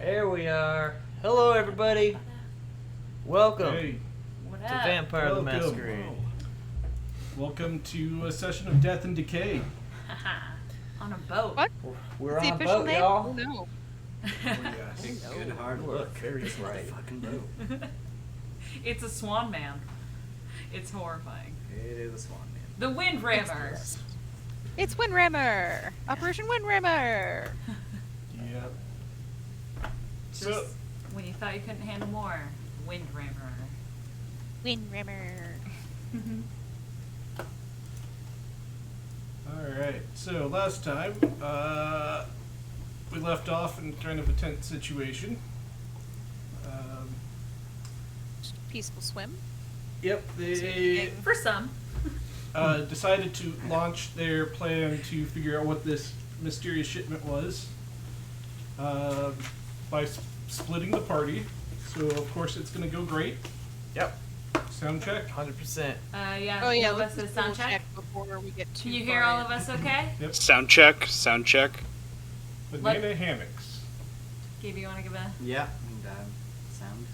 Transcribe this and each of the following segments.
There we are. Hello, everybody. Welcome Hey. to Vampire the Welcome. Masquerade. Welcome to a session of Death and Decay. On a boat. What? We're Is the on a official boat, name? y'all. Oh, no. Yes. Good hard Look, look. very This bright. fucking boat. It's a swan man. It's horrifying. It is a swan man. The Wind Rammer. It's Windrammer! Operation Windrammer! Yep. Just So, when you thought you couldn't handle more, Wind Rammer. Windrammer. alright. So, last time, we left off in kind of a tense situation. Peaceful swim. Yep, they For some. decided to launch their plan to figure out what this mysterious shipment was by splitting the party. So, of course, it's going to go great. Yep, Sound check. 100%. Yeah. Oh yeah, all of let's us just sound double check. before we get too Can you far hear all in. of us okay? Yep. Sound check, sound check. Banana hammocks. Gabe, you want to give a... Yeah, and sound.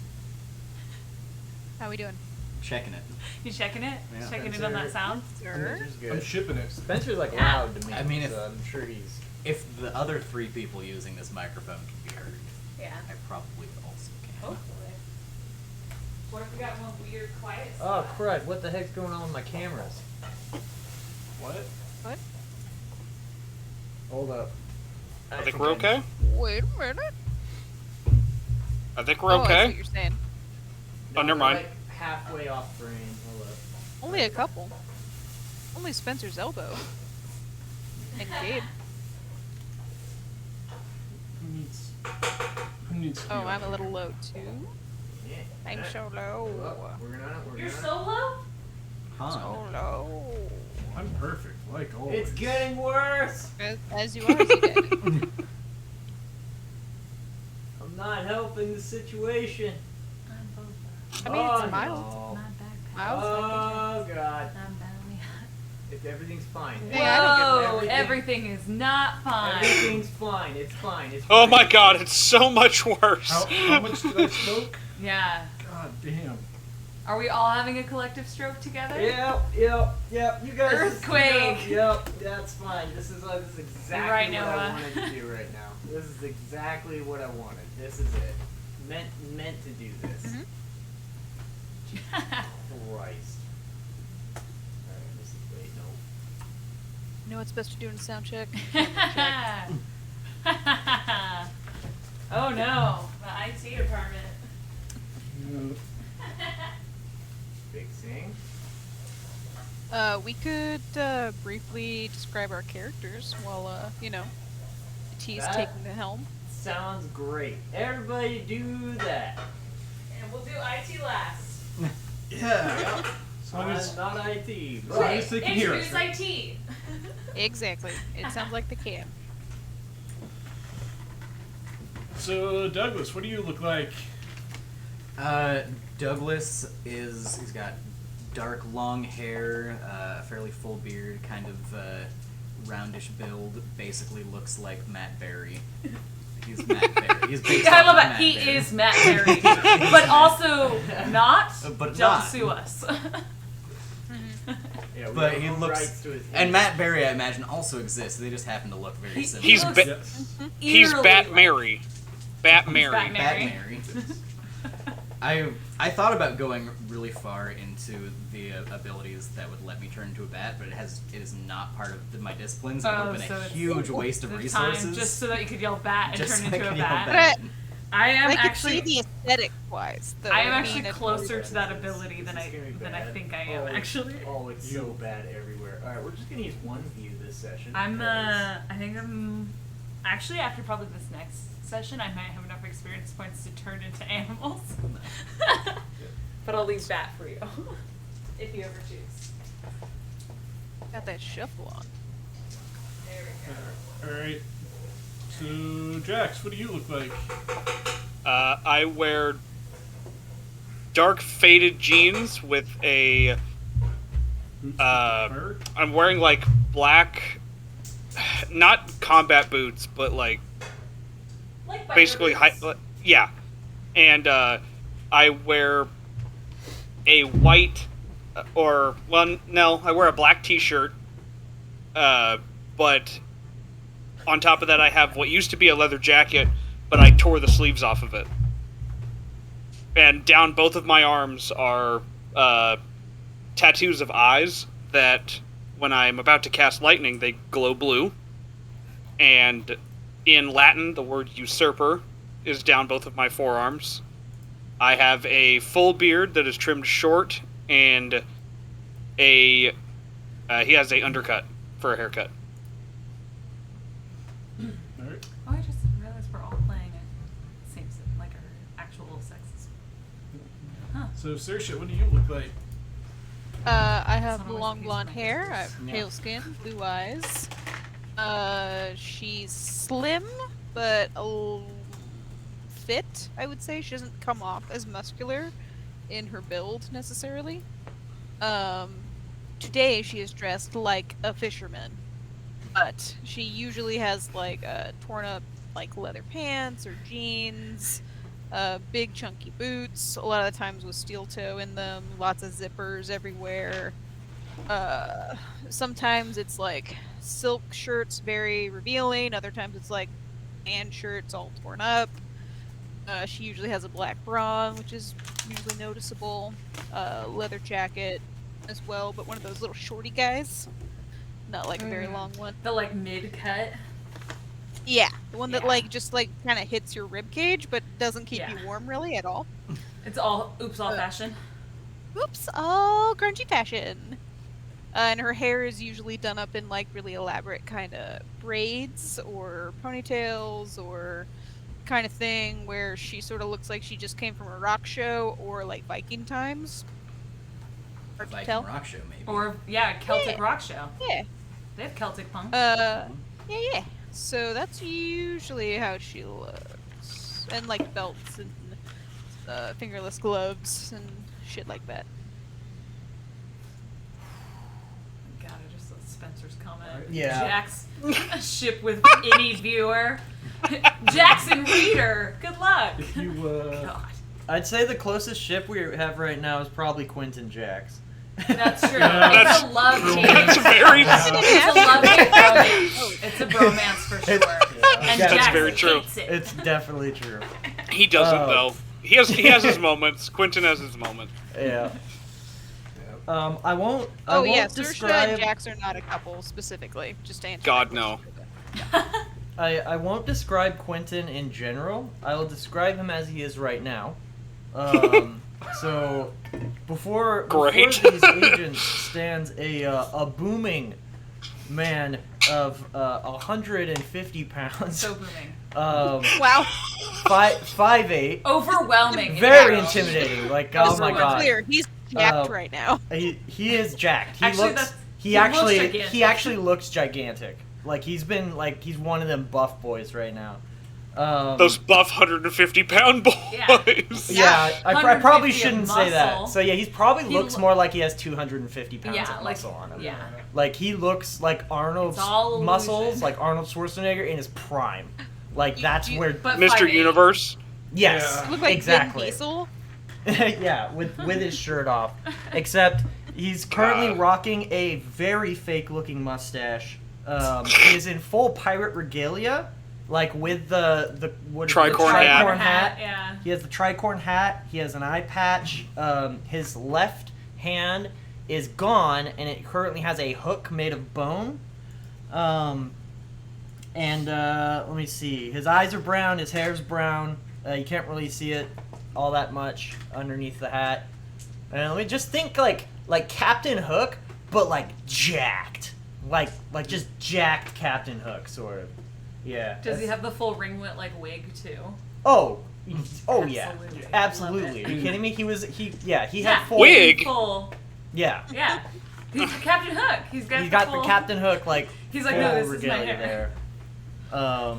How we doing? Checking it. You checking it? Yeah. Checking it on that sound? Sir? Spencer's I'm good. shipping it. Spencer's like Yeah. loud to me. I mean, if- so I'm sure he's. If the other three people using this microphone can be heard, Yeah. I probably also can. Hopefully. What if we got one weird quiet Oh, spot? crud! What the heck's going on with my cameras? What? What? Hold up. I think we're okay. Wait a minute. I think we're Oh, I see okay. what you're saying. Oh, never mind. Like halfway off frame. Hold up. Only a couple. Only Spencer's elbow. And Gabe. Who needs Oh, fuel? I'm a little low too. Yeah. I'm so low. We're gonna. You're solo? Huh. So low. I'm perfect, like always. It's getting worse. As you are, you did. I'm not helping the situation. I'm both. I mean, it's Oh, mild. no. My backpack. Mild. Oh god. I'm bounty. If everything's fine. Hey, I don't get Whoa! everything. Everything is not fine. Everything's fine. It's fine. It's Oh fine. my god, it's so much worse. How much did I smoke? Yeah. God damn. Are we all having a collective stroke together? Yep. You guys. Earthquake. Yep. That's fine. This is exactly Right, what I Noah. wanted to do right now. This is exactly what I wanted. This is it. Meant to do this. Mhm. Christ. Alright, this is wait, no. You know what's best to do in a sound check? Oh no, the IT department. Big thing. We could briefly describe our characters while, T's That- taking the helm. Sounds great. Everybody do that. And we'll do IT last. Yeah. As long as, Not IT. as long as they can hear us. Introduce IT. Exactly. It sounds like they can. So, Douglas, what do you look like? Douglas he's got dark long hair, a fairly full beard, kind of roundish build, basically looks like Matt Berry. He's Matt Berry. He's based I off love of that. Matt He Berry. is Matt Berry, but also not. But Don't not. sue us. Yeah, we But have he own looks, rights to his and name. Matt Berry, I imagine, also exists. They just happen to look very He- similar. He's looks- ba- Yes. he's Eerily Bat like- Mary. Bat Mary. Bat Mary. Mary. I thought about going really far into the abilities that would let me turn into a bat, but it is not part of my disciplines. It would have been so a it's huge waste of the resources. time just so that you could yell bat and Just turn so I into a could yell bat. bat. I am I can actually. see the aesthetic wise. I am actually closer to that ability than This I is gonna be than I bad. think I am. Actually, Oh, it's so bad everywhere. Alright, we're just gonna use one view this session. I'm. because- I think I'm. Actually, after probably this next session, I might have enough experience points to turn into animals. But I'll leave that for you, if you ever choose. Got that shuffle on. There we go. Alright. So, Jax, what do you look like? I wear dark faded jeans with a. Boots with Uh, fur? I'm wearing like black, not combat boots, but like Like basically yeah, and I wear a white I wear a black t-shirt, but on top of that I have what used to be a leather jacket, but I tore the sleeves off of it, and down both of my arms are tattoos of eyes that when I'm about to cast lightning they glow blue, and in Latin the word usurper is down both of my forearms. I have a full beard that is trimmed short, and he has a undercut for a haircut. Alright. Oh, I just realized we're all playing it. Seems like our actual sexes. Huh. So, Saoirse, what do you look like? I have It's not always long the case blonde with my hair, I sisters. have Yeah. pale skin, blue eyes. She's slim, but fit, I would say. She doesn't come off as muscular in her build, necessarily. Today she is dressed like a fisherman, but she usually has, like, torn up, like, leather pants or jeans, big chunky boots, a lot of the times with steel toe in them, lots of zippers everywhere. Sometimes it's like silk shirts, very revealing. Other times it's like band shirts all torn up. She usually has a black bra on, which is usually noticeable. Leather jacket as well, but one of those little shorty guys, not like a very long one. The like mid cut. Yeah, the one that Yeah. like just like kind of hits your rib cage, but doesn't keep Yeah. you warm really at all. It's all fashion. Oops, all grungy fashion. And her hair is usually done up in like really elaborate kind of braids or ponytails or kind of thing where she sort of looks like she just came from a rock show or like Viking times. Hard to Viking tell. rock show, maybe. Or Celtic Yeah. rock show. Yeah. They have Celtic punk. Yeah. So that's usually how she looks. And like belts and fingerless gloves and shit like that. God, I just saw Spencer's comment. Yeah. Jack's ship with any viewer. Jackson Reader. Good luck. If you, God, I'd say the closest ship we have right now is probably Quentin Jax. that's true. Yeah. It's a love team. That's very. It's a love hate bromance. It's a bromance for sure. And That's Jackson very true. hates it. It's definitely true. He doesn't Oh. though. He has his moments. Quentin has his moments. Yeah. I won't. I Oh won't yeah, Saoirse describe. and Jax are not a couple specifically. Just to answer. God, that no. question. I won't describe Quentin in general. I will describe him as he is right now. So before Great. these agents stands a booming man of 150 pounds. So booming. Wow. 5'8". Overwhelming. Very in fact. intimidating. Like, Just oh so my we're god. clear, he's jacked Uh, right now. He is jacked. He Actually, looks. that's- He he looks actually. gigantic. He actually looks gigantic. Like he's one of them buff boys right now. Those buff 150-pound boys. Yeah. Yeah, I probably 150 of shouldn't say that. muscle. So yeah, he's probably He looks lo- more like he has 250 pounds Yeah, of like- muscle on him. yeah. Like he looks like Arnold's It's all muscles, illusion. like Arnold Schwarzenegger in his prime. Like that's you- where. But Mr. 5'8". Universe. Yes, Yeah. Look like exactly. Vin Diesel. Yeah, with his shirt off. Except he's currently God. rocking a very fake-looking mustache. He is in full pirate regalia, like with the what is it, the Tricorn hat. tricorn hat. Yeah. He has the tricorn hat. He has an eye patch. His left hand is gone, and it currently has a hook made of bone. Let me see. His eyes are brown. His hair's brown. You can't really see it all that much underneath the hat. And let me just think like Captain Hook, but like jacked, like just jacked Captain Hook, sort of. Yeah. Does he that's- have the full ringlet like wig too? Oh. Oh Absolutely. yeah, Love absolutely. it. Are you kidding me? He had Yeah. full Wig? Full. Yeah, Yeah. He's Captain Hook. He's got the full, Captain Hook like He's like, full no, this is my regalia hair. there.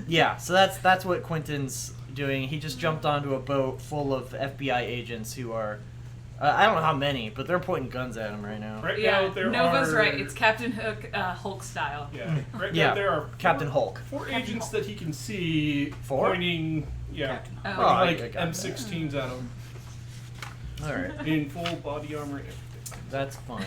Yeah, so that's what Quentin's doing. He just jumped onto a boat full of FBI agents who are I don't know how many, but they're pointing guns at him right now. Right Yeah, now there Nova's are... right. It's Captain Hook, Hulk style. Yeah, right Yeah, now there are Captain Hulk. four agents that he can see Four? pointing, Captain Oh. Oh, pointing I like got M16s at him All right, in full body armor and everything. that's fun.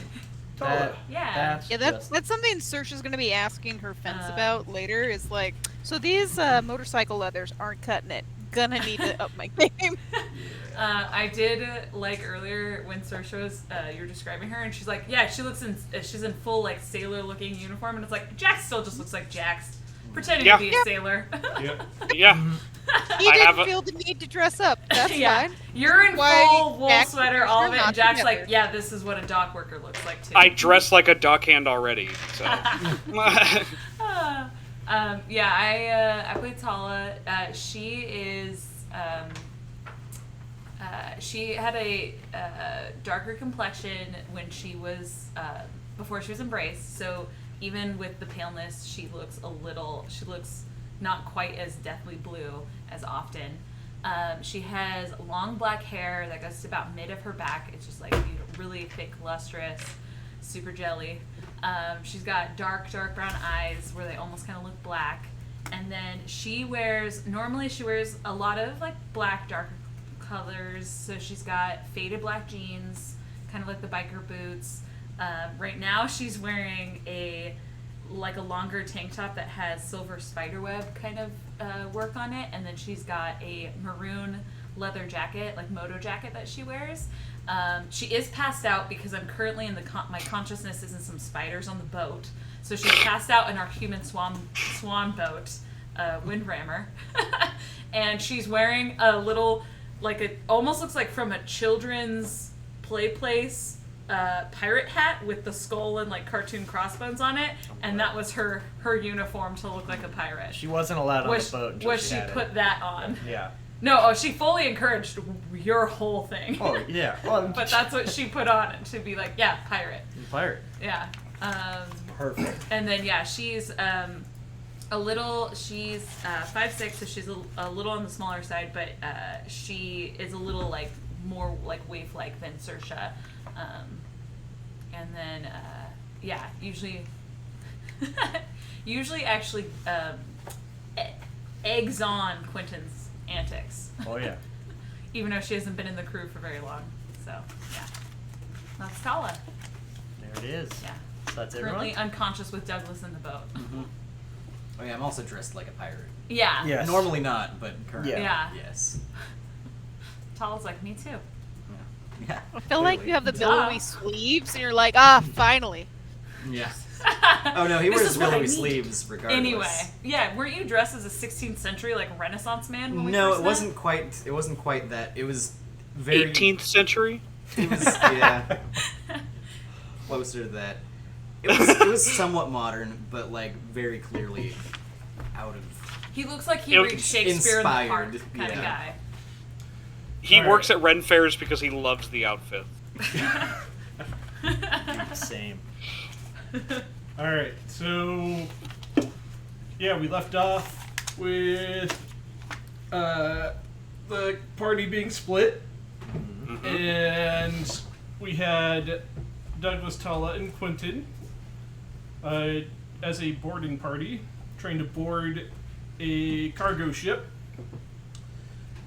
Tala. Yeah. Yeah, that's something Saoirse's going to be asking her fence about later. Is like, so these motorcycle leathers aren't cutting it. Gonna need to up my game. I did like earlier when Saoirse was you were describing her, and she's like, yeah, she's in full like sailor looking uniform, and it's like Jax still just looks like Jax, pretending Yeah. to be a sailor. Yep. Yeah. He I have didn't a- feel the need to dress up. That's yeah, fine. you're in Why full wool Jax sweater, and all Saoirse of it, not and Jack's together? like, yeah, this is what a dock worker looks like too. I dress like a dockhand already. So. I played Tala. She is she had a darker complexion when she was before she was embraced. So even with the paleness, she looks not quite as deathly blue as often. She has long black hair that goes to about mid of her back. It's just like really thick, lustrous, super jelly. She's got dark brown eyes where they almost kind of look black. And then normally she wears a lot of like black, darker colors. So she's got faded black jeans, kind of like the biker boots. Right now she's wearing a longer tank top that has silver spiderweb kind of work on it, and then she's got a maroon leather jacket, like moto jacket that she wears. She is passed out because I'm currently in my consciousness is in some spiders on the boat, so she's passed out in our human swan boat, Windrammer, and she's wearing a little it almost looks like from a children's play place. Pirate hat with the skull and like cartoon crossbones on it, and that was her uniform to look like a pirate. She wasn't allowed on the boat until she had put it. that on. Yeah. No, she fully encouraged your whole thing. Oh yeah. Well, But that's what she put on to be like, yeah, pirate. pirate. Yeah. Perfect. And then yeah, she's she's 5'6", so she's a little on the smaller side, but she is a little like more like waif-like than Saoirse. And then usually actually eggs on Quentin's antics. Oh yeah. Even though she hasn't been in the crew for very long. So yeah. That's Tala. There it is. Yeah. So that's Currently everyone. unconscious with Douglas in the boat. Oh yeah, I'm also dressed like a pirate. Yeah. Yes. Normally not, but currently, Yeah. yes. Tala's like, me too. Yeah. I feel like clearly. you have the Duh. billowy sleeves, and you're like, finally. Yeah. Oh no, he This wears is what I billowy need. sleeves regardless. Anyway, yeah, weren't you dressed as a 16th century like Renaissance man when we No, first it met? wasn't quite. It wasn't quite that. It was very 18th century. It was yeah, closer to that. It was somewhat modern, but like very clearly out of. He looks like he It- read Shakespeare in the Park inspired, kind of yeah. guy. He Alright. works at Ren Fairs because he loves the outfit. Same. All right, so yeah, we left off with the party being split, and we had Douglas, Tala, and Quentin as a boarding party trying to board a cargo ship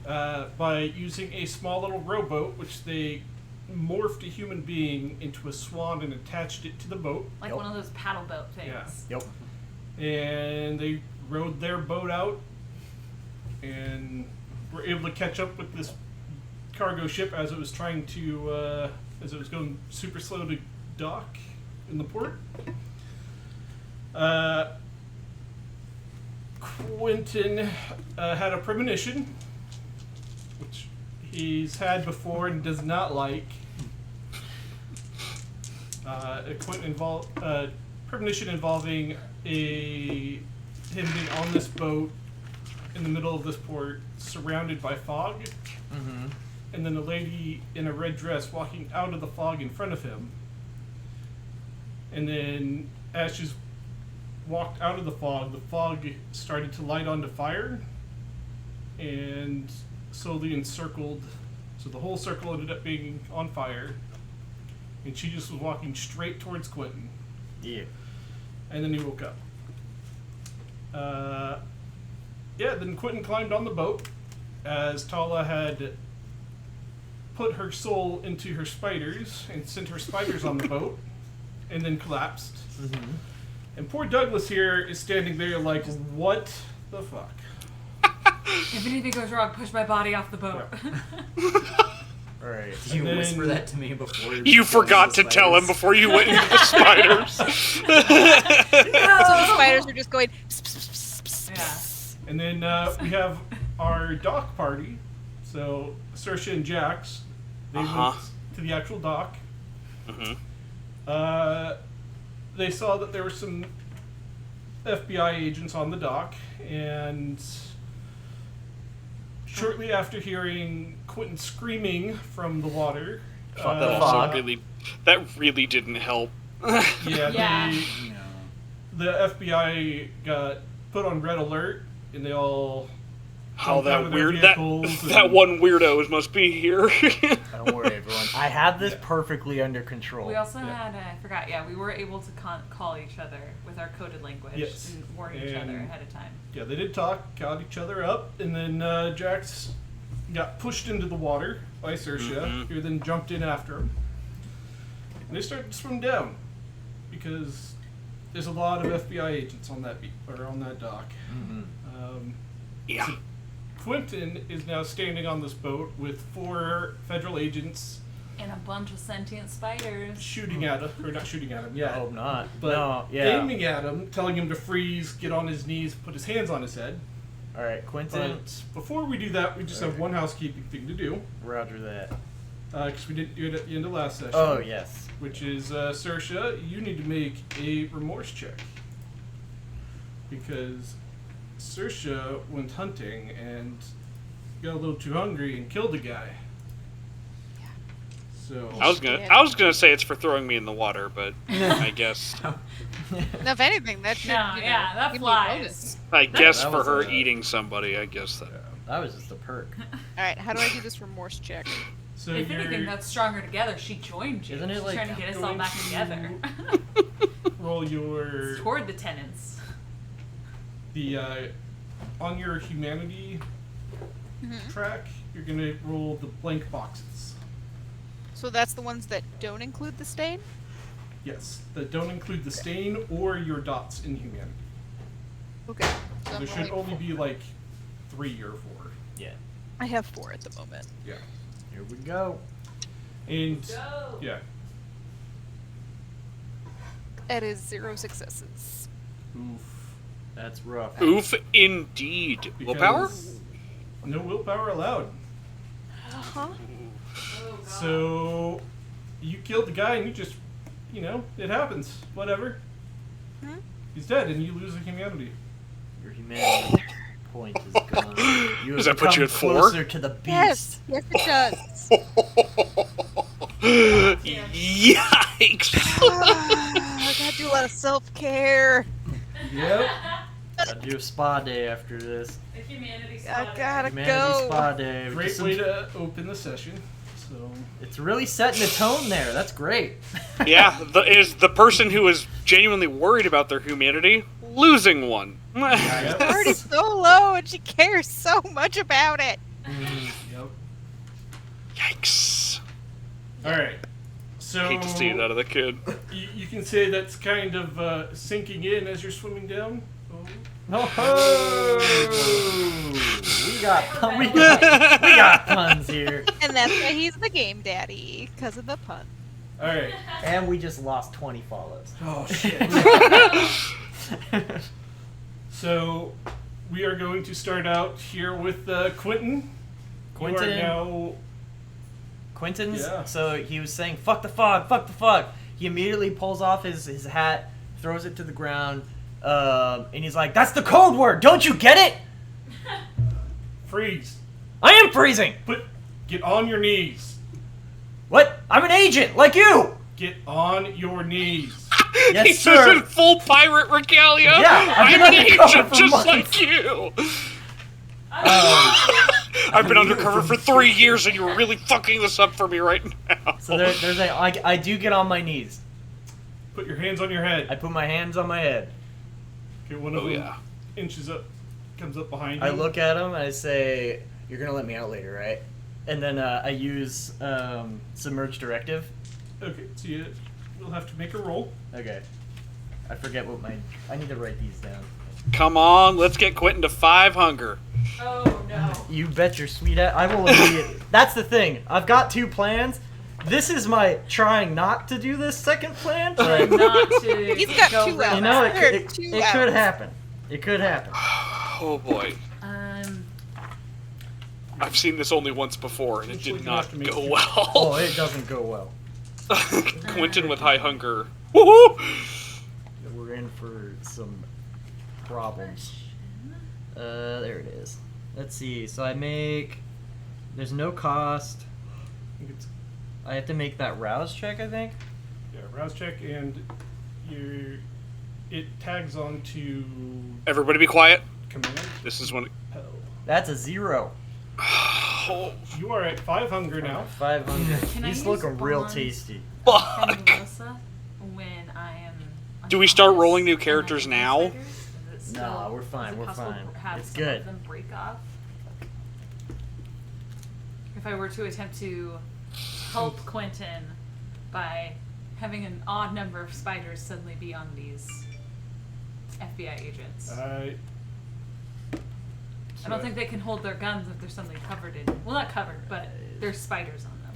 by using a small little rowboat, which they morphed a human being into a swan and attached it to the boat. Like Yep. one of those paddle boat things. Yeah. Yep. And they rowed their boat out and were able to catch up with this cargo ship as it was trying to as it was going super slow to dock in the port. Quentin had a premonition, which he's had before and does not like. Premonition involving him being on this boat in the middle of this port, surrounded by fog, Mm-hmm. and then a lady in a red dress walking out of the fog in front of him. And then, as she's walked out of the fog started to light onto fire, and slowly encircled So the whole circle ended up being on fire, and she just was walking straight towards Quentin. Yeah. And then he woke up. Then Quentin climbed on the boat as Tala had put her soul into her spiders and sent her spiders on the boat and then collapsed. Mm-hmm. And poor Douglas here is standing there like, what the fuck? If anything goes wrong, push my body off the boat. All right. You then- whisper that to me before You forgot to tell him before you went into the spiders. So the spiders are just going. Pss, pss, pss, pss, Yeah. pss. And then we have our dock party. So Saoirse and Jax, they went to the actual dock. Mhm. They saw that there were some FBI agents on the dock, and shortly after hearing Quentin screaming from the water, Fuck That the also fog. that really didn't help. Yeah. The FBI got put on red alert, and they all How jumped out that of their weird that vehicles that and- one weirdo must be here. Don't worry, everyone. I have this perfectly under control. We also had, I forgot, we were able to call each other with our coded language Yes. and warn each other And- ahead of time. Yeah, they did talk, got each other up, and then Jax got pushed into the water by Saoirse, who then jumped in after him. And they started to swim down because there's a lot of FBI agents on that on that dock. Yeah. Quentin is now standing on this boat with 4 federal agents And a bunch of sentient spiders. shooting at him, or not shooting at him, yeah. I hope not. But no, yeah. aiming at him, telling him to freeze, get on his knees, put his hands on his head. All right, Quentin. But before we do that, we just have one housekeeping thing to do, Roger that. because we didn't do it at the end of last session. Oh yes. Which is, Saoirse, you need to make a remorse check. Because Saoirse went hunting and got a little too hungry and killed a guy. So I was gonna say it's for throwing me in the water, but I guess Now, if anything, that should No, you know, yeah, that give me a flies. bonus. for was her a- eating somebody. I guess that. That was just a perk. All right, how do I do this remorse check? So If you're anything, that's stronger together. She joined you. Isn't it She's like trying to get us all going back to- together. roll your Toward the tenants. on your humanity track. You're gonna roll the blank boxes. So that's the ones that don't include the stain? Yes, that don't include the stain or your dots in humanity. Okay. So So I'm there should rolling only four. be like 3 or 4. Yeah. I have 4 at the moment. Yeah. Here we go. And Go. yeah. That is 0 successes. Oof. That's rough. Oof, indeed. Willpower? Because no willpower allowed. Uh-huh. Oh, God. So you killed the guy and you just, it happens. Whatever. Hmm? He's dead and you lose a humanity. Your humanity point is gone. You Does have that put you come at 4? Closer to the beast. Yes, yes it does. Yikes! I gotta do a lot of self-care. Yep. Gotta do a spa day after this. The humanity I spot. gotta Humanity go. spa day. Great Just way some- to open the session. So It's really setting the tone there. That's great. Yeah, is the person who is genuinely worried about their humanity losing one. Yep. Already so low, and she cares so much about it. Yep. Yikes! All right. So Hate to see it out of the kid. you can say that's kind of sinking in as you're swimming down. Oh, we got puns here, And that's why he's the game daddy, because of the pun. All right. and we just lost 20 follows. Oh shit. So we are going to start out here with Quentin. Quentin. You are now. Quentin's. Yeah. So he was saying, "Fuck the fog, fuck the fog." He immediately pulls off his hat, throws it to the ground, and he's like, "That's the code word. Don't you get it? Freeze. I am freezing. Get on your knees. What? I'm an agent, like you." Get on your knees. Yes, He's sir. just in full pirate regalia. Yeah, I've I'm been an undercover agent for just months. like you. I've been undercover for 3 years, and you're really fucking this up for me right now. So there's I do get on my knees. Put your hands on your head. I put my hands on my head. Okay, one of them inches up, comes up behind you. I look at him and I say, "You're gonna let me out later, right?" And then I use submerge directive. Okay, so you'll have to make a roll. Okay. I forget what I need to write these down. Come on, let's get Quentin to 5 hunger. Oh no. You bet your sweet ass. I will immediately. That's the thing. I've got 2 plans. This is my trying not to do this second plan, but Not to He's got go 2 real hours. you know fast. it 2 could hours. happen. It could happen. Oh boy. I've seen this only once before, and it Looks like did you have not to make go two. Oh, well. it doesn't go well. Quentin with high hunger. Woohoo! We're in for some problems. There it is. Let's see. So I make. There's no cost. I think it's I have to make that rouse check, I think. rouse check, and it tags on to Everybody be quiet. command. This is when. Hell. That's a 0. Oh, You are at 5 hunger now. 500. Can I He's use looking real bonds? tasty. fuck. Melissa, when I am. Do we start unconscious rolling new and I characters hit now? spiders, is it No, still- we're fine, is it we're possible fine. to have It's some good. of them break off? If I were to attempt to help Quentin by having an odd number of spiders suddenly be on these FBI agents. I I don't think they can hold their guns if there's something covered in. Well, not covered, but there's spiders on them.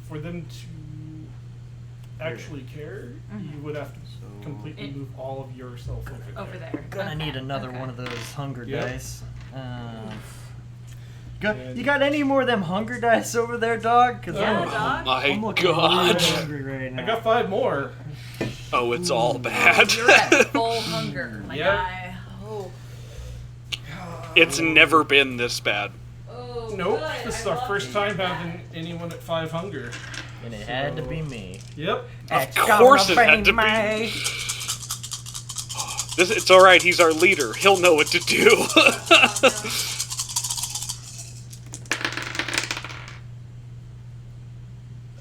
for them to actually care, you would have to completely It- move all of yourself over Over there. there. Gonna Okay, need another okay. one of those hunger Yep. dice. And- You got any more of them hunger dice over there, dog? Cause Yeah, I'm, dog. My I'm looking God. really hungry right now. I got 5 more. Oh, it's all bad. You're at full hunger, my Yep. guy. Oh. It's never been this bad. Oh, Nope, good. this is I our love first to time hear that. having anyone at 5 hunger. And it had to be me. Yep. Of course it had to be. It's all right. He's our leader. He'll know what to do.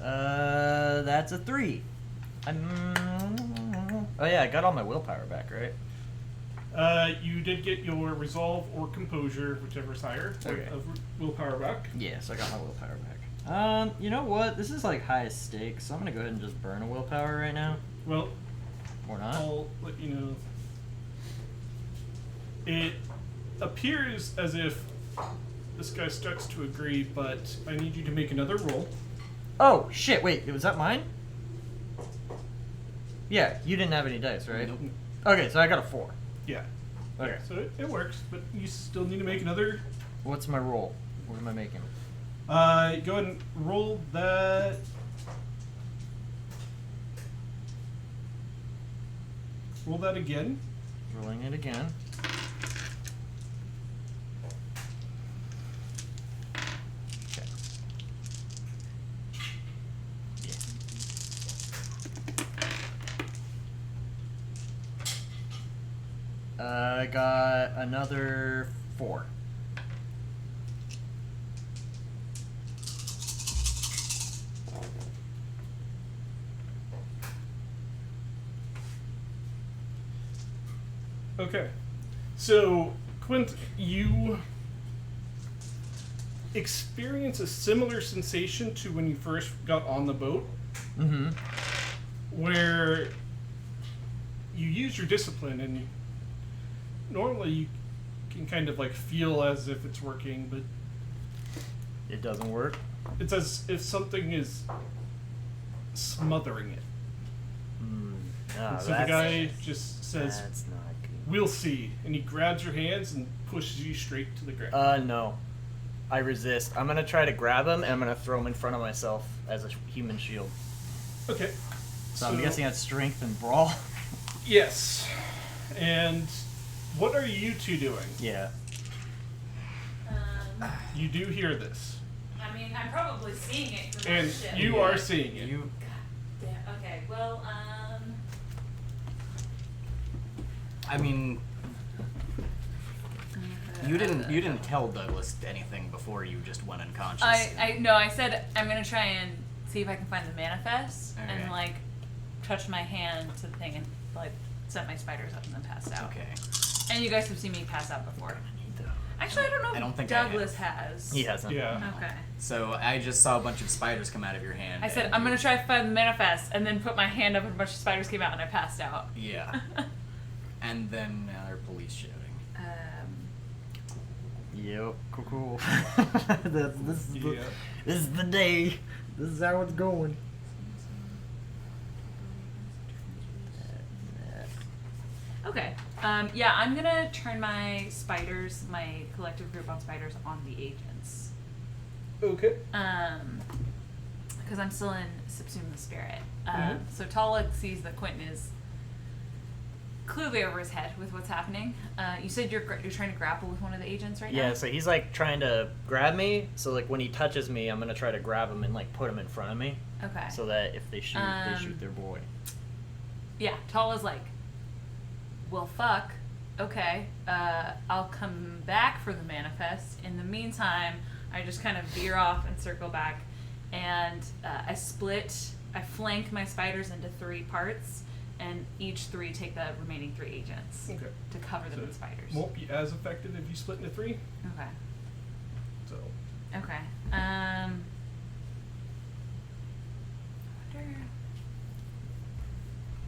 That's a 3. Oh yeah, I got all my willpower back, right? You did get your resolve or composure, whichever's higher, Okay. of willpower back. Yeah, so I got my willpower back. You know what? This is like highest stakes, so I'm gonna go ahead and just burn a willpower right now. Well, Or not. I'll let you know. It appears as if this guy starts to agree, but I need you to make another roll. Oh shit! Wait, was that mine? Yeah, you didn't have any dice, right? Nope. Okay, so I got a 4. Yeah. Okay. So it works, but you still need to make another. What's my roll? What am I making? Go ahead and roll that. Roll that again. Rolling it again. Okay. I got another 4. Okay. So, Quint, you experience a similar sensation to when you first got on the boat, Mm-hmm. where you use your discipline, and normally you can kind of like feel as if it's working, but It doesn't work. it's as if something is smothering it. Ah, So the guy just says, that's not good. "We'll see," and he grabs your hands and pushes you straight to the ground. No. I resist. I'm gonna try to grab him and I'm gonna throw him in front of myself as a human shield. Okay. So I'm guessing that's strength and brawl. Yes. And what are you two doing? Yeah. You do hear this, I mean, I'm probably seeing it from and the ship. you are seeing it. You. Damn, okay, well, I mean, You didn't tell Douglas anything before you just went unconscious. I said I'm gonna try and see if I can find the manifest and Okay. like touch my hand to the thing and like set my spiders up and then pass out. Okay. And you guys have seen me pass out before. Actually, I don't know if I don't think I Douglas has. He hasn't. Yeah. Okay. So I just saw a bunch of spiders come out of your hand. I said and I'm gonna try to find the manifest, and then put my hand up, and a bunch of spiders came out, and I passed out. Yeah. And then now there are police shouting. Yep. Cool. this Yeah. is the day. This is how it's going. Okay. Yeah, I'm gonna turn my spiders, my collective group on spiders, on the agents. Okay. Because I'm still in subsume the spirit. Mhm. So Tala sees that Quentin is clearly over his head with what's happening. You said you're trying to grapple with one of the agents right now. Yeah, so he's like trying to grab me. So like when he touches me, I'm gonna try to grab him and like put him in front of me, Okay. so that if they shoot their boy. Yeah, Tala's like, well, fuck. Okay, I'll come back for the manifest. In the meantime, I just kind of veer off and circle back, and I flank my spiders into 3 parts, and each 3 take the remaining 3 agents Okay. to cover them So with spiders. Won't be as effective if you split into 3. Okay. So. Okay.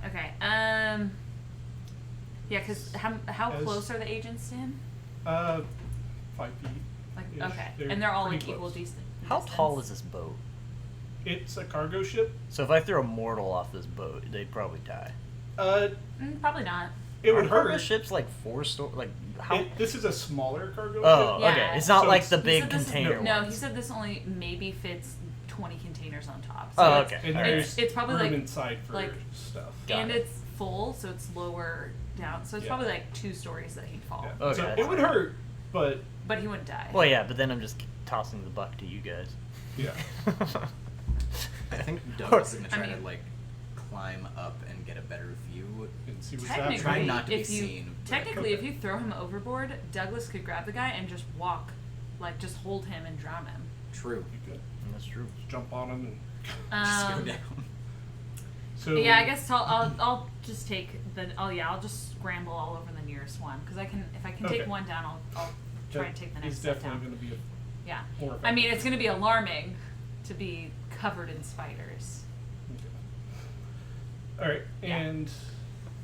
Okay. Yeah, because how As- close are the agents to him? 5 feet. Like, Ish. okay, They're and they're all pretty like equal close. distance. How tall is this boat? It's a cargo ship. So if I threw a mortal off this boat, they'd probably die. Probably not. It would Are cargo hurt. ships like 4-story? Like how? This is a smaller cargo Oh, ship. okay. Yeah. It's not So like it's- the He big said this is- container No, he ones. said this only maybe fits 20 containers on top. Oh, it's- okay. And All right. there's It's probably room like- inside for like- stuff. Got And it. it's full, so it's lower down. So it's Yeah. probably like 2 stories that he'd fall. Yeah. Okay, So that's it would fine. hurt, but But he wouldn't die. Well, yeah, but then I'm just tossing the buck to you guys. yeah. I think Douglas is gonna I try mean- to like climb up and get a better view. And see what's Technically, happening. Trying not to be if you, seen, but- Technically, if Okay. you throw him overboard, Douglas could grab the guy and just walk, like just hold him and drown him. True. You could That's true. jump on him and. Just go Um, down. So yeah, I guess I'll just take the. I'll just scramble all over the nearest one because if I can take Okay. one down, I'll try and take the next It's set definitely down. going to be Yeah, more I mean effective. it's going to be alarming to be covered in spiders. All right, Yeah. and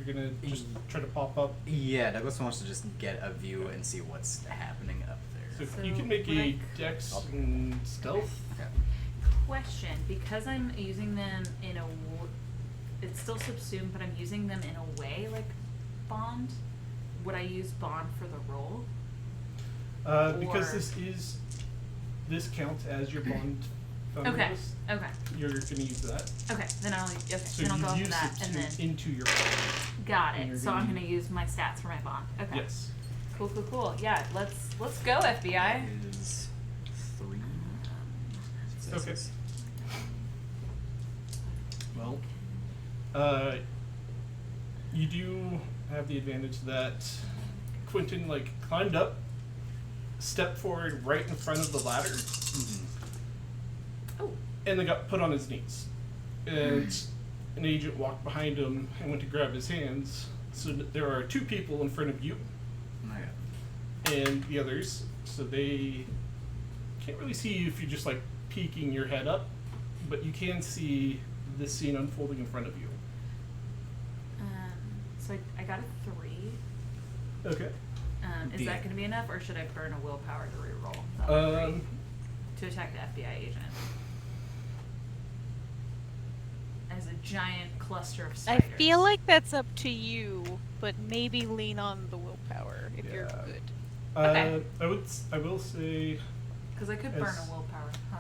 you're gonna just try to pop up. Yeah, Douglas wants to just get a view and see what's happening up So, there. So, you can make a like- dex and stealth. Okay. Question: because I'm using them in a, it's still subsumed, but I'm using them in a way like bond. Would I use bond for the roll? Because Or- this counts as your bond. Okay. bonus, Okay. You're gonna use that. Okay. Then I'll So then I'll you go into use that it and then into your bond. got and it. you're So I'm gonna- gonna use my stats for my bond. Okay. Yes. Cool. Yeah. Let's go FBI. That is 3. Okay. Well, you do have the advantage that Quentin climbed up, stepped forward right in front of the ladder, Oh. and then got put on his knees. And an agent walked behind him and went to grab his hands. So there are 2 people in front of you Okay. and the others. So they can't really see you if you're just peeking your head up, but you can see this scene unfolding in front of you. So I got a 3. Okay. Is Yeah. that going to be enough, or should I burn a willpower to reroll that 3 Um, to attack the FBI agent? As a giant cluster of I spiders. feel like that's up to you, but maybe lean on the willpower if you're Yeah. good. Okay. I will say Because I could burn as- a willpower, huh?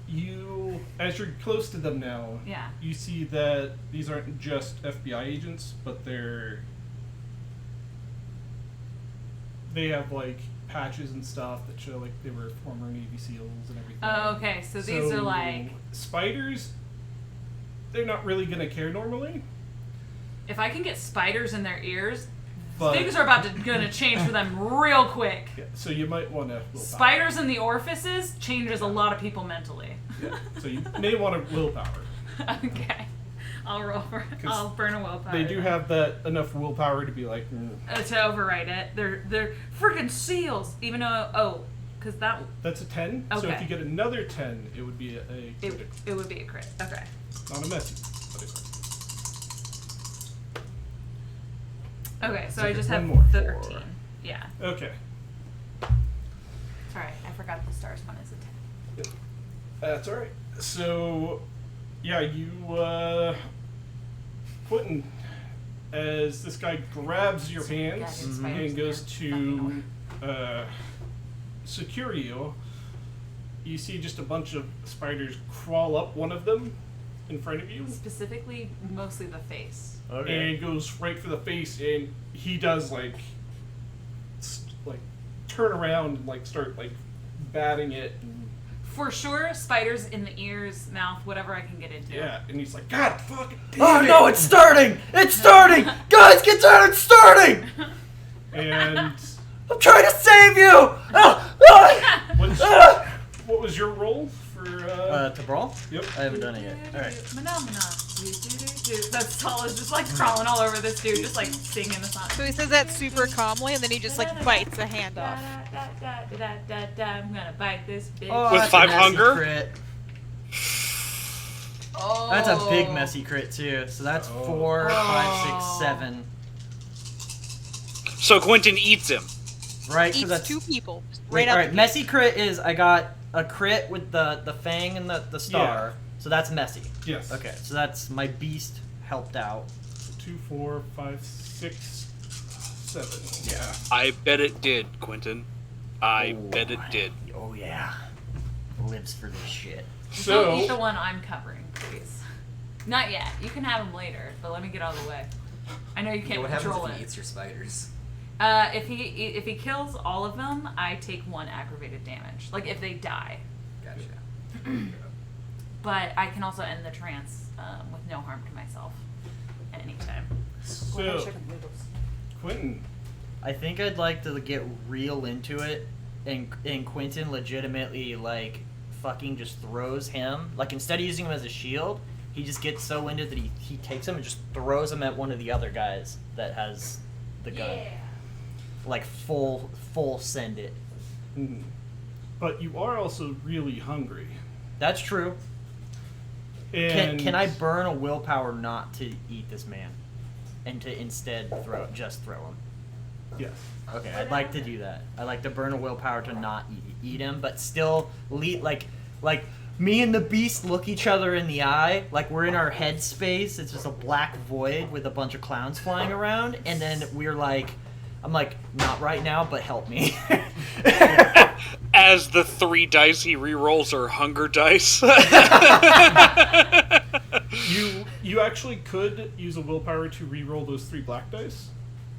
you, as you're close to them now, Yeah. you see that these aren't just FBI agents, but they have patches and stuff that show they were former Navy SEALs and everything. Oh, okay. So these are like, spiders. They're not really gonna care normally. if I can get spiders in their ears, But, Things are gonna change for them real quick. yeah, so you might want to willpower. Spiders in the orifices changes a lot of people mentally. Yeah, so you may want to willpower. Okay. I'll burn a willpower. They do have that enough willpower to be like. To override it. They're freaking seals. Even though because That's a 10. So if Okay. you get another 10, it would be a critical. it would be a crit. Okay. Not a messy. But Okay, so So I just one have more. 13. Yeah. okay. Sorry, I forgot the stars one is a 10. That's alright. So, yeah, you, Quentin, as this guy grabs your hands Yeah, and spiders goes there. to secure you, you see just a bunch of spiders crawl up one of them in front of you Specifically, mostly the face. and goes right for the face, and he does like turn around and like start like batting it. And, For sure, spiders in the ears, mouth, whatever I can get into. yeah, and he's like, God fucking damn Oh it! no, it's starting! It's starting! Guys, get down, it's starting! And I'm trying to save you! what was your roll for? To brawl? Yep. I haven't done it yet. Alright. That Saul is just like crawling all over this dude, just like singing the song. So he says that super calmly, and then he just like bites a hand off. I'm gonna bite this bitch. Oh, With that's 5 a messy hunger? Crit. Oh. That's a big messy crit too. So that's 4, 5, 6, 7. So Quentin eats him. Right? 'Cause Eats that's 2 people. Wait, Right out alright, the messy crit is I got a crit with the fang and the star. Yeah. So that's messy. Yes. Okay, so that's my beast helped out. 2, 4, 5, 6, 7. Yeah. I bet it did, Quentin. I Oh. bet it did. Oh yeah. Lives for this shit. Don't eat the So one I'm covering, please. Not yet. You can have them later, but let me get out of the way. I know you can't What happens control if he it. eats your spiders? If he kills all of them, I take 1 aggravated damage. Like if they die. Gotcha. But I can also end the trance with no harm to myself at any time. so Quentin, I think I'd like to get real into it, and Quentin legitimately like fucking just throws him. Like instead of using him as a shield, he just gets so into it that he takes him and just throws him at one of the other guys that has the gun. Like full send it. but you are also really hungry. That's true. And Can I burn a willpower not to eat this man, and to instead throw him? Yes. Okay, I'd like to do that. I'd like to burn a willpower to not eat him, but still like me and the beast look each other in the eye, like we're in our head space. It's just a black void with a bunch of clowns flying around, and then I'm like, not right now, but help me. As the 3 dice he rerolls are hunger dice. You actually could use a willpower to re-roll those 3 black dice,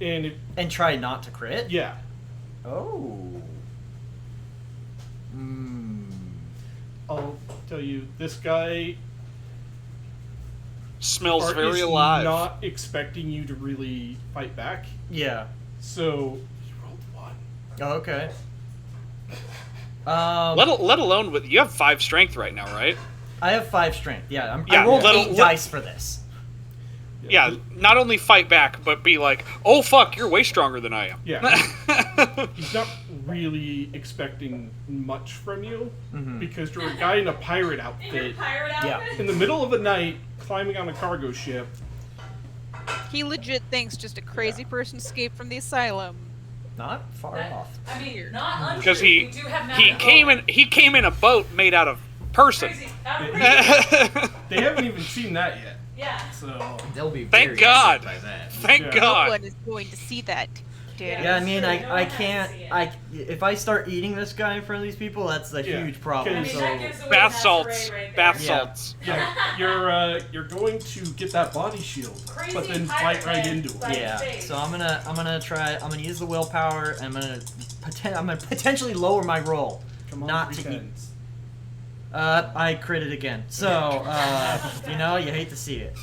and And try not to crit? yeah, Oh. I'll tell you, this guy Smells very is alive. not expecting you to really fight back, Yeah. so he rolled 1. Oh, okay. Let alone with you have 5 strength right now, right? I have 5 strength. Yeah, Yeah, I rolled let- 8 dice for this. Yeah, not only fight back, but be like, oh fuck, you're way stronger than I am. Yeah. He's not really expecting much from you because you're a guy in a pirate outfit Yeah. in the middle of the night climbing on a cargo ship. He legit thinks just a crazy person escaped from the asylum. Not far off. I mean, not untrue. Because we do have he came in a boat made out of person. Crazy. They haven't even seen that yet. Yeah. So They'll be Thank very God. upset by that. Thank Yeah. No God. one is going to see that, dude. Yeah, I mean, No I one has can't. to see it. If I start eating this guy in front of these people, that's a Yeah, huge problem. I mean, that So- gives away Bath masquerade salts. right there. Bath Yeah. salts. yeah, you're going to get that body shield, Crazy but then pirate fight right man. into it. Like- Yeah. Face. So I'm gonna use the willpower. And I'm gonna potentially lower my roll. Come on, Not to 3 eat. tens. I critted again. So you hate to see it.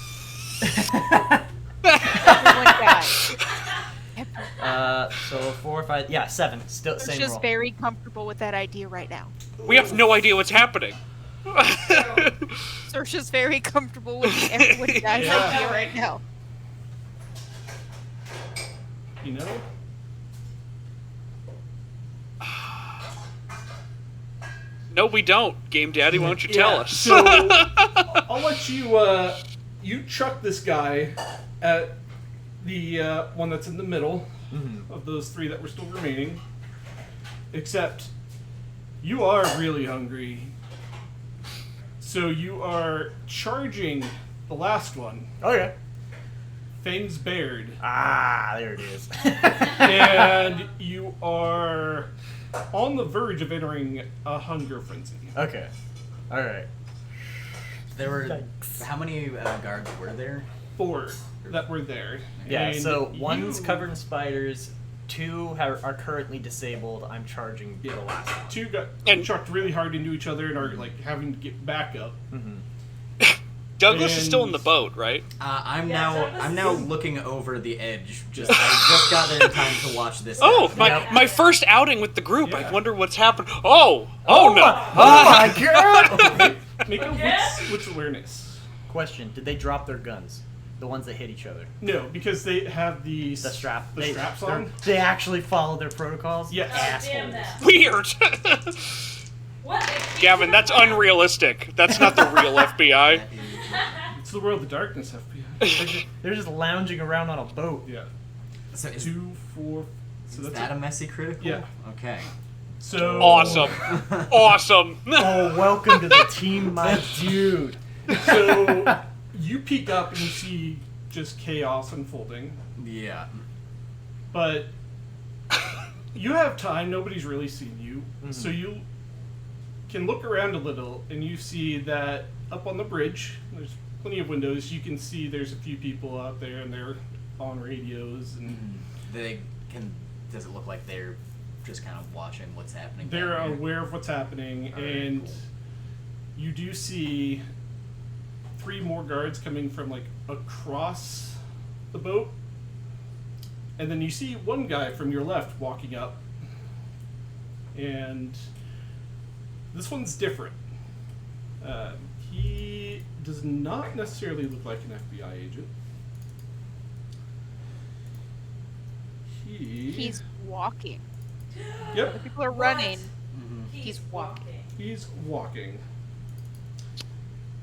Everyone dies. Everyone So 4, 5, yeah, 7. Still It's same just roll. very comfortable with that idea right now. We have no idea what's happening. Saoirse's very comfortable with the everybody dies Yeah. idea right now. You know? No, we don't. Game Daddy, why don't you tell us? So I'll let you you chuck this guy at the one that's in the middle of those 3 that were still remaining. Except you are really hungry. So you are charging the last one, Okay. Fangs bared, Ah, there it is. and you are on the verge of entering a hunger frenzy. Okay. All right. There were Yikes. how many guards were there? 4 that were there. Yeah. And So one's you- covered in spiders. 2 are currently disabled. I'm charging the last one. 2 got And- chucked really hard into each other and are like having to get back up. Douglas is still in the And- boat, right? I'm Yeah, now Douglas I'm is- now looking over the edge. I just got there in time to watch this. Oh, happen. my first outing with the group. Yeah. I wonder what's happened. Oh no! Oh my god! Make a Again? wits awareness. Question: did they drop their guns? The ones that hit each other. No, because they have the The strap. the straps they're- on. They actually follow their protocols. Yes. Damn Assholes. that. Weird. What? Gavin, that's unrealistic. That's not the real FBI. That is- It's the world of darkness, FBI. They're just lounging around on a boat. Yeah. So is, 2, 4. So is that's that it. a messy critical? Yeah. Okay. So Awesome. Awesome. Oh, welcome to the team, my dude. So you peek up and you see just chaos unfolding, Yeah. but you have time. Nobody's really seen you, so you can look around a little and you see that up on the bridge, there's plenty of windows. You can see there's a few people out there and they're on radios and They can. Does it look like they're just kind of watching what's happening? they're down there? aware of what's happening. Alright, And cool. you do see 3 more guards coming from like across the boat, and then you see one guy from your left walking up, and this one's different. He does not necessarily look like an FBI agent. He's walking. Yep, People are running. Mhm. He's walking. he's walking.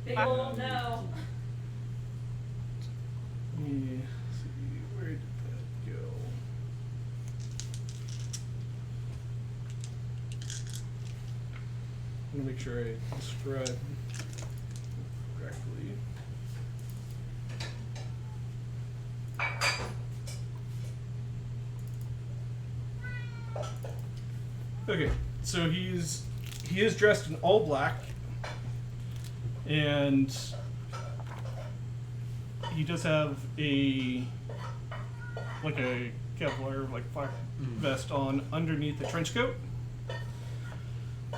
Big ol' no. Let me see, where did that go? I want to make sure I describe correctly. Okay, so he is dressed in all black, and he does have a Kevlar black vest on underneath the trench coat.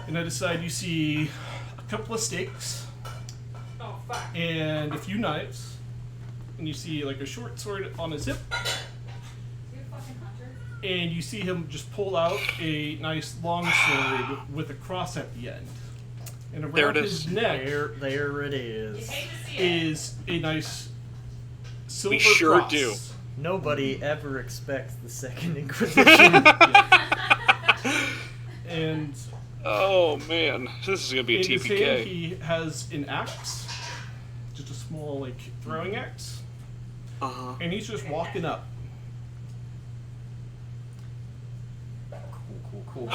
And at his side you see a couple of stakes Oh fuck. and a few knives, and you see like a short sword on his hip, You fucking hunter. and you see him just pull out a nice long sword with a cross at the end. And around There it his is. neck There it You is. hate to see it. is a nice silver We sure cross. do. Nobody ever expects the Second Inquisition. And Oh man, this is gonna be a in his hand TPK. he has an axe, just a small like throwing axe, Uh-huh. and he's just walking up. Cool.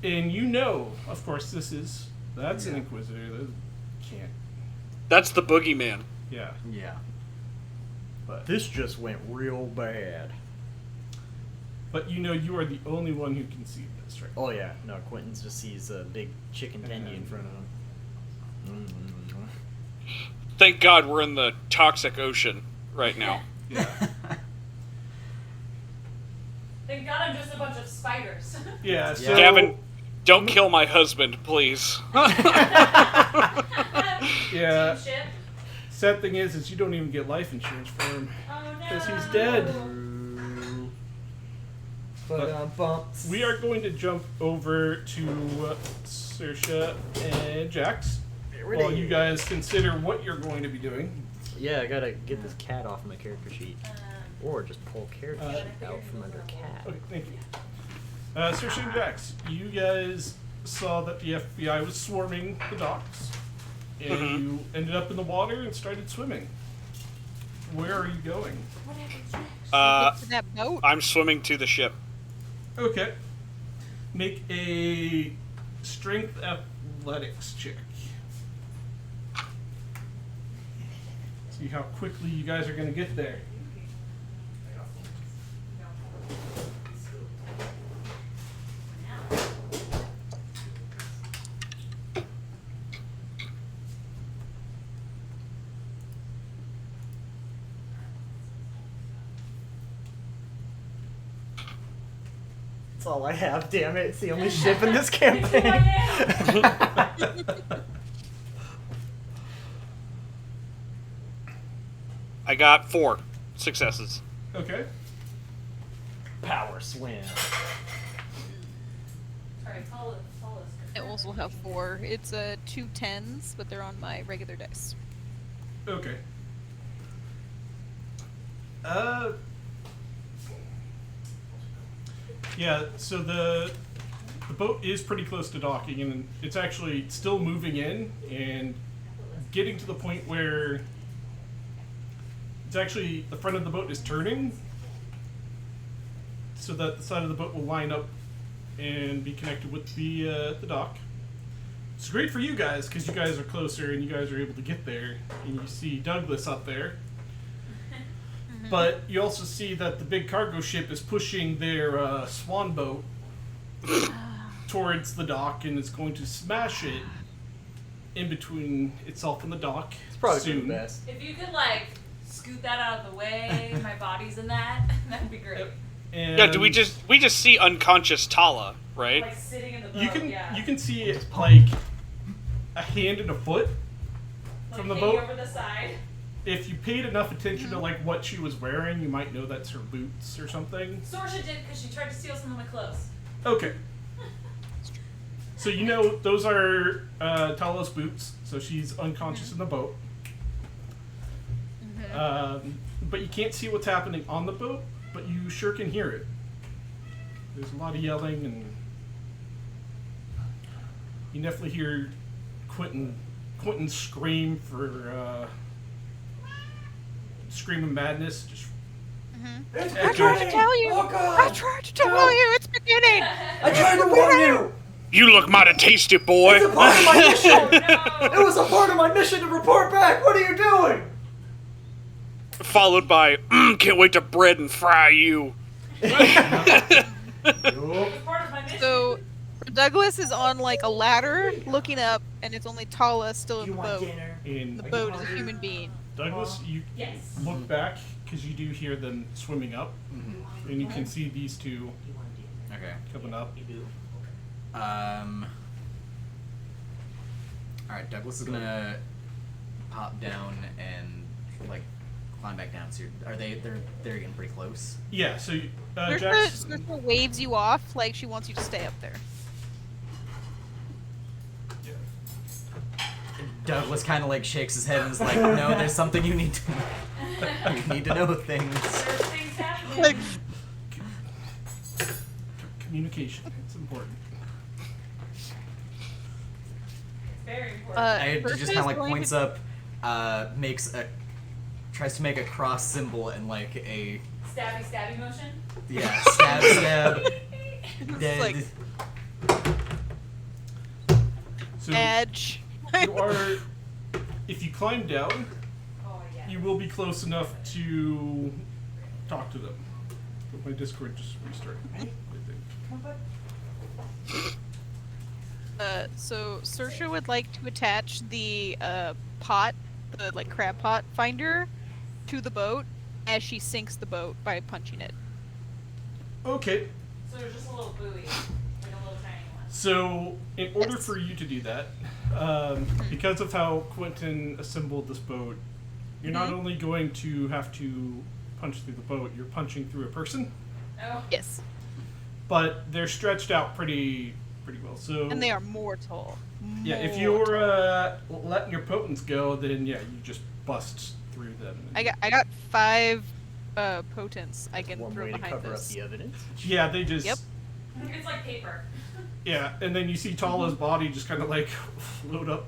And you know, of course, that's an Inquisitor. That can't. That's the boogeyman. Yeah. Yeah. But This just went real bad. you know you are the only one who can see this, right? Oh yeah, no, Quentin just sees a big chicken tendy in front of him. Thank God we're in the toxic ocean right now. Yeah. Thank God I'm just a bunch of spiders. Yeah. So Gavin, don't kill my husband, please. Yeah. Team ship. Sad thing is you don't even get life insurance for him Oh no. because he's dead. But bumps. We are going to jump over to Saoirse and Jax while you guys consider what you're going to be doing. Yeah, I gotta get this cat off my character sheet. Or just pull character sheet out from under cat. Okay, thank you. Saoirse and Jax, you guys saw that the FBI was swarming the docks, and you ended up in the water and started swimming. Where are you going? Get to that boat. I'm swimming to the ship. Okay. Make a strength athletics check. See how quickly you guys are going to get there. That's all I have, damn it. It's the only ship in this campaign. I got 4 successes. Okay. Power swim. Sorry, follow us. I also have 4. It's 2 10s, but they're on my regular dice. Okay. Yeah, so the boat is pretty close to docking, and it's actually still moving in and getting to the point where it's actually the front of the boat is turning, so that the side of the boat will line up and be connected with the dock. It's great for you guys because you guys are closer and you guys are able to get there, and you see Douglas up there. But you also see that the big cargo ship is pushing their swan boat towards the dock, and it's going to smash it in between itself and the dock. It's probably for soon. the best. If you could scoot that out of the way, my body's in that. That'd be great. And Yeah, we just see unconscious Tala, right? Like sitting in the boat. you can see it like a hand and a foot from the hanging boat. over the side. If you paid enough attention to what she was wearing, you might know that's her boots or something. Saoirse did because she tried to steal some of my clothes. Okay. So you know those are Tala's boots, so she's unconscious in the boat. But you can't see what's happening on the boat, but you sure can hear it. There's a lot of yelling, and you definitely hear Quentin scream for screaming madness. Just I tried to tell you! Oh, God. I tried to tell you! It's beginning! I tried to warn you! You look mighty tasty, boy. It's a part of my mission! No. It was a part of my mission to report back! What are you doing? Followed by, can't wait to bread and fry you. It's part of my mission. So, Douglas is on a ladder looking up, and it's only Tala still in You the want boat. dinner? in The boat is a human being. Douglas, you Yes. look back because you do hear them swimming up, and you can see these two You want dinner? Okay. coming up. You do? Alright, Douglas is gonna pop down and climb back down. So they're getting pretty close. Yeah. So Saoirse Jax, waves you off like she wants you to stay up there. Douglas kind of shakes his head and is like, "No, there's something you need to know. You need to know things." There's things happening. communication. It's important. Very important. I Saoirse just is kind of going points to- up, tries to make a cross symbol and a Stabby motion. stab. It's Dead. like So edge. you are, if you climb down, Oh yeah. you will be close enough to talk to them. But my Discord just restarted. I think. So Saoirse would like to attach the pot, the crab pot finder, to the boat as she sinks the boat by punching it. Okay. So there's just a little buoy, like a little tiny one. So, in order for you to do that, because of how Quentin assembled this boat, you're not only going to have to punch through the boat, you're punching through a person. Oh. Yes. but they're stretched out pretty well. So And they are mortal. yeah, if Mortal. you're letting your potents go, then yeah, you just bust through them. I got 5 potents I can One throw way to behind cover this. up the evidence. Yeah, they just. Yep. It's like paper. Yeah, and then you see Tala's body just kind of like float up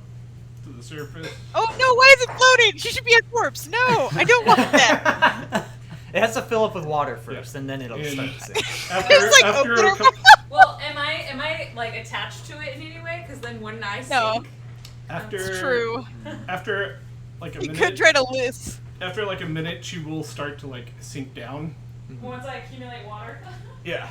to the surface. Oh no! Why is it floating? She should be a corpse. No, I don't want that. It has to fill up with water first, Yeah. and then it'll And- start to sink. After, It's like after open a her couple, Well, am I like attached to it in any way? Because then wouldn't I sink? No. after It's true. After like a You minute, could try to lift. after like a minute, she will start to like sink down. Once I accumulate water. Yeah.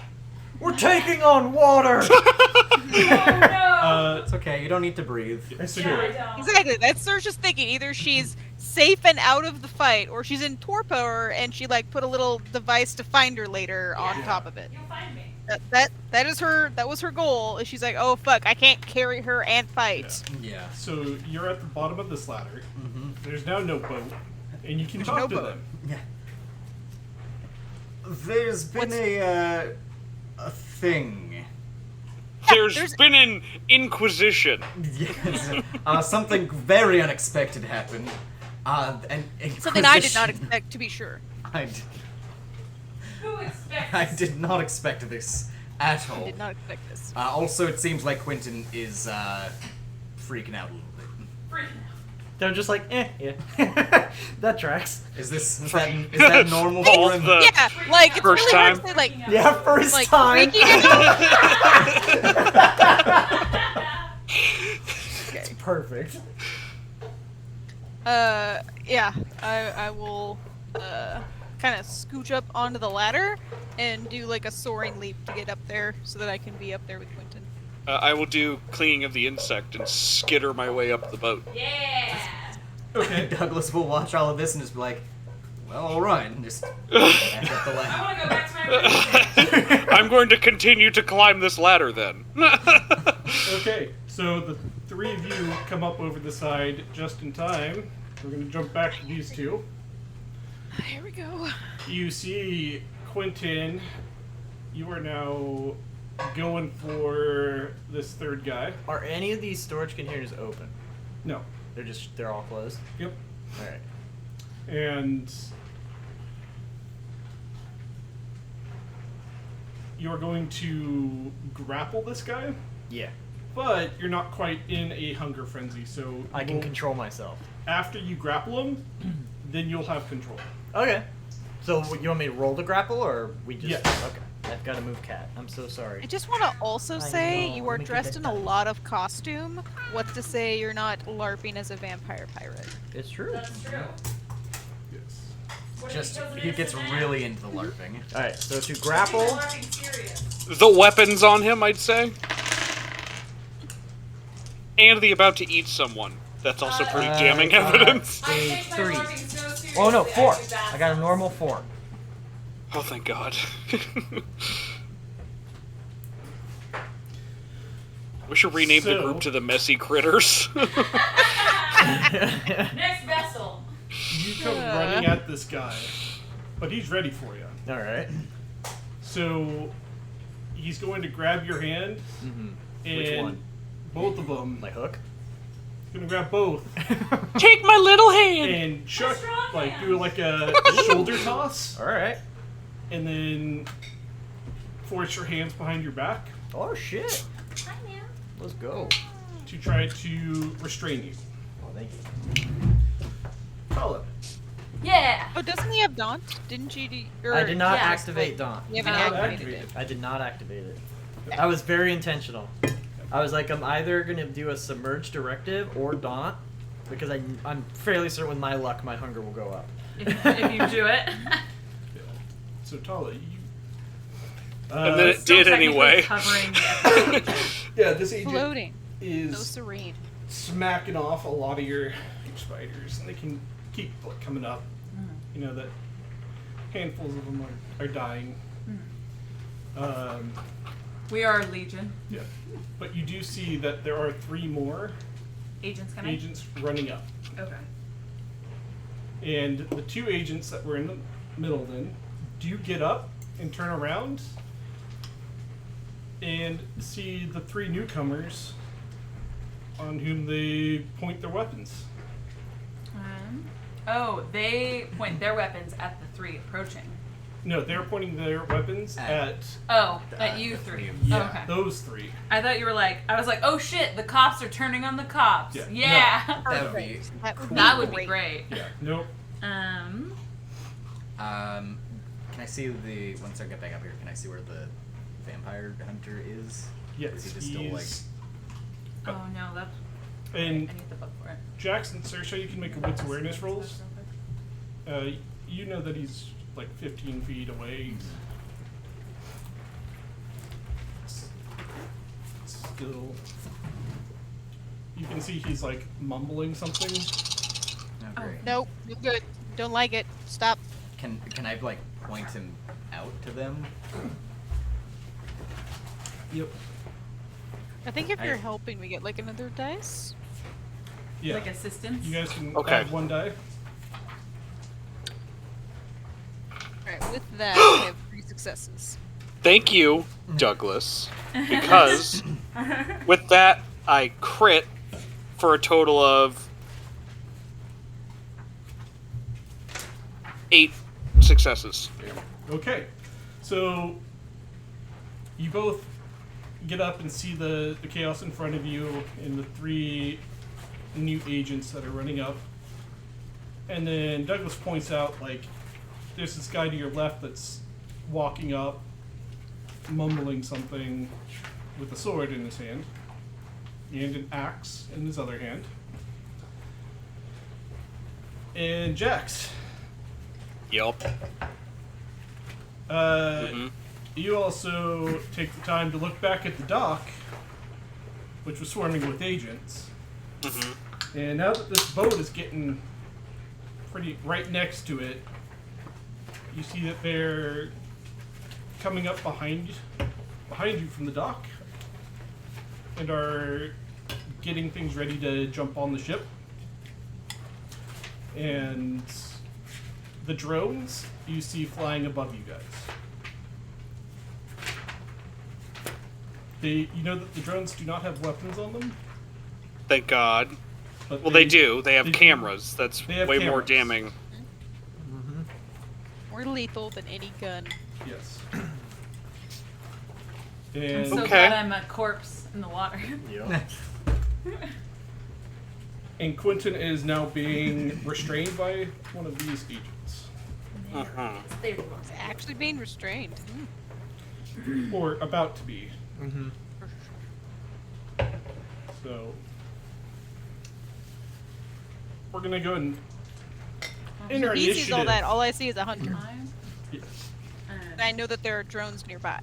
We're taking on water. Oh no! It's okay. You don't need to breathe. So yeah, I you're- don't. Exactly. That's Saoirse's thinking. Either she's safe and out of the fight, or she's in torpor and she like put a little device to find her later on Yeah. top of it. You'll find me. That was her goal. Is she's like, oh fuck, I can't carry her and fight. Yeah. So you're at the bottom of this ladder. Mm-hmm. There's now no boat, and you can There's talk no to boat. them. Yeah. There's been a thing. There's been an inquisition. Yes. Something very unexpected happened. An Something I did not inquisition. expect, to be sure. Who expects? I did not expect this at I all. did not expect this. Also, it seems like Quentin is freaking out a little bit. Freaking out. They're just like, yeah, that tracks. Is that normal for All him? the- Yeah, like it's First really hard time? to say, like, Yeah, first like time. freaking out. It's perfect. Yeah, I will kind of scooch up onto the ladder and do like a soaring leap to get up there so that I can be up there with Quentin. I will do cleaning of the insect and skitter my way up the boat. Yeah. Okay. Douglas will watch all of this and just be like, well, alright, and just back up the I ladder. want to go back to my room. I'm going to continue to climb this ladder then. Okay. So the three of you come up over the side just in time. We're gonna jump back to these two. Here we go. You see Quentin. You are now going for this third guy. Are any of these storage containers open? No. They're all closed? Yep. Alright. And you're going to grapple this guy, Yeah. but you're not quite in a hunger frenzy. So I can we'll- control myself. After you grapple him, then you'll have control. Okay. So you want me to roll the grapple, or we just... Yes. Okay. I've got to move cat. I'm so sorry. I just want to also say know, you let are me get dressed that in a done. lot of costume. What's to say you're not LARPing as a vampire pirate? It's true. That's true. Yes. What if Just, kills an he gets innocent man? really into the LARPing. Alright, so to People grapple... are being serious. The weapons on him, I'd say. And the about to eat someone. That's also pretty damning evidence. I A take my 3. LARPing so seriously. Oh no, 4. do that I got a stuff. normal 4. Oh, thank God. We should rename the So- group to the Messy Critters. Next vessel. You come running at this guy, but he's ready for you. Alright. So he's going to grab your hand, Mm-hmm. and Which one? both of them. My hook? He's gonna grab both Take my little hand! and chuck, strong like hand. do like a shoulder toss, Alright. and then force your hands behind your back Oh shit. Hi, man. Let's go. to try to restrain you. Oh, thank you. Follow. Yeah. Oh, doesn't he have Daunt? Didn't you do? Or, I did not yeah, activate Dawn. You haven't Oh, activated activated. it. I did not activate it. I was very intentional. I was like, I'm either going to do a Submerge Directive or Daunt, because I'm fairly certain with my luck, my hunger will go up. If you do it. Yeah. So Tala, you. And then it Still did technically anyway. Covering the Yeah, this agent Floating, so is serene. smacking off a lot of your spiders, and they can keep like, coming up. You know that handfuls of them are dying. We are Legion. Yeah, but you do see that there are 3 more Agents coming. agents running up, Okay. and the 2 agents that were in the middle then do get up and turn around, and see the 3 newcomers on whom they point their weapons. Oh, they point their weapons at the 3 approaching. No, they're pointing their weapons at At you the 3. three. yeah, Oh, okay. those 3. I thought you were like, I was like, oh shit, the cops are turning on the cops. Yeah. Yeah. That would be That would cool. That would be great. Yeah. Nope. Um, Can I see the once I get back up here? Can I see where the vampire hunter is? Yes, Is he just still like? oh no, that's. I And need the book for it. Jackson, Saoirse, you can make a wits awareness rolls. You know that he's like 15 feet away. Still, you can see he's like mumbling something. Oh, great. Nope, you're good. Don't like it. Stop. Can I like point him out to them? Yep. I think if I- you're helping, we get like another dice. Yeah. Like assistance. You guys can Okay. add 1 die. Alright, with that, we have 3 successes. Thank you, Douglas, because with that I crit for a total of 8 successes. Okay. So you both get up and see the chaos in front of you and the 3 new agents that are running up. And then Douglas points out, like, there's this guy to your left that's walking up, mumbling something with a sword in his hand and an axe in his other hand. And Jax, Yep. Mhm. you also take the time to look back at the dock, which was swarming with agents. Mhm. And now that this boat is getting pretty right next to it, you see that they're coming up behind you from the dock and are getting things ready to jump on the ship. And the drones you see flying above you guys. You know that the drones do not have weapons on them. Thank God. But Well, they do. They have they do. cameras. That's They have way more cameras. damning. More lethal than any gun. Yes. I'm And so Okay. glad I'm a corpse in the water. Yep. and Quentin is now being restrained by one of these agents, Uh-huh. There. It's actually being restrained. or about to be. Mm-hmm. So we're gonna go and enter He sees all initiative. that. All I see is a hunter. Yes. And I know that there are drones nearby.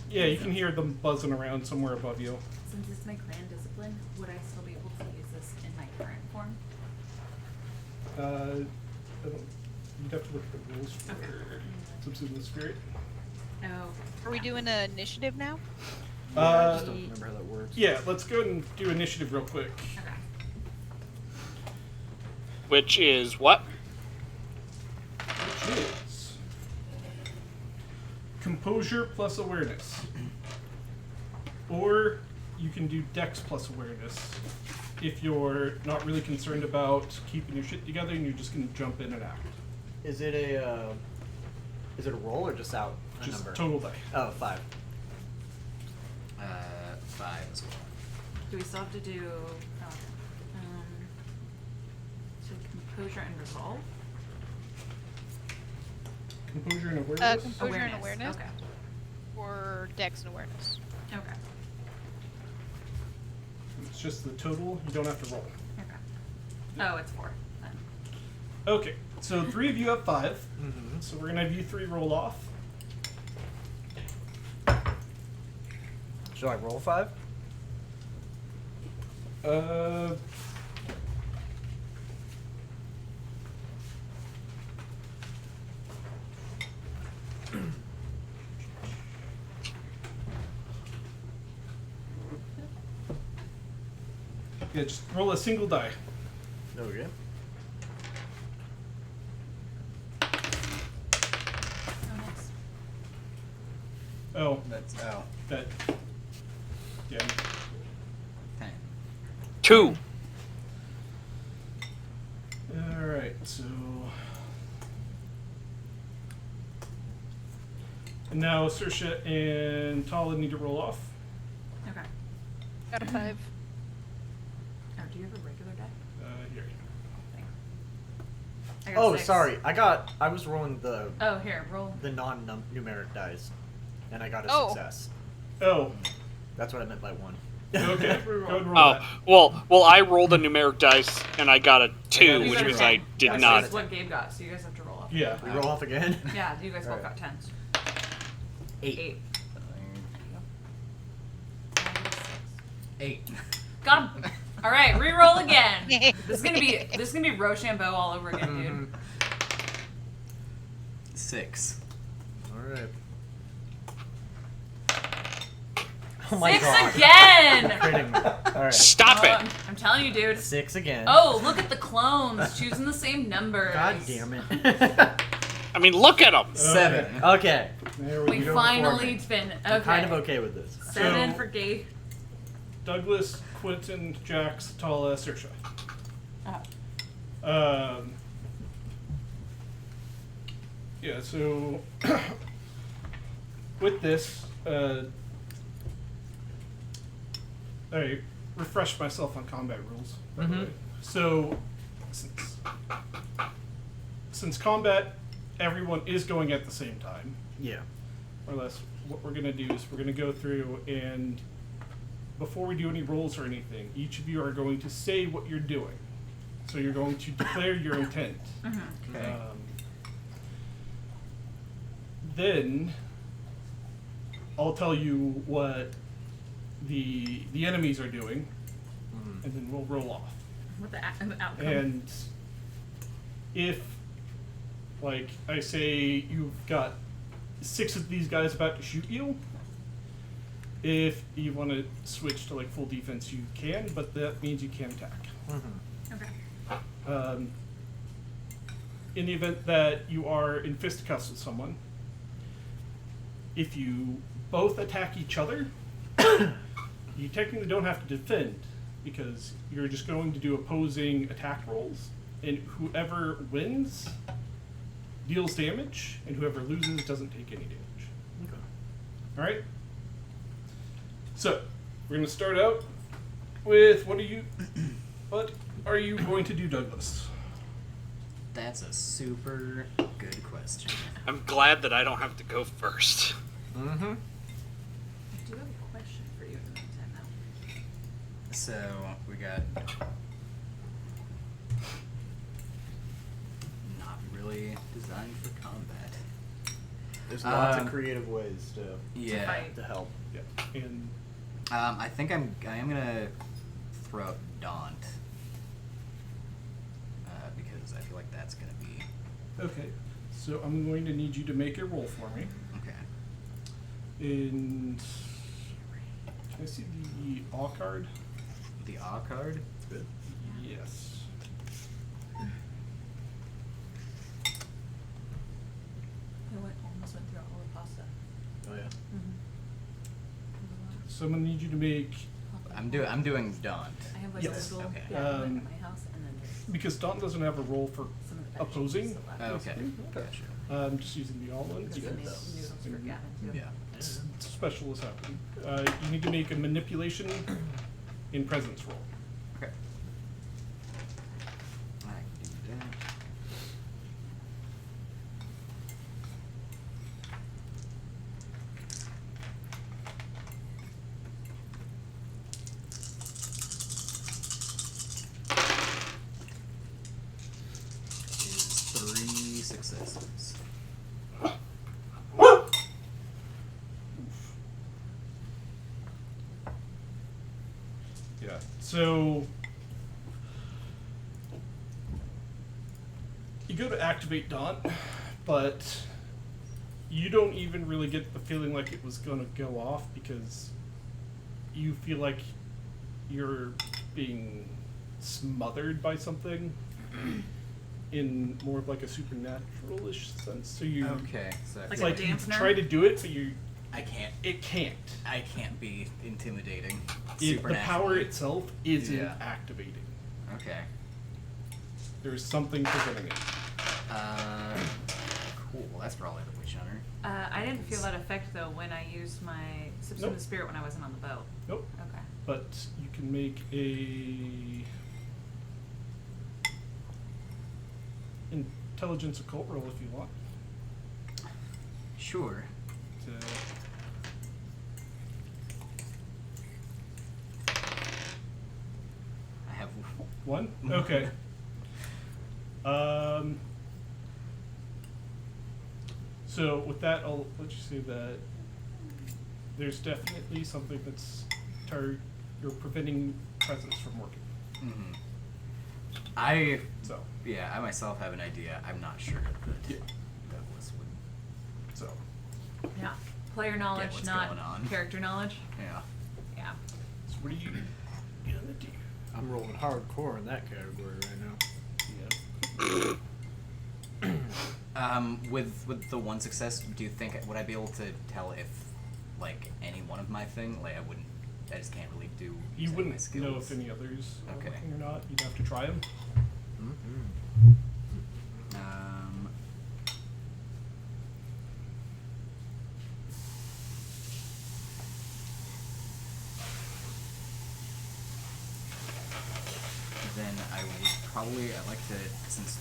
Yeah, you can hear them buzzing around somewhere above you. Since it's my grand discipline, would I still be able to use this in my current form? I don't, you'd have to look at the rules for Subsume the Spirit. Oh. Are we doing an initiative now? I Uh, just don't remember how that works. yeah, let's go ahead and do initiative real quick. Okay. Which is what? Which is composure plus awareness. Or you can do dex plus awareness if you're not really concerned about keeping your shit together and you're just going to jump in and act. Is it a roll or just out a Just number? total die. Oh, 5. 5 as well. Do we still have to do so composure and resolve? Composure and awareness? Composure and awareness. Okay. Or dex and awareness. Okay. It's just the total. You don't have to roll. Okay. Oh, it's 4 then. Okay, so 3 of you have 5. Mm-hmm. So we're going to have you 3 roll off. Should I roll 5? Yeah, just roll a single die. Okay. Oh, nice. Oh, That's that Yeah. 10. 2. Alright, so. And now Saoirse and Tala need to roll off. Okay. Got a 5. Oh, do you have a regular deck? Here. I got Oh, 6. sorry. I was rolling the Oh, here, roll. non-numeric dice, and I got a Oh. success. Oh, That's what I meant by 1. okay. Go ahead and roll Oh, that. well, I rolled a numeric dice and I got a 2, You which got a means 10. I did That's not. That's what Gabe got, so you guys have to roll off. Yeah. We roll off again. Yeah, you guys both Alright. got 10s. 8. 8. 8. Got him. All right, re-roll again. This is gonna be Rochambeau all over again, dude. 6. All right. Oh my 6 god. again. Kidding me. All right. Stop Oh, it! I'm telling you, dude. 6 again. Oh, look at the clones choosing the same numbers. God damn it. I mean, look at them! 7. Okay. There We go. finally fin. Okay. I'm kind of okay with this. 7 So- for Gabe. Douglas, Quentin, Jax, Tala, Saoirse. Oh. Yeah, so with this, I refreshed myself on combat rules. By the way. So, since combat, everyone is going at the same time, Yeah. more or less. What we're gonna do is we're gonna go through and before we do any rolls or anything, each of you are going to say what you're doing. So you're going to declare your intent. Okay. Then I'll tell you what the enemies are doing, and then we'll roll off. What the outcome? And if, like, I say you've got 6 of these guys about to shoot you, if you want to switch to like full defense, you can, but that means you can't attack. Okay. In the event that you are in fisticuffs with someone, if you both attack each other, you technically don't have to defend because you're just going to do opposing attack rolls, and whoever wins deals damage, and whoever loses doesn't take any damage. Okay. All right. So we're going to start out with what are you going to do, Douglas? That's a super good question. I'm glad that I don't have to go first. Mm-hmm. I do have a question for you in the meantime, though. So we got not really designed for combat. There's lots of Um, creative ways to Yeah. fight. help. Yeah. And I think I am gonna throw out Daunt because I feel like that's gonna be okay. So I'm going to need you to make a roll for me. okay. And can I see the awe card? The A card. Good. Yes. Almost went through all the pasta. Oh yeah. So I'm gonna need you to make, I'm doing Daunt. I have like Yes. a little Okay. yeah, at my house, and then there's because Daunt doesn't have a roll for some of the veggies opposing. still left. Oh, okay. Okay. Gotcha. I'm just using the all ones. Because I made because noodles for Gavin too. Yeah. special is happening. You need to make a manipulation in presence roll. Okay. I can do that. Is 3 successes. Yeah. So you go to activate Daunt, but you don't even really get the feeling like it was going to go off because you feel like you're being smothered by something in more of like a supernatural-ish sense. So you Okay. So I Like it's a like you dampener? try to do it, but you I can't. It can't. I can't be intimidating. The power Supernaturally. itself isn't Yeah. activating. Okay. There's something preventing it. Cool. That's probably the witch hunter. I didn't feel that effect though when I used my Substance Nope. of Spirit when I wasn't on the boat. Nope. Okay. But you can make a intelligence occult roll if you want. Sure. To I have. one? Okay. So with that, I'll let you say that there's definitely something that's you're preventing presence from working. Mm-hmm. So, I myself have an idea. I'm not sure that Yeah. Douglas would. so Yeah. Player knowledge, what's not going on. character knowledge. Yeah. Yeah. So what are you gonna do? I'm rolling hardcore in that category right now. With the one success, do you think would I be able to tell if like any one of my thing? Like I just can't really do. You use any of my wouldn't know skills. if any others are Okay. working or not. You'd have to try them. Then I would probably I'd like to, since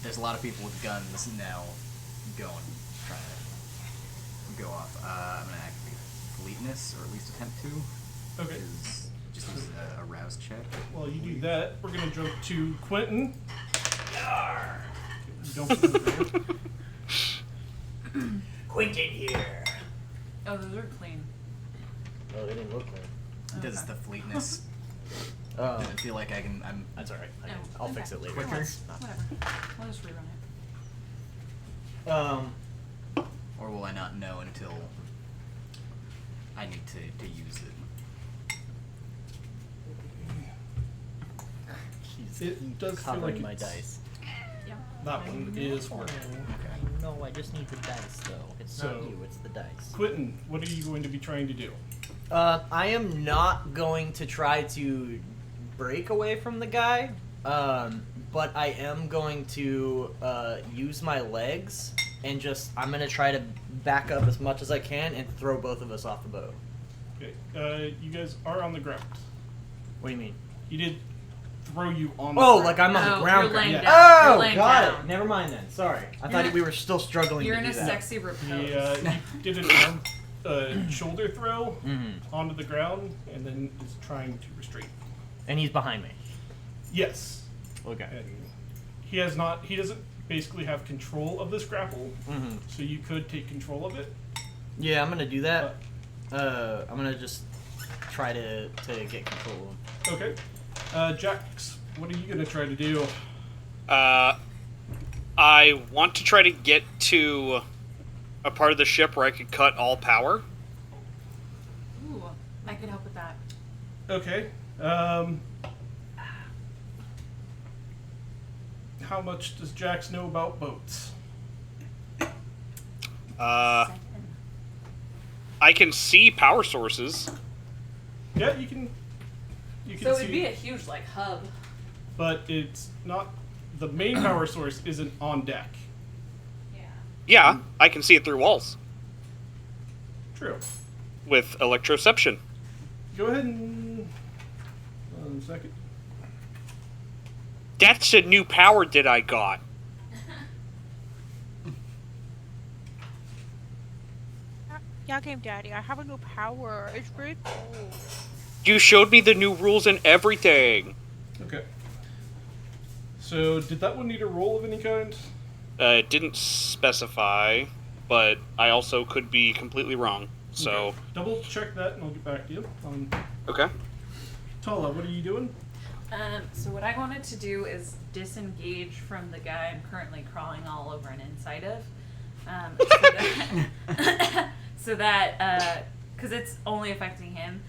there's a lot of people with guns now, go and try to go off. I'm gonna activate Fleetness, or at least attempt to. Okay. Just use a rouse check. While you do that, we're gonna jump to Quentin. You don't Quentin here. Oh, those are clean. Oh, they didn't look like. Does Okay. the Fleetness? Oh, Does it feel like I'm? that's all right. No, I'll okay. fix it later. Quicker? Whatever. We'll just rerun it. Or will I not know until I need to use it? It does feel Covering like my it's- dice. Yeah. That one is working. Okay. No, I just need the dice though. It's So- not you, it's the dice. Quentin, what are you going to be trying to do? I am not going to try to break away from the guy, but I am going to use my legs and I'm going to try to back up as much as I can and throw both of us off the boat. Okay. You guys are on the ground. What do you mean? He did throw you on the Oh, ground. like I'm on No, the ground. you're laying Yeah. down. Oh, You're laying got down. it. Never mind then. Sorry. I You're thought in- we were still struggling You're to in do a that. sexy repose. He did an arm, shoulder throw Mhm. onto the ground, and then is trying to restrain. And he's behind me. Yes. Okay. And he doesn't basically have control of this grapple, Mhm. so you could take control of it. Yeah, I'm going to do that. I'm going to just try to get control of him. Okay. Jax, what are you going to try to do? I want to try to get to a part of the ship where I could cut all power. Ooh, I could help with that. Okay. How much does Jax know about boats? I can see power sources. Yeah, you can So see, it'd be a huge like hub. but it's not. The main power source isn't on deck. Yeah. Yeah, I can see it through walls True. with electroception. Go ahead and 1 second. That's a new power that I got. Yeah, Game Daddy, I have a new power. It's pretty cool. You showed me the new rules and everything. Okay. So did that one need a roll of any kind? It didn't specify, but I also could be completely wrong. So, Okay. Double check that, and I'll get back to you. okay. Tala, what are you doing? So what I wanted to do is disengage from the guy I'm currently crawling all over and inside of. So that, because it's only affecting him.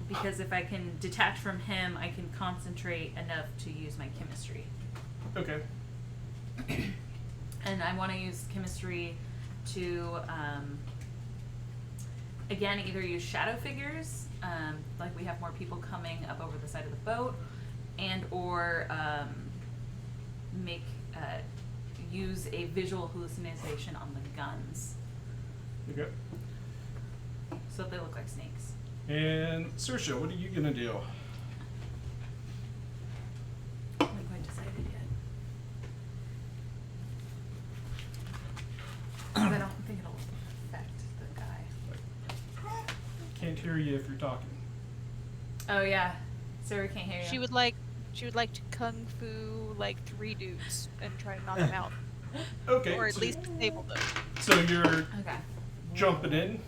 Because if I can detach from him, I can concentrate enough to use my chemistry. Okay. And I want to use chemistry to again, either use shadow figures, like we have more people coming up over the side of the boat, and or use a visual hallucination on the guns, Okay. so they look like snakes. And Saoirse, what are you gonna do? I haven't quite decided yet. 'Cause I don't think it'll affect the guy. Can't hear you if you're talking. Oh yeah, Sarah can't hear you. She would like to kung fu like 3 dudes and try to knock them out, Okay. or at so, least disable them. so you're Okay. jumping in.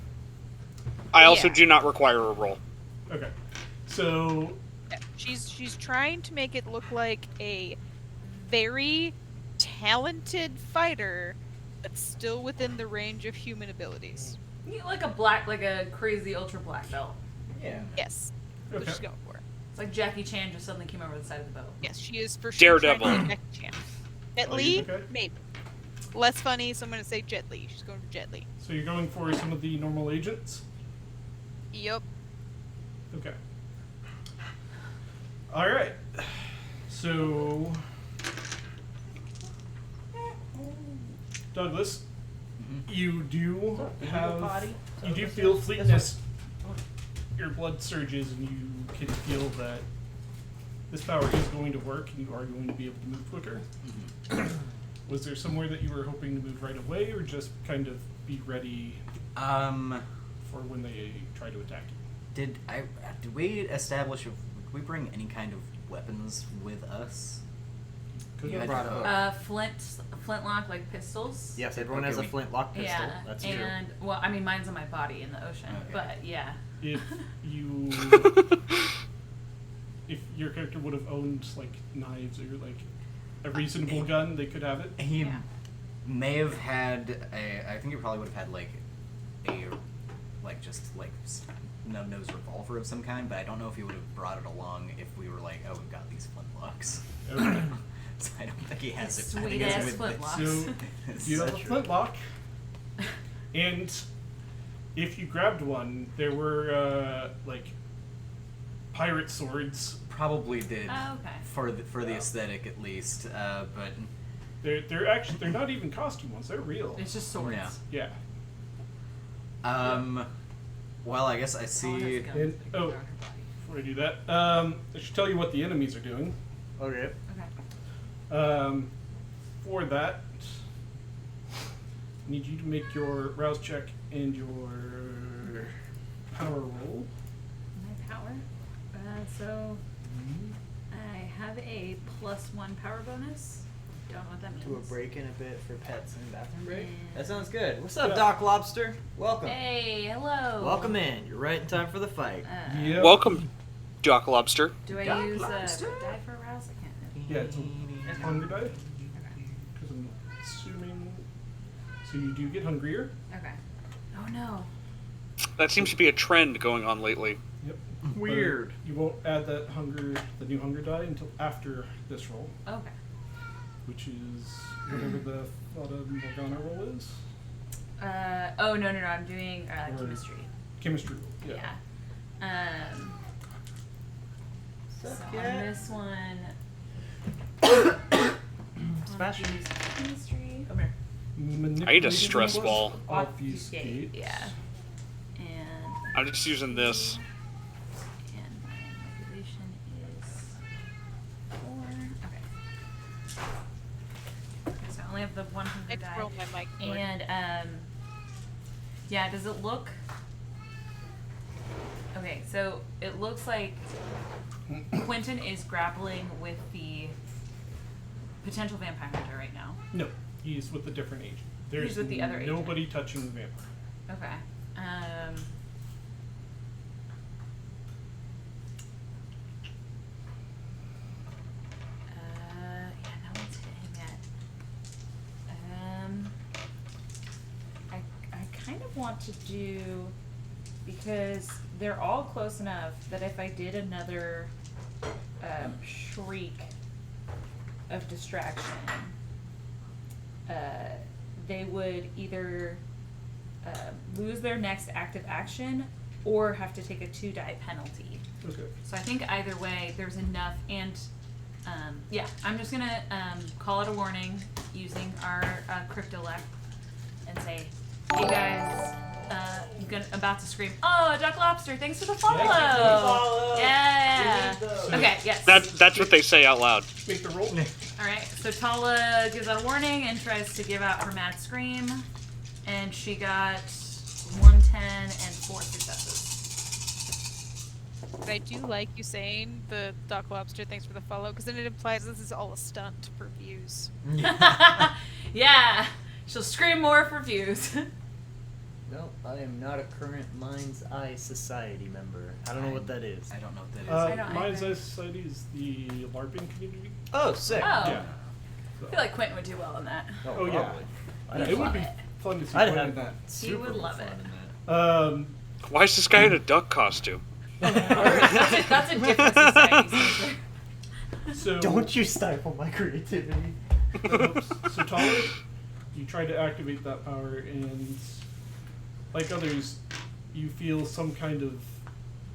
I also Yeah. do not require a roll. Okay. So Yeah, she's trying to make it look like a very talented fighter, but still within the range of human abilities. Like a crazy ultra black belt. Yeah. Yes, that's what Okay. she's going for. It's like Jackie Chan just suddenly came over the side of the boat. Yes, she is for sure Daredevil. trying to get Jackie Chan. Jet Oh, Li, okay. maybe. Less funny, so I'm gonna say Jet Li. She's going for Jet Li. so you're going for some of the normal agents. Yup. Okay. All right. So Douglas, you do have you do feel fleetness. Your blood surges, and you can feel that this power is going to work, and you are going to be able to move quicker. Was there somewhere that you were hoping to move right away, or just kind of be ready for when they try to attack you? Did we establish if we bring any kind of weapons with us? Could You have had- brought Flintlock, like pistols. Yes, everyone has a flintlock pistol. Yeah, That's and well, I mean, mine's on my body in the ocean, Okay. but yeah. If you if your character would have owned like knives or like a reasonable gun, they could have it. He Yeah. may have had I think he probably would have had like a snub-nosed revolver of some kind, but I don't know if he would have brought it along if we were like, oh, we've got these flintlocks. Okay. So I don't think he has it. I think Sweet it's ass with the- flintlocks. So you have a flintlock, and if you grabbed one, there were like pirate swords. Probably did Oh, okay. for the Yeah. aesthetic at least, but They're not even costume ones. They're real. It's just swords. Yeah. Yeah. Well, I guess I Colin has see. a gun And- that can oh. go on her body. Before I do that, I should tell you what the enemies are doing. Okay. Okay. For that, I need you to make your rouse check and your power roll. My power. So I have a +1 power bonus. Don't know what that means. Do a break in a bit for pets and bathroom break. Yeah. That sounds good. What's up, Yeah. Doc Lobster? Welcome. Hey, hello. Welcome in. You're right in time for the fight. Yep. Welcome, Doc Lobster. Do I Doc use Lobster. die for rouse? I can't. Yeah, it's a hunger die. Okay. Because I'm assuming. So you do get hungrier. Okay. Oh no. That seems to be a trend going on lately. Yep. Weird. But you won't add the new hunger die until after this roll, Okay. which is whatever the Fata Morgana roll is. Oh no. I'm doing Or- chemistry. Chemistry roll. Yeah. So What's up, on cat? this one, Smash. I'll use chemistry. Come here. I need a stress ball. Obfuscate. Yeah. And I'm just using this. and my manipulation is 4. Okay. So I only have the 100 I die. throw my mic cord. And yeah, does it look? Okay, so it looks like Quentin is grappling with the potential vampire hunter right now. No, he's with a different agent. There's He's with the other agent. nobody touching the vampire. Okay. Yeah, no one's hit him yet. I kind of want to do, because they're all close enough that if I did another shriek of distraction, they would either lose their next active action or have to take a 2-die penalty. Okay. So I think either way, there's enough. And yeah, I'm just gonna call it a warning using our cryptolect and say, "Hey guys, about to scream. Oh, Duck Lobster, thanks for the follow. Yeah. Okay. Yes. That's what they say out loud. Make the roll. All right. So Tala gives out a warning and tries to give out her mad scream, and she got 110 and 4 successes. But I do like you saying the Doc Lobster, thanks for the follow, because then it implies this is all a stunt for views. Yeah. She'll scream more for views. No, I am not a current Mind's Eye Society member. I don't know what that is. I don't know what that is. I don't Mind's either. Eye Society is the LARPing community. Oh, sick. Oh. Yeah. I feel like Quentin would do well in that. Oh, yeah. probably. I'd It have would fun. be fun to see I'd Quinn have in that. super would love fun it. in that. Why is this guy in a duck costume? That's a different society. Spencer. So Don't you stifle my creativity. So Tyler, you try to activate that power, and like others, you feel some kind of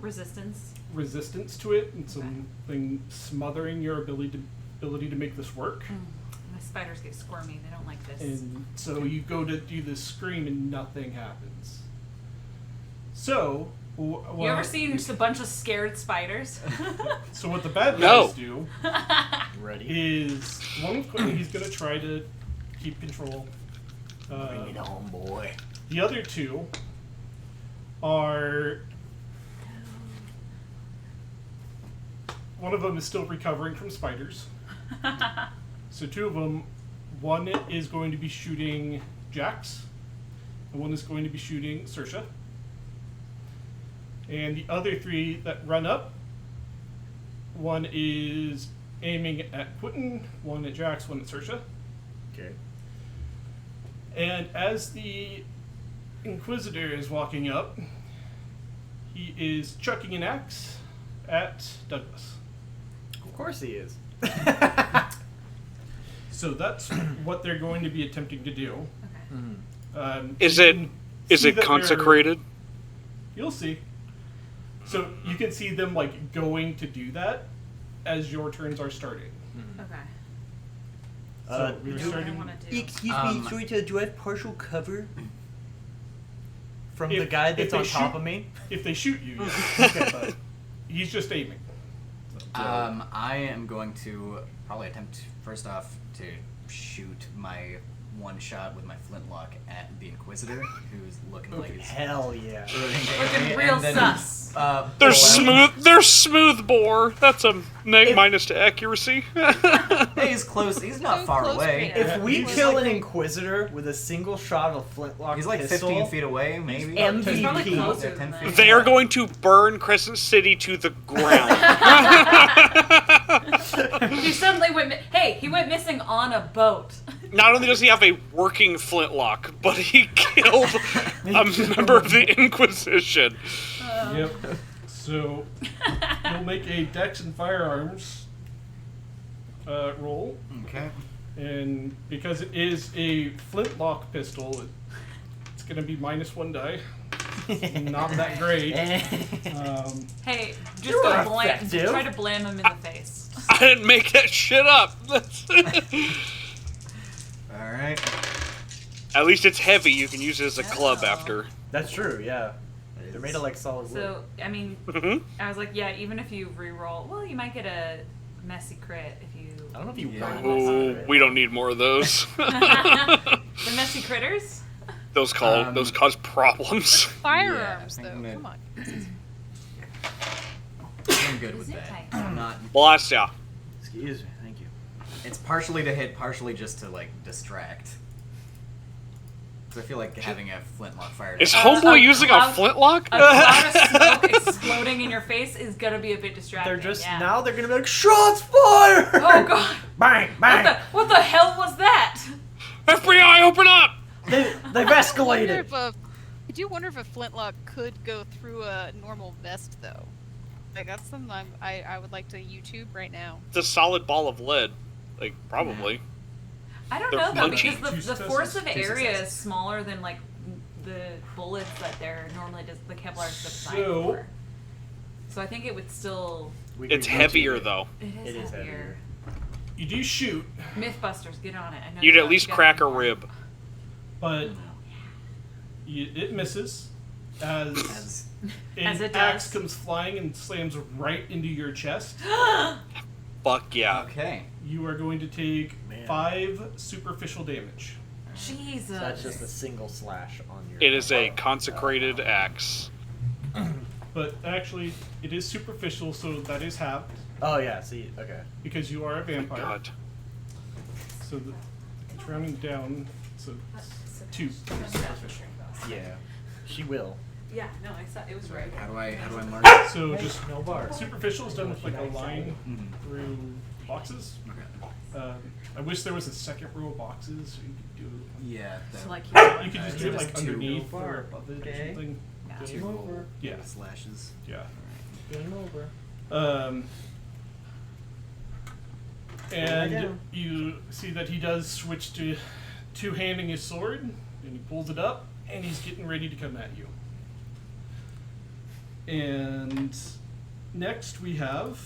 Resistance. resistance to it, and something smothering your ability to make this work. My spiders get squirmy. They don't like this. And so you go to do this scream, and nothing happens. So, You ever seen just a bunch of scared spiders? So what the bad No. guys do Ready? is one of Quentin, he's gonna try to keep control. Bring it on, boy. The other two are. One of them is still recovering from spiders. So two of them, one is going to be shooting Jax, and one is going to be shooting Saoirse. And the other three that run up, one is aiming at Quentin, one at Jax, one at Saoirse. Okay. And as the Inquisitor is walking up, he is chucking an axe at Douglas. Of course he is. So that's what they're going to be attempting to do. Okay. Is you it can is see it that they're- consecrated? You'll see. So you can see them like going to do that as your turns are starting. Okay. So do you're What do I starting. want to do? Excuse Um, me, sorry, do I have partial cover? From If- the guy if that's they on top shoot- of me? If they shoot you, yeah. But he's just aiming. I am going to probably attempt first off to shoot my one shot with my flintlock at the Inquisitor, who's looking like he's Hell yeah. Looking real sus. They're pull out- smooth. They're smooth bore. That's a minus to accuracy. Hey, he's close. He's not So far close away. range. If we he's kill like- an Inquisitor with a single shot of a flintlock He's like pistol, 15 feet away, maybe. He's probably MVP. closer Yeah, 10 than feet. that. They are going to burn Crescent City to the ground. He suddenly went. Hey, he went missing on a boat. Not only does he have a working flintlock, but he killed a member of the Inquisition. Yep. So you'll make a Dex and Firearms roll, Okay. and because it is a flintlock pistol, it's going to be -1 die. Not that great. Hey, just You go were blam. effective. Try to blam him in the face. I didn't make that shit up. All right. At least it's heavy. You can use it as a club Oh. after. That's true, yeah. That They're is- made of like solid wood. So I mean, hmm I was like, yeah. Even if you re-roll, well, you might get a messy crit if you. I don't know if you Yeah. want Oh, we don't need more of those. The messy critters. those cause problems. Firearms, I think though. I'm gonna- Come on. I'm good with Zip that. tie. I'm not. Blast ya. Excuse me, thank you. It's partially to hit, partially just to like distract. So I feel like having a flintlock fired. Is at- Homeboy a using cloud- a flintlock? A cloud of smoke exploding in your face is gonna be a bit distracting. They're just yeah. now they're gonna be like shots fired. Oh god! Bang bang. What the hell was that? FBI, open up! They've I escalated. do wonder if a flintlock could go through a normal vest, though. Like, that's something I would like to YouTube right now. It's a solid ball of lead. Like, probably. I don't They're know though, punchy. because Two the successes? force of Two area successes. is smaller than like the bullets that they're normally the Kevlar is designed So- for. So I think it would still. It's heavier though. It It is is heavier. heavier. You do shoot, Mythbusters, get on it. I know You'd you at got- least you got crack a more. rib. but it misses as As As an it axe does. comes flying and slams right into your chest. Fuck yeah. okay. You are going to take Man. 5 superficial damage. Jesus. So that's just a single slash on your. It is a consecrated axe. But actually, it is superficial, so that is halved Oh yeah. See. Okay. because you are a vampire. God. So it's rounding down. So it's 2 superficial. Yeah. She will. Yeah, no, I saw it was right. How do I mark it? So just no bar. superficial is done with like a line Mhm. through boxes. Okay. I wish there was a second row of boxes so you could do it. Yeah. So like You could just Uh, do it just like 2. underneath Bar, or above it or okay. something. yeah. Two over. Yeah. slashes. Yeah. Game over. And down. you see that he does switch to two-handing his sword, and he pulls it up, and he's getting ready to come at you. And next we have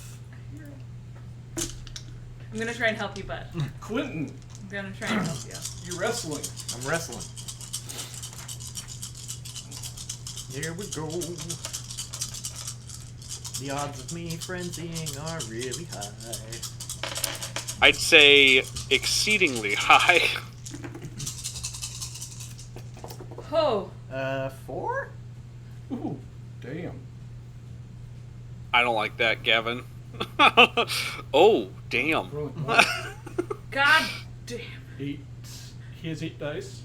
I'm gonna try and help you, bud. Quentin. I'm gonna try and help you. You're wrestling. I'm wrestling. Here we go. The odds of me frenzying are really high. I'd say exceedingly high. Oh, 4? Ooh, damn. I don't like that, Gavin. Oh, damn. Rolling one. God damn. 8. He has 8 dice.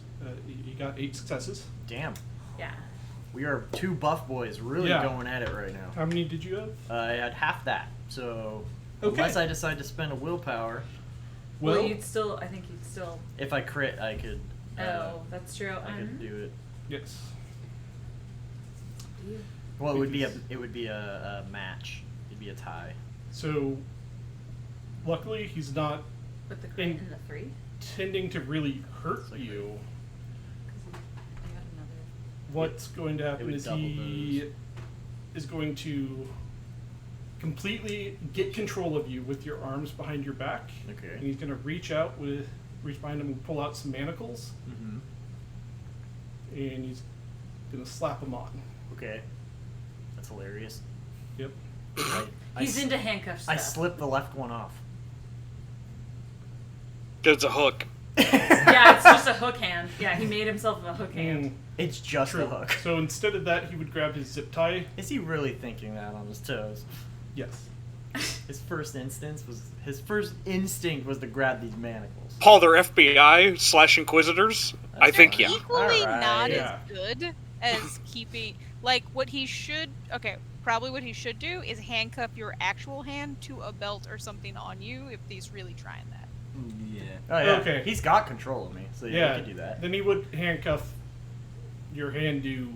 He got 8 successes. Damn. Yeah. We are 2 buff boys really Yeah. going at it right now. How many did you have? I had half that, so Okay. unless I decide to spend a willpower, Well, Well, you'd still. I think you'd still. if I crit, I could. Oh, that's true. I could do it. yes. Well, it would be a match. It'd be a tie. So, luckily, he's not With the crit In- and the 3. tending to really hurt Like- you. Because you got another. What's going to happen would is double he those. is going to completely get control of you with your arms behind your back. And Okay. he's going to reach behind him and pull out some manacles, Mm-hmm. and he's going to slap them on. Okay. That's hilarious. Yep. He's into handcuff stuff. I slipped the left one off. There's a hook. Yeah, it's just a hook hand. Yeah, he made himself a hook hand. And It's just true. a hook. So instead of that, he would grab his zip tie. Is he really thinking that on his toes? Yes. His first instinct was to grab these manacles. Paul, they're FBI/Inquisitors. I think, yeah. Equally Alright. not Yeah. as good as keeping, like, what he should, okay, probably what he should do is handcuff your actual hand to a belt or something on you if he's really trying that. Yeah. Oh yeah. Okay. He's got control of me, so yeah, Yeah. he could do that. Then he would handcuff your hand to.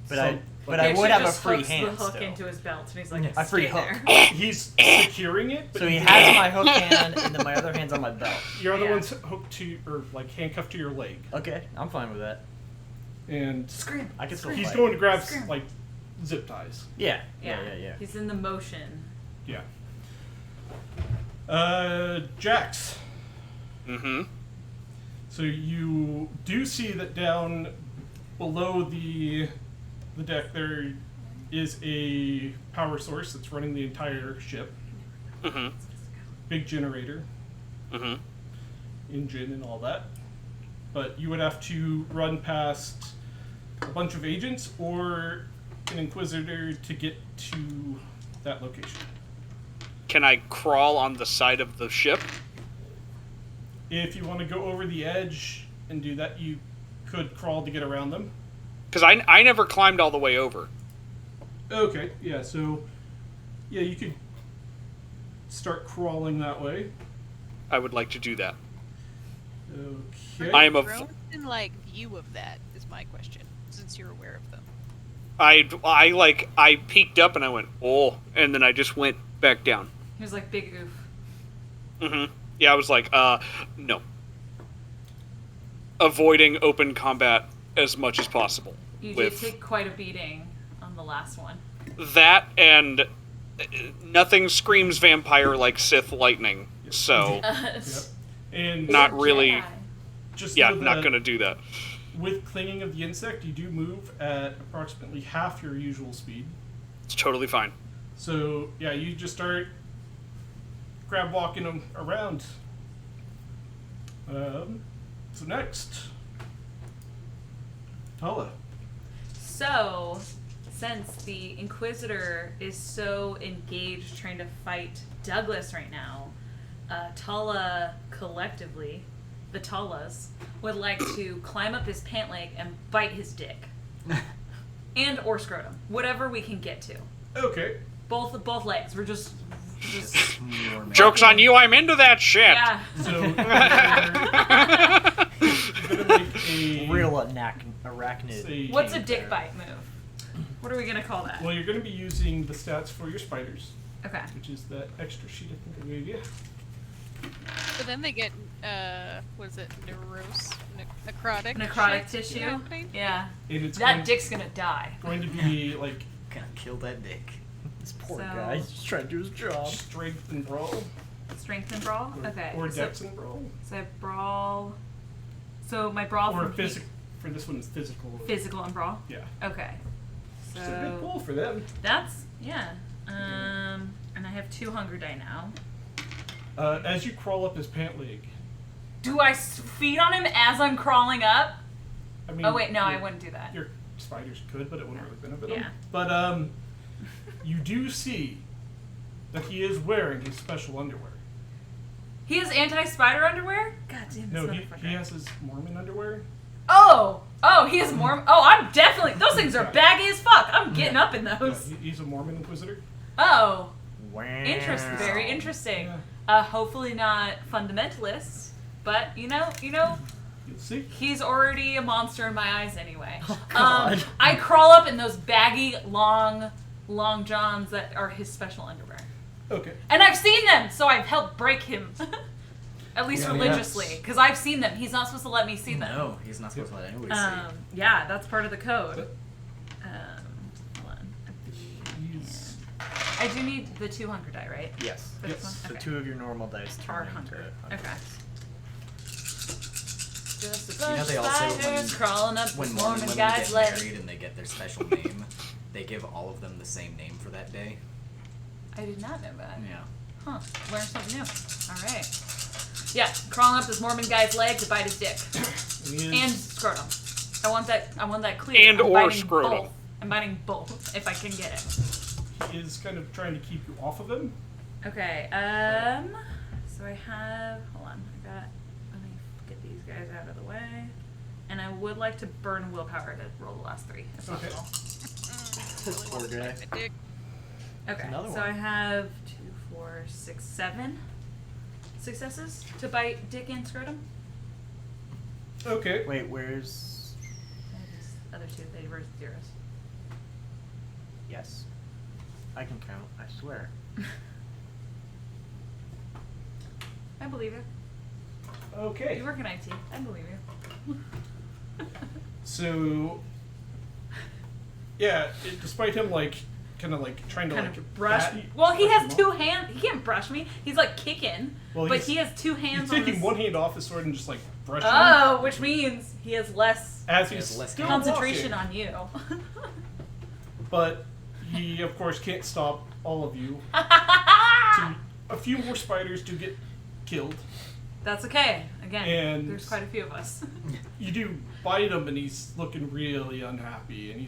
But some- But He I would actually have a just free hooks hand the hook still. into his belt, and he's like, A free "Stay hook." there." He's securing it, but So he has my hook hand, and then my other hand's on my belt. your other Yeah. one's hooked to, or like handcuffed to your leg, Okay, I'm fine with that. and Scream. I can still he's fight. going to grab Scream. like zip ties. Yeah. Yeah. Yeah. He's in the motion. Yeah. Jax. Mm-hmm. So you do see that down below the deck there is a power source that's running the entire ship. Mm-hmm. Big generator, Mm-hmm. engine, and all that. But you would have to run past a bunch of agents or an Inquisitor to get to that location. Can I crawl on the side of the ship? If you want to go over the edge and do that, you could crawl to get around them. Because I never climbed all the way over. Okay, yeah, so yeah, you could start crawling that way. I would like to do that. Okay. I am a. Drones in, like, view of that is my question, since you're aware of them. I peeked up and I went, oh, and then I just went back down. He was like, "Big oof." Mm-hmm. Yeah, I was like, no. Avoiding open combat as much as possible. You did With take quite a beating on the last one. that, and nothing screams vampire like Sith lightning. So, Yep. And Not really. Jedi. just yeah, know not that gonna do that. with clinging of the insect, you do move at approximately half your usual speed. It's totally fine. So yeah, you just start crab walking them around. So next, Tala. So, since the Inquisitor is so engaged trying to fight Douglas right now, Tala collectively, the Talas, would like to climb up his pant leg and bite his dick. And or scrotum. Whatever we can get to. Okay. Both legs. We're just Joke's on you, I'm into that shit! yeah. So you're gonna make a Real arachnid. say- What's a king dick there. bite move? What are we gonna call that? Well, you're going to be using the stats for your spiders, Okay. which is that extra sheet I think I gave you. But then they get, what is it, necrotic? Necrotic shit tissue. happening? Yeah. And it's That dick's gonna die. going to be like Gonna kill that dick. This poor So- guy, he's just trying to do his job. strength and brawl, Strength and brawl. or, Okay. or so, dex and brawl, so I brawl. So my brawl or from physical. For this one, is physical. physical and brawl. Yeah, Okay. it's a good So pull for them. that's yeah. And I have 2 hunger die now. As you crawl up his pant leg, Do I feed on him as I'm crawling up? I mean. Oh wait, no, I your- wouldn't do that. Your spiders could, but it wouldn't really benefit Yeah. them. But you do see that he is wearing his special underwear. He has anti-spider underwear? God damn this No, motherfucker. he has his Mormon underwear. Oh, he has more. Oh, I'm definitely. Those things are baggy as fuck. I'm getting up in Yeah, those. he's a Mormon inquisitor. Oh, Wow. interesting. Very interesting. Yeah. Hopefully not fundamentalists, but you know, You'll see. he's already a monster in my eyes anyway. God. I crawl up in those baggy, long johns that are his special underwear, Okay. and I've seen them, so I've helped break him. At least Yeah, religiously, yes. because I've seen them. He's not supposed to let me see them. No, he's not supposed to let anybody Yeah, that's part of the code. Hold on. He's I do need the 2 hunger die, right? Yes. For this Yes. one? So Okay. 2 of your normal dice Are turn into hunger. hunger. Okay. Just a You bunch know they of also, spiders crawling up When this Mormon Mormon women guy's get leg. married and they get their special name, they give all of them the same name for that day. I did not know that. Yeah. Huh. Learn something new. Alright. Yeah, crawling up this Mormon guy's leg to bite his dick. he And is scrotum. I want that clear. And I'm or biting scrotum. Both. I'm biting both if I can get it. he is kind of trying to keep you off of him. Okay, so I have, hold on, let me get these guys out of the way. And I would like to burn willpower to roll the last 3, if Okay. possible. Poor guy. My dick. Okay, another so one. I have 2, 4, 6, 7 successes to bite dick and scrotum. Okay. Wait, where's... And these other 2, they were zeros. Yes. I can count, I swear. I believe you. Okay. You work in IT. I believe you. So, yeah, despite him kind of trying to Kind like of brush. bat- Well, he brush has him 2 off. hands. He can't brush me. He's like kicking, Well, but he's- he has 2 He's hands on taking this. one hand off his sword and just like brushing Oh, which means he has less as He he's has less still concentration walking. on you. But he, of course, can't stop all of you. So a few more spiders do get killed. That's okay. Again, And- there's quite a few of us. You do bite him, and he's looking really unhappy, and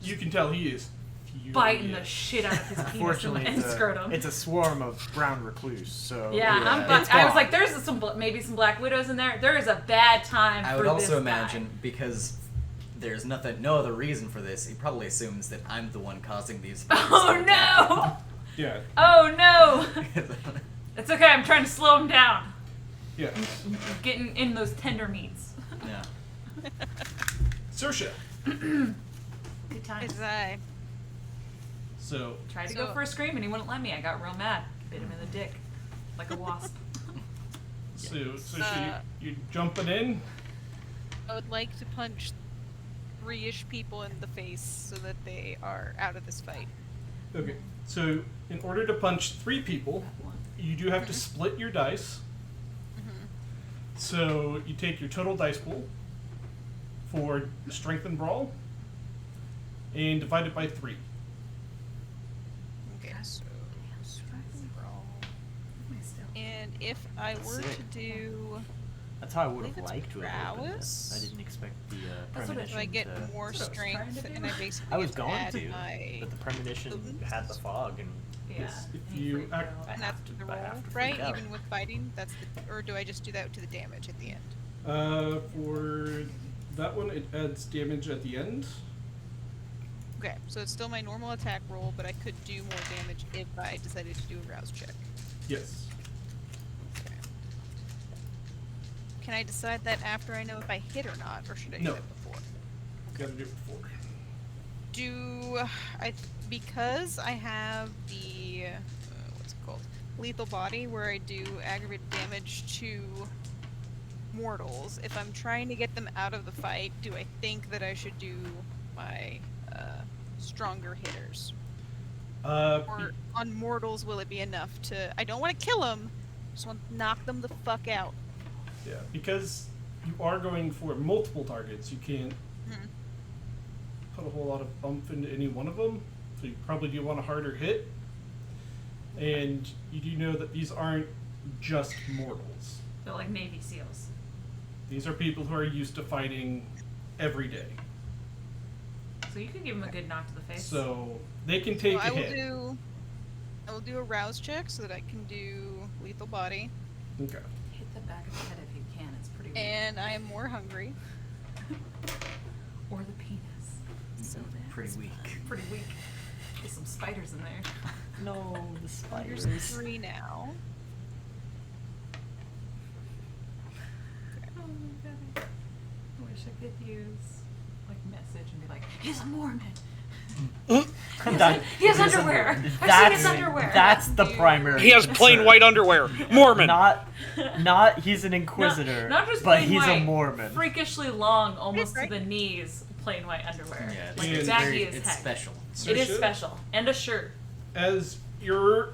you can tell he is furious. Biting the shit out of his penis Unfortunately, and scrotum. it's a swarm of brown recluse, so... Yeah, it's I was gone. like, there's maybe some black widows in there. There is a bad time I for would this also guy. imagine, because there's no other reason for this, he probably assumes that I'm the one causing these spiders Oh to attack no! Yeah. Oh no! him. It's okay. I'm trying to slow him down. Yeah. Getting in those tender meats. Yeah. Saoirse. Good times. It's I. So, Tried to go So- for a scream and he wouldn't let me. I got real mad. Bit him in the dick, like a wasp. Saoirse, you're jumping in. I would like to punch 3-ish people in the face so that they are out of this fight. Okay, so in order to punch 3 people, you do have to split your dice. So you take your total dice pool for strength and brawl and divide it by 3. Okay, so and if I were to do, That's how I would believe have it's liked to have opened prowess. this. I didn't expect the That's what it- so I premonition get to... more That's what I was trying strength, to do. and I basically I was get to going add to, my, but the premonition movements. had the fog, and Yeah. Yes, if and he you freaked act- out. and that's the I roll, have to right? freak out. Even with fighting, that's the, or do I just do that to the damage at the end? For that one, it adds damage at the end. Okay, so it's still my normal attack roll, but I could do more damage if I decided to do a rouse check. Yes. Okay. Can I decide that after I know if I hit or not, or should I do No. that before? Gotta do it before. Do I, because I have the what's it called, lethal body, where I do aggravated damage to mortals. If I'm trying to get them out of the fight, do I think that I should do my stronger hitters, or on mortals will it be enough to? I don't want to kill them, just want to knock them the fuck out. Yeah, because you are going for multiple targets, you can't Mhm. put a whole lot of bump into any one of them, so you probably do want a harder hit. And you do know that these aren't just mortals. They're like Navy SEALs. These are people who are used to fighting every day. So you can give them a good knock to the face. So they can take So a hit. I will do a rouse check so that I can do lethal body, Okay. Hit the back of the head if you can. It's pretty weak. and I am more hungry. Or the penis. So that's Pretty weak. Pretty weak. There's some spiders in there. No, the There's spiders. 3 now. Oh my god. I wish I could use like message and be like, he's a Mormon. That- He has underwear. I've seen That's, his underwear. that's the primary. He has plain concern. white underwear. Mormon. Not he's an inquisitor, Not just but plain he's white, a Mormon. Freakishly long, almost right. to the knees, plain white underwear. Yeah, like it's baggy very- as It's heck. special. It is Saoirse, special. And a shirt. As you're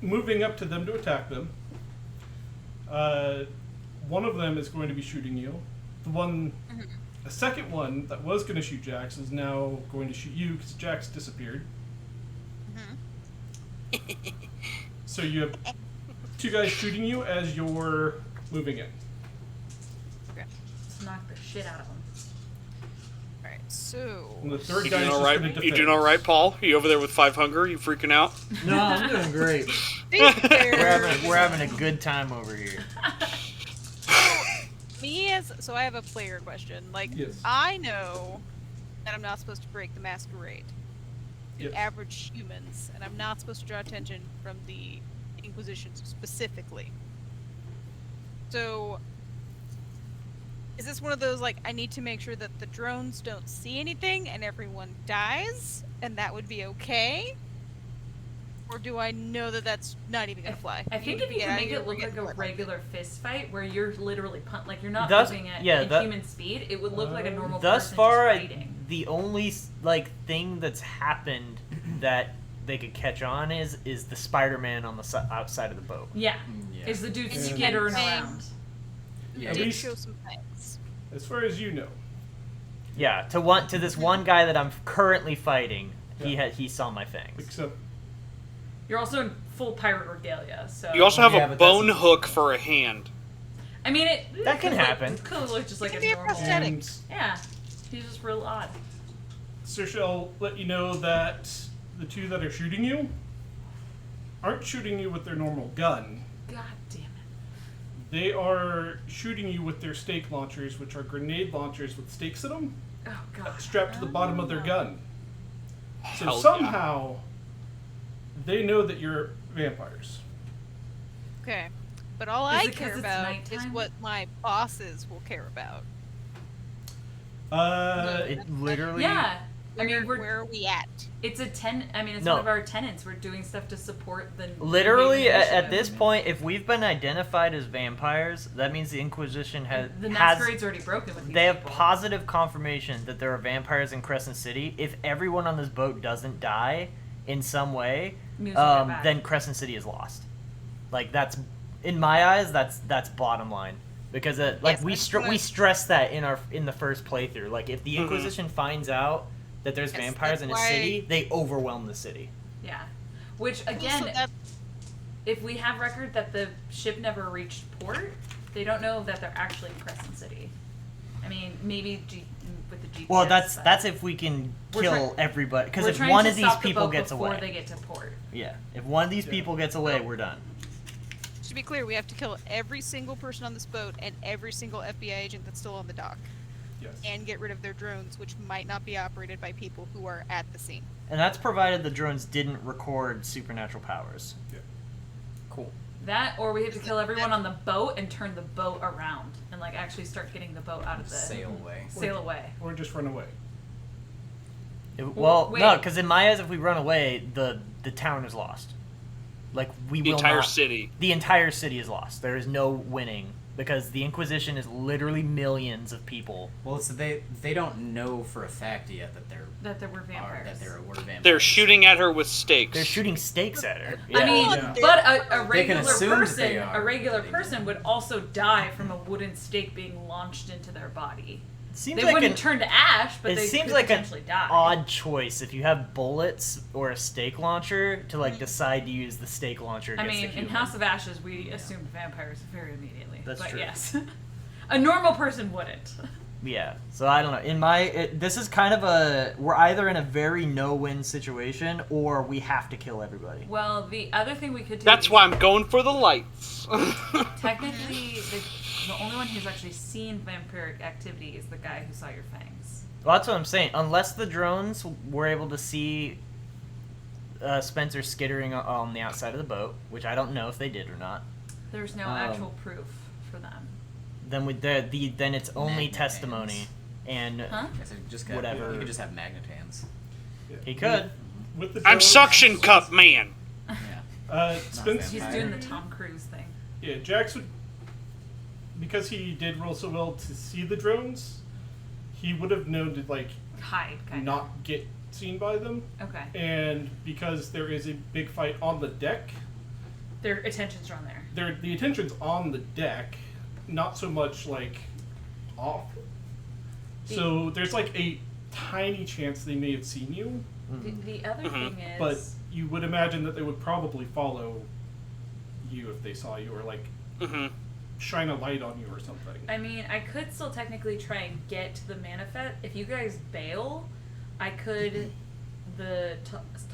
moving up to them to attack them, one of them is going to be shooting you. The second one that was going to shoot Jax is now going to shoot you because Jax disappeared. So you have 2 guys shooting you as you're moving in. Okay. Let's knock the shit out of him. Alright, so. And the third You guy doing is all just right? going to You doing all right, Paul? You over there with 5 hunger? You freaking out? No, I'm doing great. Fair. We're having a good time over here. So I have a player question. Like, Yes. I know that I'm not supposed to break the masquerade. The Yes. average humans, and I'm not supposed to draw attention from the Inquisition specifically. So, is this one of those, like, I need to make sure that the drones don't see anything and everyone dies, and that would be okay? Or do I know that that's not even gonna fly? I think if you get can out of make here, it look we're like a getting regular fist fight where you're literally like you're not Thus- moving at yeah, that- human speed, it would look like a normal Thus person far, just fighting. the only thing that's happened that they could catch on is the Spider-Man on the outside of the boat. Yeah. Yeah. Is the dude And you skittering can around. Yeah. At did least- show some things. As far as you know. Yeah, to this one guy that I'm currently fighting, he saw my fangs. Except You're also in full pirate regalia, so You also have Yeah, a but bone that's- hook for a hand. I mean That can happen. It could look just like It a can be a normal. prosthetic. and Yeah. He's just real odd. Saoirse, I'll let you know that the 2 that are shooting you aren't shooting you with their normal gun. God damn it. They are shooting you with their stake launchers, which are grenade launchers with stakes in them, Oh god. strapped to the bottom of their gun. So Hell yeah. somehow, they know that you're vampires. Okay. But all Is I it 'cause care it's about is nighttime? what my bosses will care about. It literally. Yeah. I mean, where are we at? it's a it's No. one of our tenants. We're doing stuff to support the Literally, Native at Initiative. this point, if we've been identified as vampires, that means the Inquisition the has masquerade's already broken with these they have people. positive confirmation that there are vampires in Crescent City. If everyone on this boat doesn't die in some way, News will get back. then Crescent City is lost. Like that's, in my eyes, that's bottom line. Because Yes, we I just wanna- we stressed that in the first playthrough. Like if the Mhm. Inquisition finds out that there's Yes, vampires that's in a why- city, they overwhelm the city. Yeah, which Also, again, that- if we have record that the ship never reached port, they don't know that they're actually in Crescent City. I mean, maybe with the GPS. Well, that's but if we can We're kill everybody. Because we're if trying one to of these stop the people boat gets before away, they get to port. yeah, if one of these Yeah. people gets away, we're done. To be clear, we have to kill every single person on this boat and every single FBI agent that's still on the dock, Yes. and get rid of their drones, which might not be operated by people who are at the scene. And that's provided the drones didn't record supernatural powers. Cool. That, or we have to kill everyone on the boat and turn the boat around and like actually start getting the boat out of the Sail away. sail away. Or just run away. Well, wait. no, because in my eyes, if we run away, the town is lost. Like we The will entire not- city. The entire city is lost. There is no winning because the Inquisition is literally millions of people. Well, so they don't know for a fact yet that That there were vampires. were vampires. They're shooting at her with stakes. They're shooting stakes at her. I mean, Yeah. but a They can regular assume person, they are, a regular but they person don't. would also die from a wooden stake being launched into their body. It seems They like wouldn't an, turn to ash, but it they seems could like an potentially die. odd choice if you have bullets or a stake launcher to like decide to use the stake launcher I against mean, the in human. House of Ashes, we assumed vampires very immediately. That's but true. yes, a normal person wouldn't. Yeah, so I don't know. This is kind of we're either in a very no-win situation or we have to kill everybody. Well, the other thing we could do. That's is why I'm going for the lights. technically the only one who's actually seen vampiric activity is the guy who saw your fangs. Well, that's what I'm saying. Unless the drones were able to see Spencer skittering on the outside of the boat, which I don't know if they did or not, There's no actual proof for them. then then it's only Magnet testimony, hands. and Huh? I said, Whatever. You could just have magnet hands. Yeah. he could. With the I'm drones- suction cup man. Yeah. Spence. He's Vampire. doing the Tom Cruise thing. Yeah, Jax would, because he did roll so well to see the drones, he would have known to like Hide, kind not get seen by them. of. Okay. And because there is a big fight on the deck, Their attention's drawn there. the attention's on the deck, not so much like off. So there's like a tiny chance they may have seen you, The other Mhm. thing is. but you would imagine that they would probably follow you if they saw you, or like hmm shine a light on you or something. I mean, I could still technically try and get to the manifest. If you guys bail, I could. The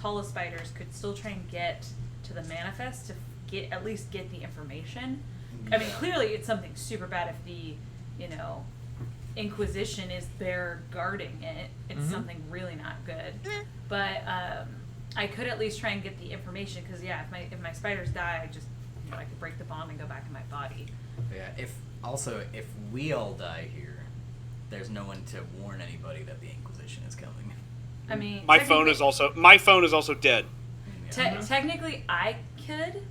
tallest spiders could still try and get to the manifest to at least get the information. I mean, Yeah. clearly it's something super bad if the, Inquisition is there guarding it. It's Mhm. something really not good. But I could at least try and get the information because if my spiders die, I could break the bond and go back in my body. Yeah. If we all die here, there's no one to warn anybody that the Inquisition is coming. I mean, My phone is also dead. Yeah. Technically, I could.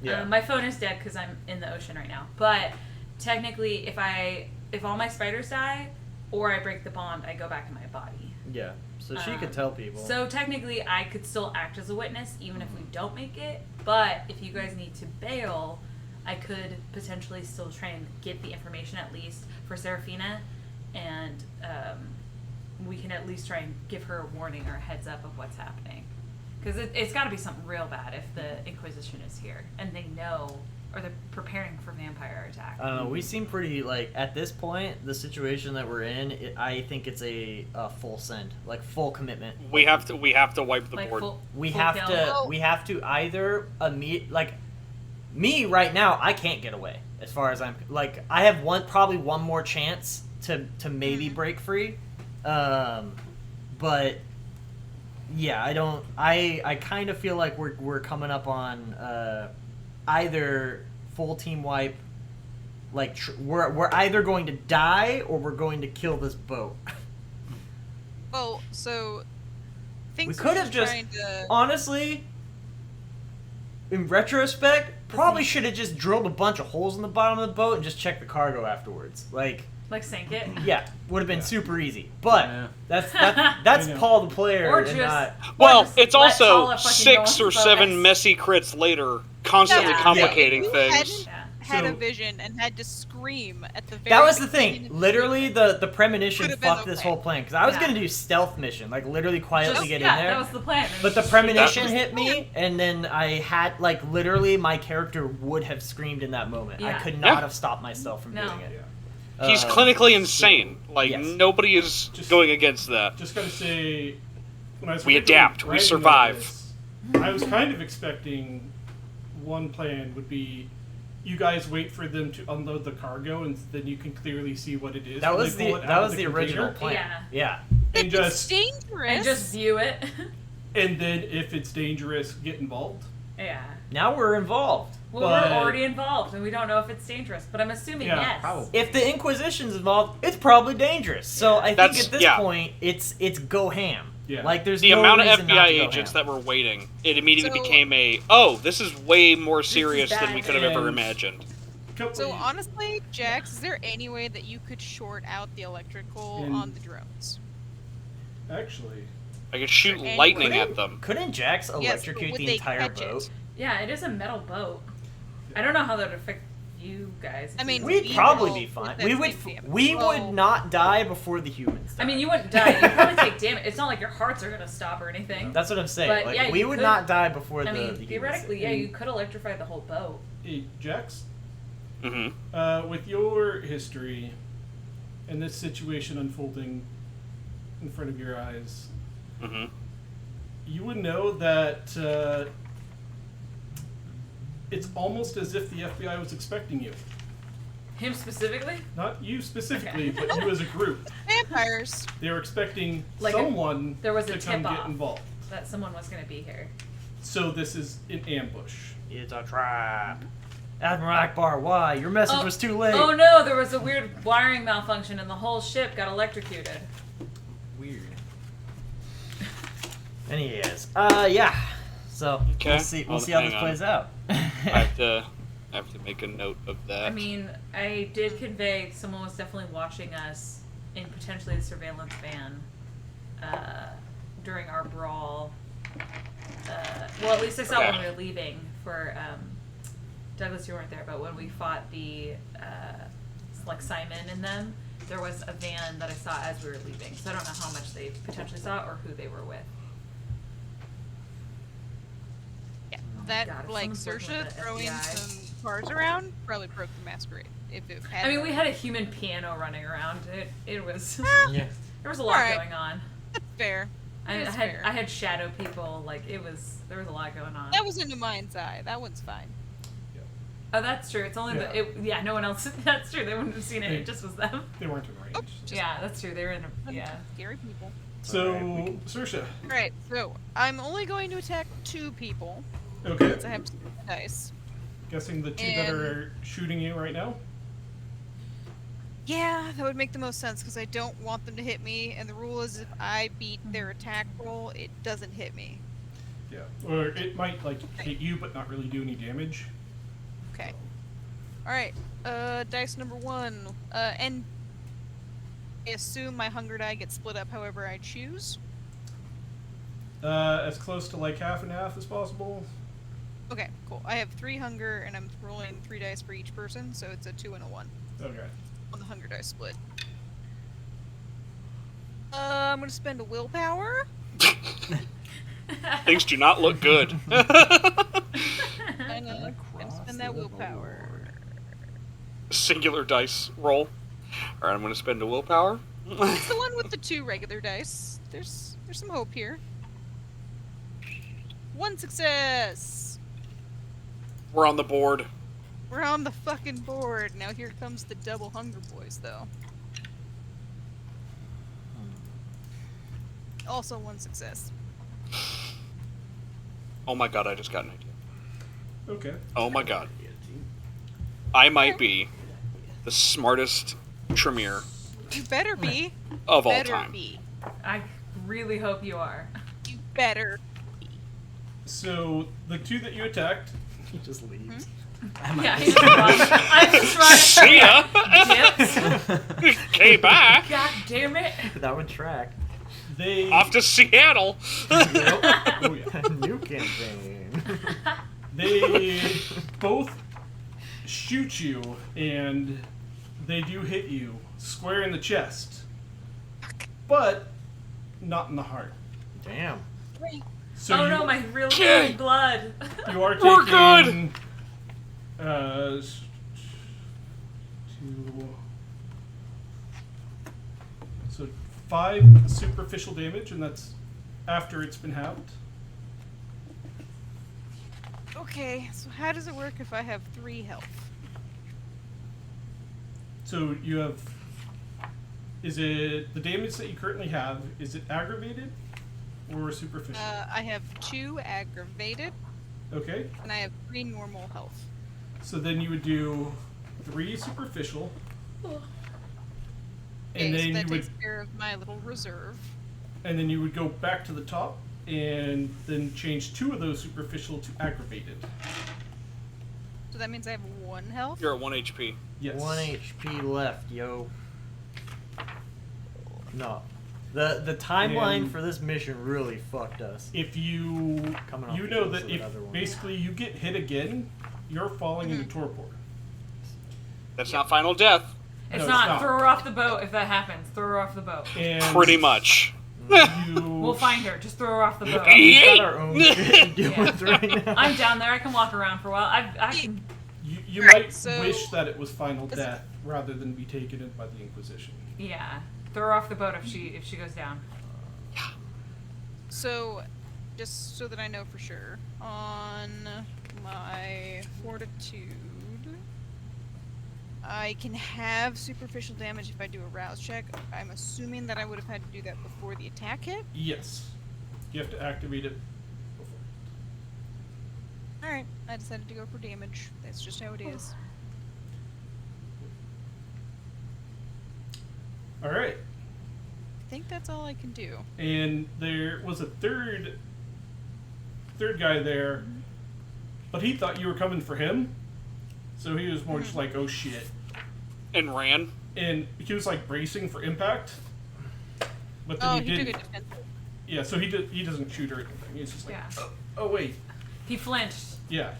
Yeah. My phone is dead because I'm in the ocean right now. But technically, if all my spiders die, or I break the bond, I go back in my body. Yeah, so she could tell people. So technically, I could still act as a witness even if we don't make it. But if you guys need to bail, I could potentially still try and get the information at least for Serafina, and we can at least try and give her a warning or a heads up of what's happening. Because it's got to be something real bad if the Inquisition is here and they know, or they're preparing for vampire attack. I don't know. We seem pretty at this point. The situation that we're in, I think it's a full send, like full commitment. We have to wipe the Like board. full kill. We have to either me right now. I can't get away as far as I'm I have probably one more chance to maybe break free, but yeah, I don't. I kind of feel like we're coming up on either full team wipe. We're either going to die or we're going to kill this boat. Well, so think We so could have she's just, trying to- honestly, in retrospect, probably should have just drilled a bunch of holes in the bottom of the boat and just checked the cargo afterwards. Like, Sink it. yeah, would have been super easy. But Yeah. that's I know. Paul the player, Or and just- not. Well, just it's let also Tala fucking go 6 on or the 7 boat. messy crits later, constantly Yeah. complicating If you things. Yeah. had a So- vision and had to scream at the very That was the beginning thing. of Literally, mission. the premonition Could've been fucked the this plan. whole plan. Because I was Yeah. gonna do stealth mission, like literally quietly Just, get yeah, in there. that was the plan. But the Just- premonition That hit me, and then I had, like, literally my character would have screamed in that moment. I Yeah. could not Yeah. have stopped myself from No. doing it. Yeah. He's clinically so- insane. Like, yes. nobody is Just- going against that. Just gotta say, when I was We originally adapt, we writing survive. this, I was kind of expecting one plan would be you guys wait for them to unload the cargo, and then you can clearly see what it is. That when was they pull the it that out was of the original container. plan. Yeah. And It's just dangerous. And just view it. and then if it's dangerous, get involved. Yeah. Now we're involved. Well, But- we're already involved, and we don't know if it's dangerous. But I'm assuming Yeah, yes. probably. If the Inquisition's involved, it's probably dangerous. So I think That's- at this yeah. point, it's go ham. Yeah. Like there's The no amount of reason not FBI to go agents ham. that were waiting, it immediately So- became this is way more serious than we bad. could have ever And- imagined. So honestly, Jax, is there any way that you could short out the electrical In- on the drones? Actually, I could shoot Anyway. lightning at them. Couldn't Jax but electrocute would the they entire catch boat? it? Yeah, it is a metal boat. I don't know how that would affect you guys. I mean, We'd we probably will be fine. with that We would same damage. we Oh. would not die before the humans. I Die. mean, you wouldn't die. You'd probably take damage. It's not like your hearts are gonna stop or anything. That's what I'm saying. But, like yeah, we you would could- not die before I the mean, humans theoretically, did. yeah, you could electrify the whole boat. hey, Jax, Mm-hmm. with your history and this situation unfolding in front of your eyes, Mm-hmm. you would know that it's almost as if the FBI was expecting you. Him specifically? Not you specifically, Okay. but you as a group. Vampires. They were expecting Like someone there was to a come get tip-off. involved. That someone was gonna be here. So this is an ambush. It's a trap. Admiral Akbar, why? Your message was too late. Oh no, there was a weird wiring malfunction and the whole ship got electrocuted. Weird. And he is. Yeah. So Okay. we'll see. We'll Well, see how hang this on. plays out. I have to make a note of that. I mean, I did convey someone was definitely watching us in potentially the surveillance van during our brawl. Well, at least I saw Okay. when we were leaving for Douglas. You weren't there, but when we fought the like Simon and them, there was a van that I saw as we were leaving. So I don't know how much they potentially saw or who they were with. Yeah, Oh that God, if like someone's working Saoirse with the throwing FBI. some cars around probably broke the masquerade. If it had I mean, we had a human piano running around. It was Yeah. there was a lot Alright. going on. That's fair. I That's had fair. I had shadow people. Like there was a lot going on. That was in the mind's eye. That one's fine. Oh, that's true. It's only no one else. That's true. They wouldn't have seen it. It just was them. They weren't in range. Oh, just Yeah, that's true. They were in a yeah. scary people. So, Alright, we can- Saoirse. Alright, so I'm only going to attack 2 people Okay. since I have 2 dice. Guessing the two that And- are shooting you right now? Yeah, that would make the most sense because I don't want them to hit me, and the rule is if I beat their attack roll, it doesn't hit me. Yeah. Or it might, like, hit you but not really do any damage. Okay. Alright, dice number 1. And I assume my hunger die gets split up however I choose. As close to, like, half and half as possible. Okay, cool. I have 3 hunger, and I'm rolling 3 dice for each person, so it's a 2 and a 1 Okay. on the hunger dice split. I'm gonna spend a willpower. Things do not look good. And gonna spend that willpower. Singular dice roll. Alright, I'm going to spend a willpower. It's the one with the 2 regular dice. There's some hope here. 1 success! We're on the board. We're on the fucking board. Now here comes the double hunger boys, though. Also 1 success. Oh my god, I just got an idea. Okay. Oh my god. I might be the smartest Tremere You better be. of all Better time. be. I really hope you are. You better. So the two that you attacked, He just leaves. Yeah, he just runs. I just run. See ya. Dips. Okay, bye. God damn it. That would track. they Off to Seattle. oh, yeah. New campaign. They both shoot you, and they do hit you square in the chest, but not in the heart. Damn. So Oh you, no, my real Okay. good blood. you are We're taking good. 5 superficial damage, and that's after it's been halved. Okay, so how does it work if I have 3 health? So you have. Is it the damage that you currently have? Is it aggravated or superficial? I have 2 aggravated, Okay. and I have 3 normal health. So then you would do 3 superficial, Okay, and so then that you would, takes care of my little reserve. and then you would go back to the top, and then change 2 of those superficial to aggravated. So that means I have 1 health? You're at 1 HP. Yes. 1 HP left, yo. No. The timeline And- for this mission really fucked us. If you Coming off you the know heels that of if another one. basically you get hit again, you're falling into torpor. That's not final death. It's No, it's not. not. Throw her off the boat if that happens. Throw her off the boat. And Pretty much. You We'll find her. Just throw her off the boat. We got our own shit to deal Yeah. with right now. I'm down there. I can walk around for a while. I can. you Right, might so- wish that it was final This- death rather than be taken in by the Inquisition. Yeah. Throw her off the boat if she goes down. So, just so that I know for sure, on my fortitude, I can have superficial damage if I do a rouse check. I'm assuming that I would have had to do that before the attack hit. Yes. You have to activate it before. Alright, I decided to go for damage. That's just how it is. Alright. I think that's all I can do. And there was a third guy there, but he thought you were coming for him. So he was more just like, oh shit. And ran. And he was like bracing for impact. But then Oh, he he took didn't. a defensive. Yeah, so he doesn't shoot or anything. He's just like, Yeah. oh wait. He flinched. Yeah.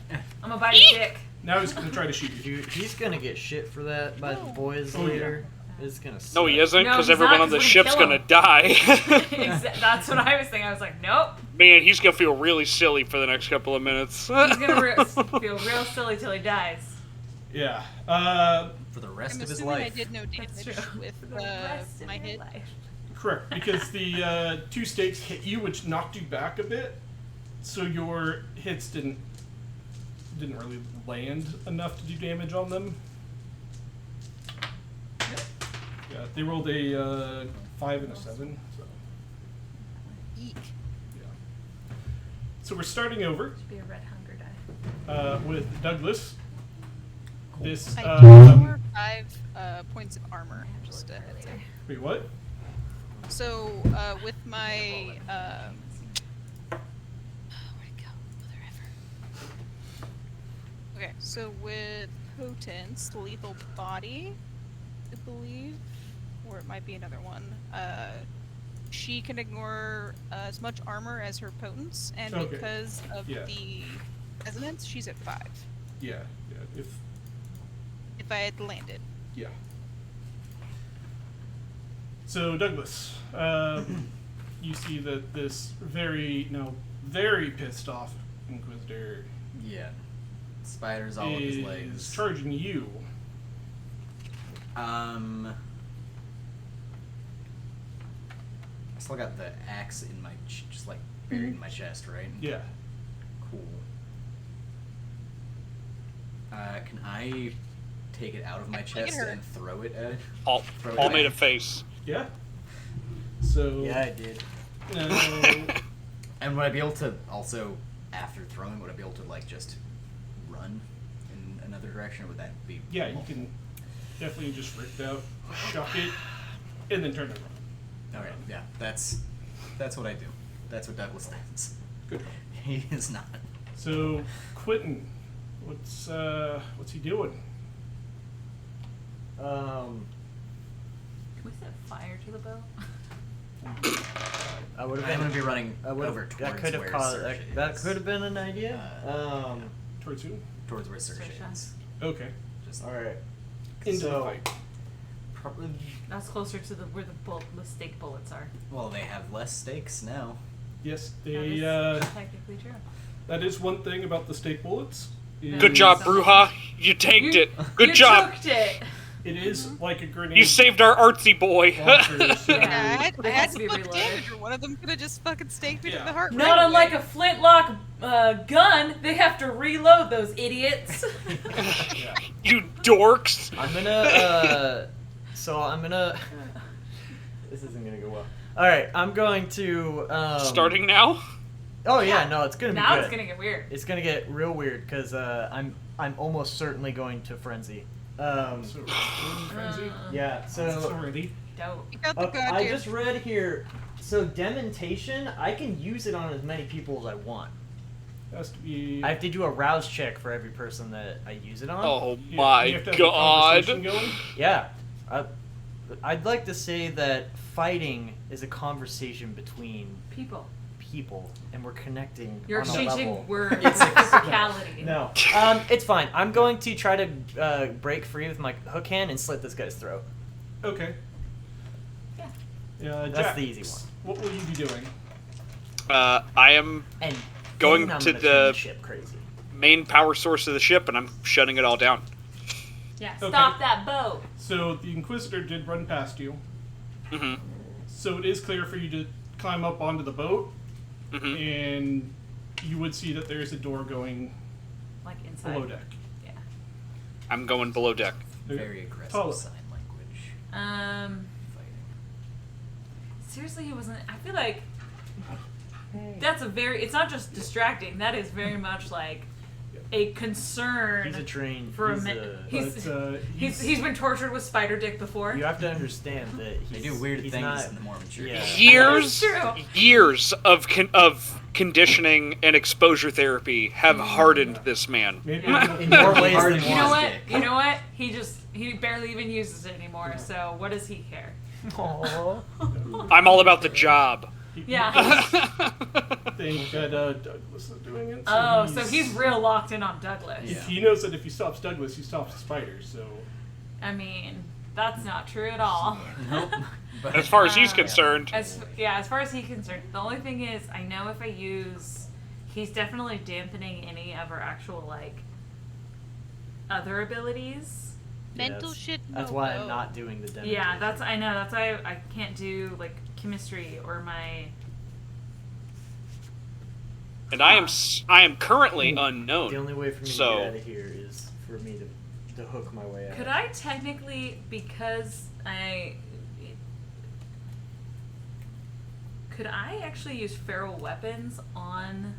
I'm gonna bite his dick. Now he's gonna try to shoot you. Dude, he's gonna get shit for that by the boys Oh, yeah. later. It's gonna suck. No, he isn't, No, because he's everyone not, on the 'cause we're ship's gonna gonna kill die. That's what I was thinking. I was like, nope. Man, he's gonna feel really silly for the next couple of minutes. He's gonna feel real silly till he dies. Yeah. For the rest I'm of his assuming I life. did no That's damage true. with For the rest of my your hit. life. Correct, because the 2 stakes hit you, which knocked you back a bit, so your hits didn't really land enough to do damage on them. Yeah, they rolled a 5 and a 7. So Eek. yeah. So we're starting over Be a red hunger die. with Douglas. This I do more 5 points of armor. Just a heads up. wait, what? So, with my, where'd it go? Mother ever. Okay, so with Potence, Lethal Body, I believe, or it might be another one, she can ignore as much armor as her Potence, and Okay. because of Yeah. the resonance, she's at 5, Yeah, if I had landed. yeah. So Douglas, you see that this very pissed off Inquisitor Yeah. Spiders all up his is legs. charging you. I still got the axe in my just like buried in my chest, right? Yeah. Cool. Can I take it out of my chest her. and throw it at? Paul Throw Paul it made a back? face. Yeah. So Yeah, I did. And would I be able to also, after throwing, would I be able to like just run in another direction, or would that be? yeah, you can definitely just rip it out, chuck it, and then turn it around. Okay, yeah, that's what I do. That's what Douglas does. Good. He is not. So, Quentin, what's he doing? Can we set fire to the boat? I would I'm have going been. to be running I would over have. towards That could have where caused. Serge That is. could have been an idea. Towards who? Towards where Serge Sersha. is. Okay. Just All right. Into So- the fight. Probably. That's closer to where the stake bullets are. Well, they have less stakes now. Yes, That they. is technically true. That is one thing about the stake bullets. Good job, Bruja. You tanked it. Good you job. choked it. It is like a grenade. You saved our artsy boy. launcher, so- Yeah. I But it had has to to be flip reloaded. damage, or one of them could have just fucking staked me to Yeah. the heart. Not right unlike away. a flintlock gun, they have to reload those idiots. Yeah. You dorks. I'm gonna. So I'm gonna. This isn't gonna go well. All right, I'm going to. Starting now? Oh yeah, no, it's gonna be now good. it's gonna get weird. It's gonna get real weird because I'm almost certainly going to frenzy. So, frenzy. Yeah. So So already. Dope. You got the I goddamn. just read here. So dementation, I can use it on as many people as I want. Has to be. I have to do a rouse check for every person that I use it on. Oh you my have to have a god. conversation going. Yeah. I'd like to say that fighting is a conversation between People. people, and we're connecting You're on a exchanging level. words with physicality. No, it's fine. I'm going to try to break free with my hook hand and slit this guy's throat. Okay. Yeah. That's Jax, the easy one. What will you be doing? I am And Going then I'm to gonna turn the- ship crazy. main power source of the ship, and I'm shutting it all down. Yeah. Okay. Stop that boat. So the Inquisitor did run past you. Mm-hmm. So it is clear for you to climb up onto the boat, Mm-hmm. and you would see that there is a door going Like inside. below deck. Yeah. I'm going below deck. Very aggressive Tall. sign language. Um. Fighting. Seriously, he wasn't. I feel like that's a very. It's not just distracting. That is very much like a concern He's a trained. for he's a minute. a- But He's been tortured with spider dick before. You have to understand that They he's, do weird he's things not, in the more mature. Yeah. Years, That's true. years of conditioning and exposure therapy have hardened this man. maybe Yeah. In more ways Hard than to You know one. what? dick. You know what? He barely even uses it anymore. So what does he care? Aw. I'm all about the job. Yeah. think that Douglas is doing it. Oh, so he's real locked in on Douglas. Yeah. He knows that if he stops Douglas, he stops the spider. So I mean, that's not true at all. Nope. But As far as he's concerned, As far as he's concerned, the only thing is, I know if I use, he's definitely dampening any of our actual like other abilities. Mental that's- shit. That's no why go. I'm not doing the demo. Yeah, I know. That's why I can't do like chemistry or my. and I am currently unknown. The only way for me So- to get out of here is for me to hook my way out. Could I technically, because could I actually use feral weapons on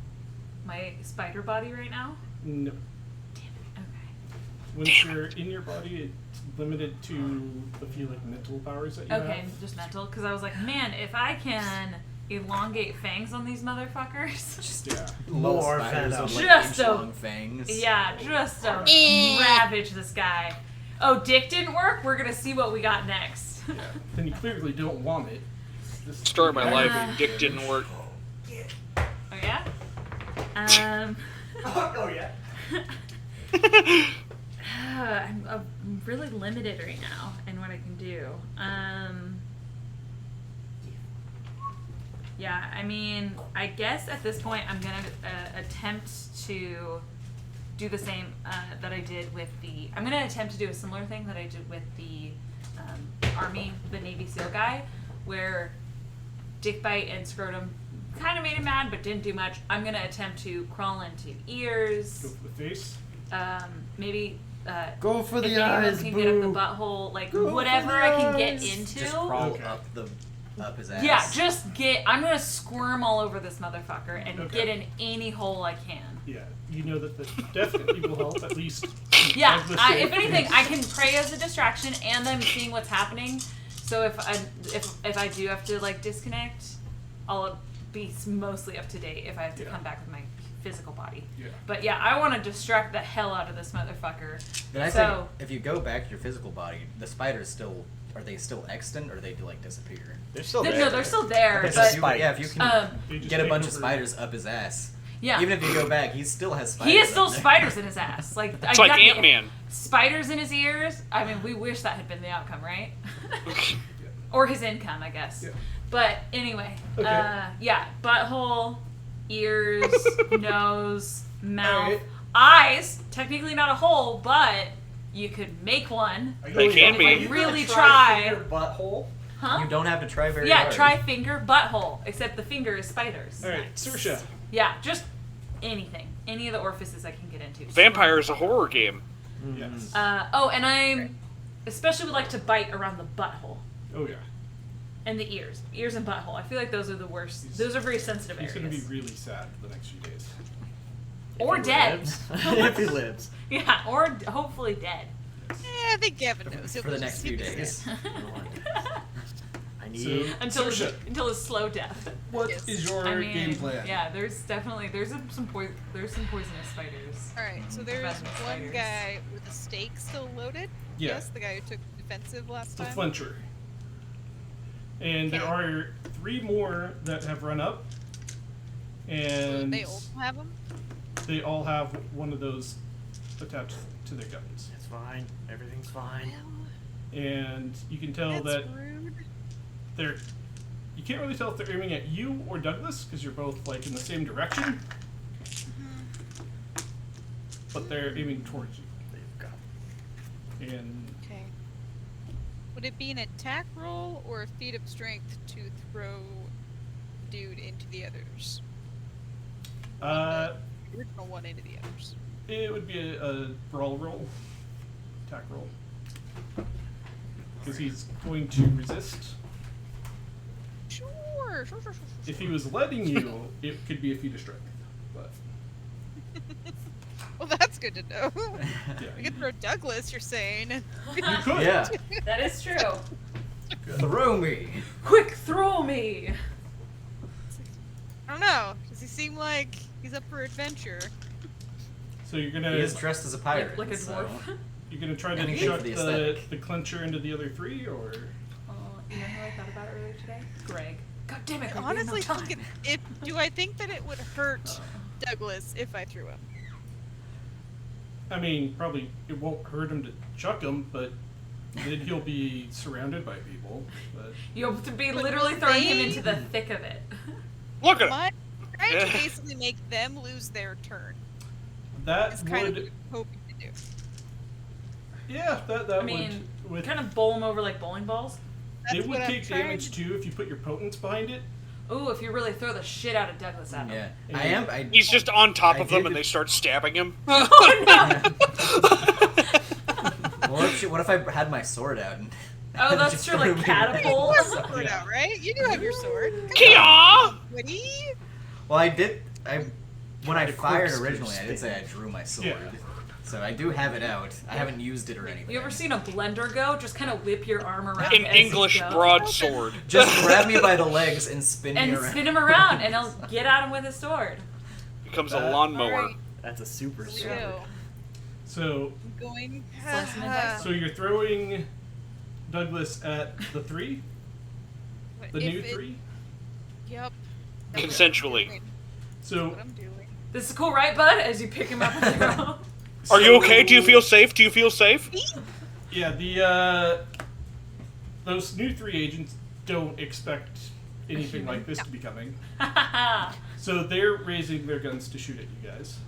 my spider body right now? no. Okay. Once you're in your body, it's limited to a few like mental powers that you Okay, have. just mental. Because I was like, man, if I can elongate fangs on these motherfuckers. Just yeah. More spiders venom. with, like, Just inch-long fangs. Yeah, just to Eh. ravage this guy. Oh, dick didn't work? We're gonna see what we got next. Yeah. Then you clearly don't want it. This Story of my life, Uh. dick didn't work. Oh yeah? Oh yeah. I'm really limited right now in what I can do. Yeah, I mean, I guess at this point I'm gonna attempt to do the same that I did with the. I'm gonna attempt to do a similar thing that I did with the Army, the Navy SEAL guy, where dick bite and scrotum kind of made him mad, but didn't do much. I'm gonna attempt to crawl into Go ears, for the face. maybe. Go for if the any of them eyes, can get up the boo. butthole, like Go for whatever the I can get eyes. into. Just crawl Okay. up his ass. Yeah, just get. I'm gonna squirm all over this motherfucker and Okay. get in any hole I can. Yeah, you know that the definitely will help at least. Yeah, Douglas if did. anything, I can pray as a distraction, and I'm seeing what's happening. So if I do have to like disconnect, I'll be mostly up to date if I have to Yeah. come back with my physical body. Yeah. But yeah, I want to distract the hell out of this motherfucker. Then I So- think if you go back to your physical body, the spiders still are they still extant or they do like disappear? They're still No, there. they're still there, Okay, So but if you- yeah, if you can They just get a take bunch of over- spiders up his ass. yeah. Even if you go back, he still has spiders. He has still up there. spiders in his ass. Like It's like Ant-Man. Spiders in his ears. I mean, we wish that had been the outcome, right? Or his income, I guess. Yeah. But anyway, Okay. yeah, butthole, ears, nose, mouth, Alright. eyes. Technically not a hole, but you could make one. They can If be. I really try. Butthole. Huh? You don't have to try very Yeah, hard. try finger, butthole. Except the finger is spiders. All right, Saoirse. Yeah, just anything. Any of the orifices I can get into. Vampire is a horror game. Yes. Oh, and I especially would like to bite around the butthole Oh yeah. and the ears. Ears and butthole. I feel like those are the worst. Those are very sensitive He's areas. gonna be really sad for the next few days. Or dead. If he lives. Yeah, or hopefully dead. I think Gavin knows. He'll For the just- next few he'll just- days. I need. until Saoirse, until his slow death. what Yes. is your I mean, game plan? yeah, there's some poisonous spiders. Alright, so there's Venomous one spiders. guy with the stake still loaded. Yeah. Yes, the guy who took defensive last The time. flincher. And there Okay. are 3 more that have run up. And They also have him. they all have one of those attached to their guns. It's fine. Everything's fine. Well, And you can tell that's that rude. they're. You can't really tell if they're aiming at you or Douglas because you're both like in the same direction. But they're aiming towards you. They've got. And Okay. Would it be an attack roll or a feat of strength to throw dude into the others? uh, The original one into the others. it would be a brawl roll, attack roll, because he's going to resist. Sure. If he was letting you, it could be a feat of strength. But Well, that's good to know. yeah, We could throw Douglas, you're saying. you could. Yeah. That is true. Throw me. Quick, throw me. I don't know. Does he seem like he's up for adventure? So you're gonna He is dressed as a pirate. Like a so- dwarf. you're gonna try to Anything chuck for the the aesthetic. clincher into the other 3, or You know who I thought about earlier today? Greg. God damn it, Greg. I honestly we have no think time. do I think that it would hurt Douglas if I threw him? I mean, probably it won't hurt him to chuck him, but then he'll be surrounded by people. But You'll have to be But literally will throwing him they- into the thick of it. Look at My trying to basically make them lose their turn. that That's kind of would, what I'm hoping to do. yeah, that I mean, would kind of bowl him over like bowling balls. That's it would what I'm take trying damage to too if you put your potence behind it. Ooh, if you really throw the shit out of Douglas at him. Yeah. And I am. I, He's just on top I of them did- and they start stabbing him. what if I had my sword out? And Oh, that's just true, like threw me catapult. away? Your sword out, right? You do have your sword. Kia! Woody? Well, I did. When I to fired corkscrew originally, I did say I drew my sword. Yeah. So I do have it out. I haven't used it or anything. You ever seen a blender go? Just kind of whip your arm around An as you English go. broadsword. Just grab me by the legs and spin me And around. spin him around, and he'll get at him with his sword. Becomes a lawnmower. Alright, That's a super here we sword. go. So, I'm going. Slice him and dice so you're throwing Douglas at the 3, the new 3. Yep. Consensually. That's So what I'm doing. This is cool, right, bud? As you pick him up and throw. Are you okay? Do you feel safe? Do you feel safe? yeah, the those new 3 agents don't expect anything like this to be coming. So they're raising their guns to shoot at you guys.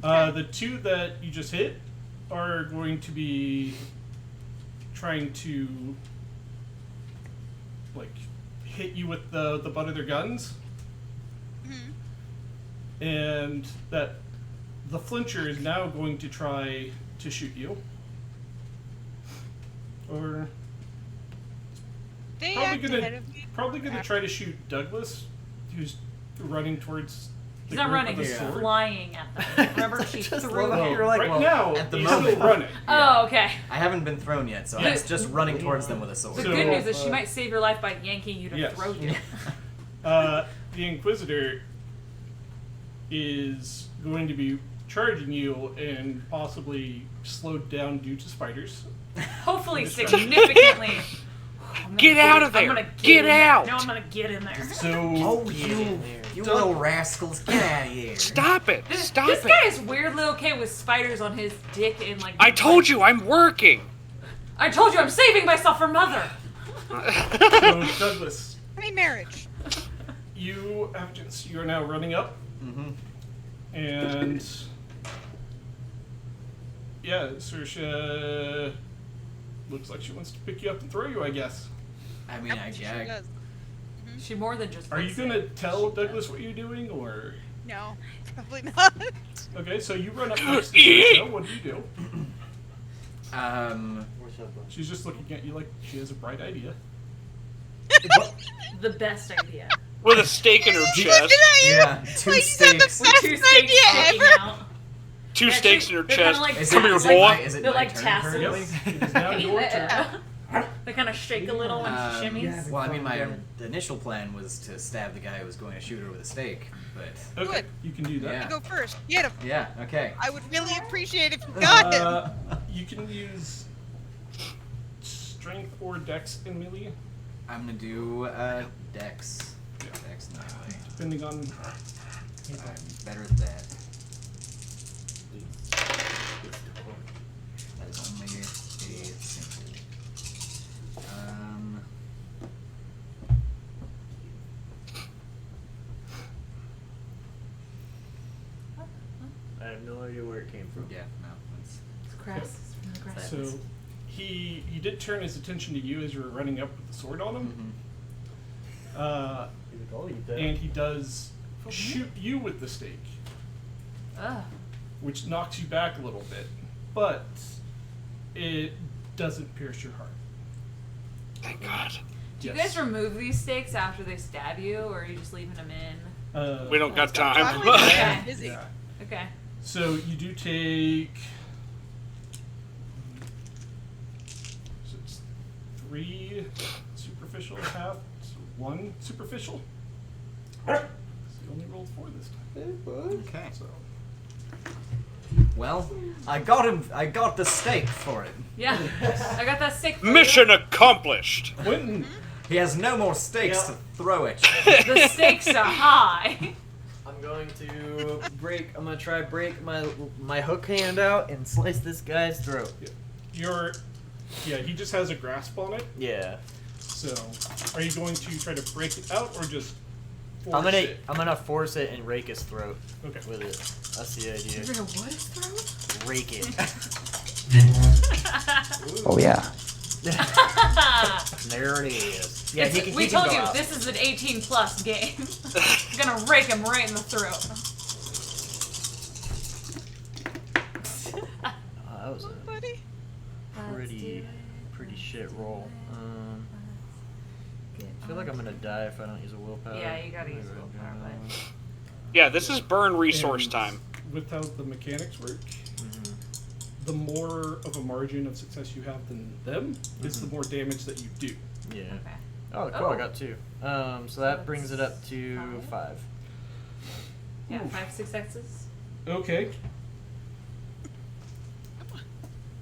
The 2 that you just hit are going to be trying to like hit you with the butt of their guns, Mhm. and that the flincher is now going to try to shoot you. Or They probably act ahead gonna of me. probably gonna try to shoot Douglas, who's running towards the He's not group running, with he's a sword. flying at them. Remember, she Just threw love him. how you're like, right well, now, at the he's moment. still running. Oh, okay. I haven't been thrown yet, so Yeah. I'm just running towards them with a sword. The So, good news is she might save your life by yanking you to Yes. throw you. The Inquisitor is going to be charging you and possibly slowed down due to spiders. Hopefully Distraction. significantly. Get out of there! I'm gonna Get in there. out! No, I'm gonna get in there. So Oh, you little rascals, get out of here. Stop it! Stop This it! guy is weirdly okay with spiders on his dick and like. I told you I'm working. I told you I'm saving myself for Mother. So, Douglas, I mean, marriage. you are now running up, and yeah, Saoirse looks like she wants to pick you up and throw you, I guess. I mean, I She gag. does. She more than just. Are you looks gonna it. tell She Douglas does. what you're doing, or? No, probably not. Okay, so you run up next to Saoirse. What do you do? She's just looking at you like she has a bright idea. The best idea. With a stake in her chest. Yeah, two Like, you got the stakes. With best 2 stakes idea sticking ever. out. Two They're stakes actually- in her they're kinda chest. like Is Come it, here, is it boy. my, is it They're my like turn tassels. currently? It is now your turn. Yeah. They kind of shake a little when she shimmies. Well, I mean, my initial plan was to stab the guy who was going to shoot her with a stake, but Okay, Good. you can do that. Yeah. You go first. Get him. yeah, okay. I would really appreciate if you got him. You can use strength or dex in melee, I'm gonna do Dex. Yeah. Dex in melee. depending on. I'm better at that. That is only a simple. I have no idea where it came from. Yeah, no, it's It's grass. It's from the grass. So he did turn his attention to you as you were running up with the sword on him, and he does shoot you with the stake, Ugh. which knocks you back a little bit, but it doesn't pierce your heart. Thank God. Do you Yes. guys remove these stakes after they stab you, or are you just leaving them in? We don't got time. Probably not. Okay. Busy. Yeah. Okay. So you do take. So it's 3 superficial, half, so 1 superficial. So you only rolled 4 this time. okay. So Well, I got him. I got the stake for him. Yeah. I got that stick. for you. Mission accomplished. Quentin, He has no more stakes Yeah. to throw at you. The stakes are high. I'm going to I'm gonna try break my hook hand out and slice this guy's throat. he just has a grasp on it. Yeah. So, are you going to try to break it out or just force I'm it? gonna force it and rake his throat Okay. with it. That's the idea. You're gonna what his throat? Rake it. Oh yeah. There it is. Yeah, he can. We he can told go you out. this is an 18+ game. You're gonna rake him right in the throat. That was a Buddy. pretty shit roll. I feel like I'm gonna die if I don't use a willpower. Yeah, you gotta use willpower, but- Yeah, this is burn resource And time. With how the mechanics work, Mhm. the more of a margin of success you have than them, is the more damage that you do. Yeah. Okay. Oh, cool! Oh. I got 2. So that brings it up to Five. 5. Yeah, Oof. 5 successes. Okay.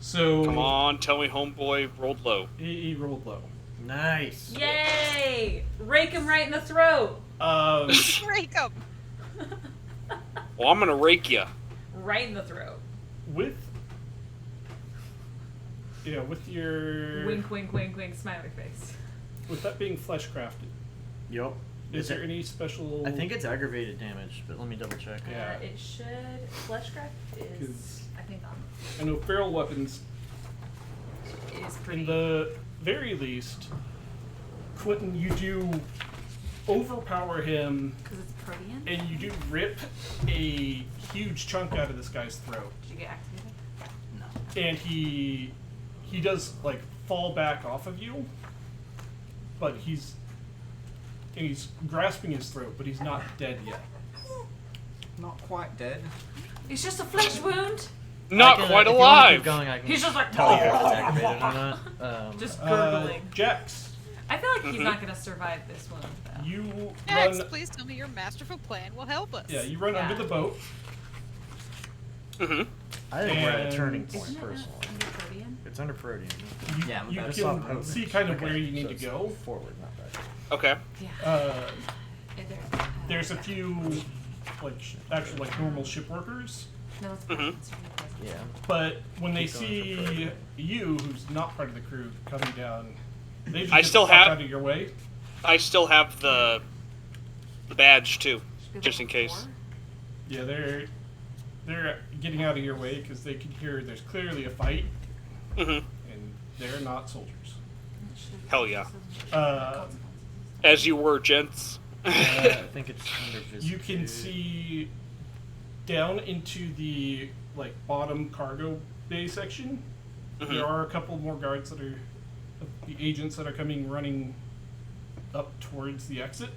So Come on, tell me homeboy rolled low. he rolled low. Nice. Yay! Rake him right in the throat. Break him. Well, I'm gonna rake you. Right in the throat. with your Wink, wink, wink, wink. Smiley face. with that being flesh crafted, Yup. is there any special? I think it's aggravated damage, but let me double check. Yeah. It should. Fleshcraft is. 'Cause- I think on. I know feral weapons. Is pretty. In the very least, Quentin, you do overpower him, Because it's protean. and you do rip a huge chunk out of this guy's throat, Did you get activated? and he does like fall back off of you, but he's grasping his throat, but he's not dead yet. Not quite dead. It's just a flesh wound. Not I can, quite if you wanna alive. keep going, I can He's just like. tell you if it's activated or not. Just gurgling. Jax, I feel like he's not gonna survive this wound, though. You Next, run. please tell me your masterful plan will help us. Yeah, you run under Yeah. the boat. Mm-hmm. I think we're at a turning And- point, Isn't it personally. under Protean? It's under Protean. You, Yeah, I'm you about to saw can movement. see kind of Okay, where you need so to it's go. Forward, not back. Okay. Yeah. There's a few, like, actual, like, normal ship workers. No, it's Mhm. it's really close. Yeah. But when they Keep going for see Protean. you, who's not part of the crew, coming down, they just I get still the fuck have- out of your way. I still have the badge too, Should we just go in case. for? Yeah, they're getting out of your way because they can hear there's clearly a fight, Mm-hmm. and they're not soldiers. Should- Hell yeah. consequences. As you were, gents. I think it's under You can visited. see down into the like bottom cargo bay section. Mhm. There are a couple more guards that are the agents that are coming running up towards the exit.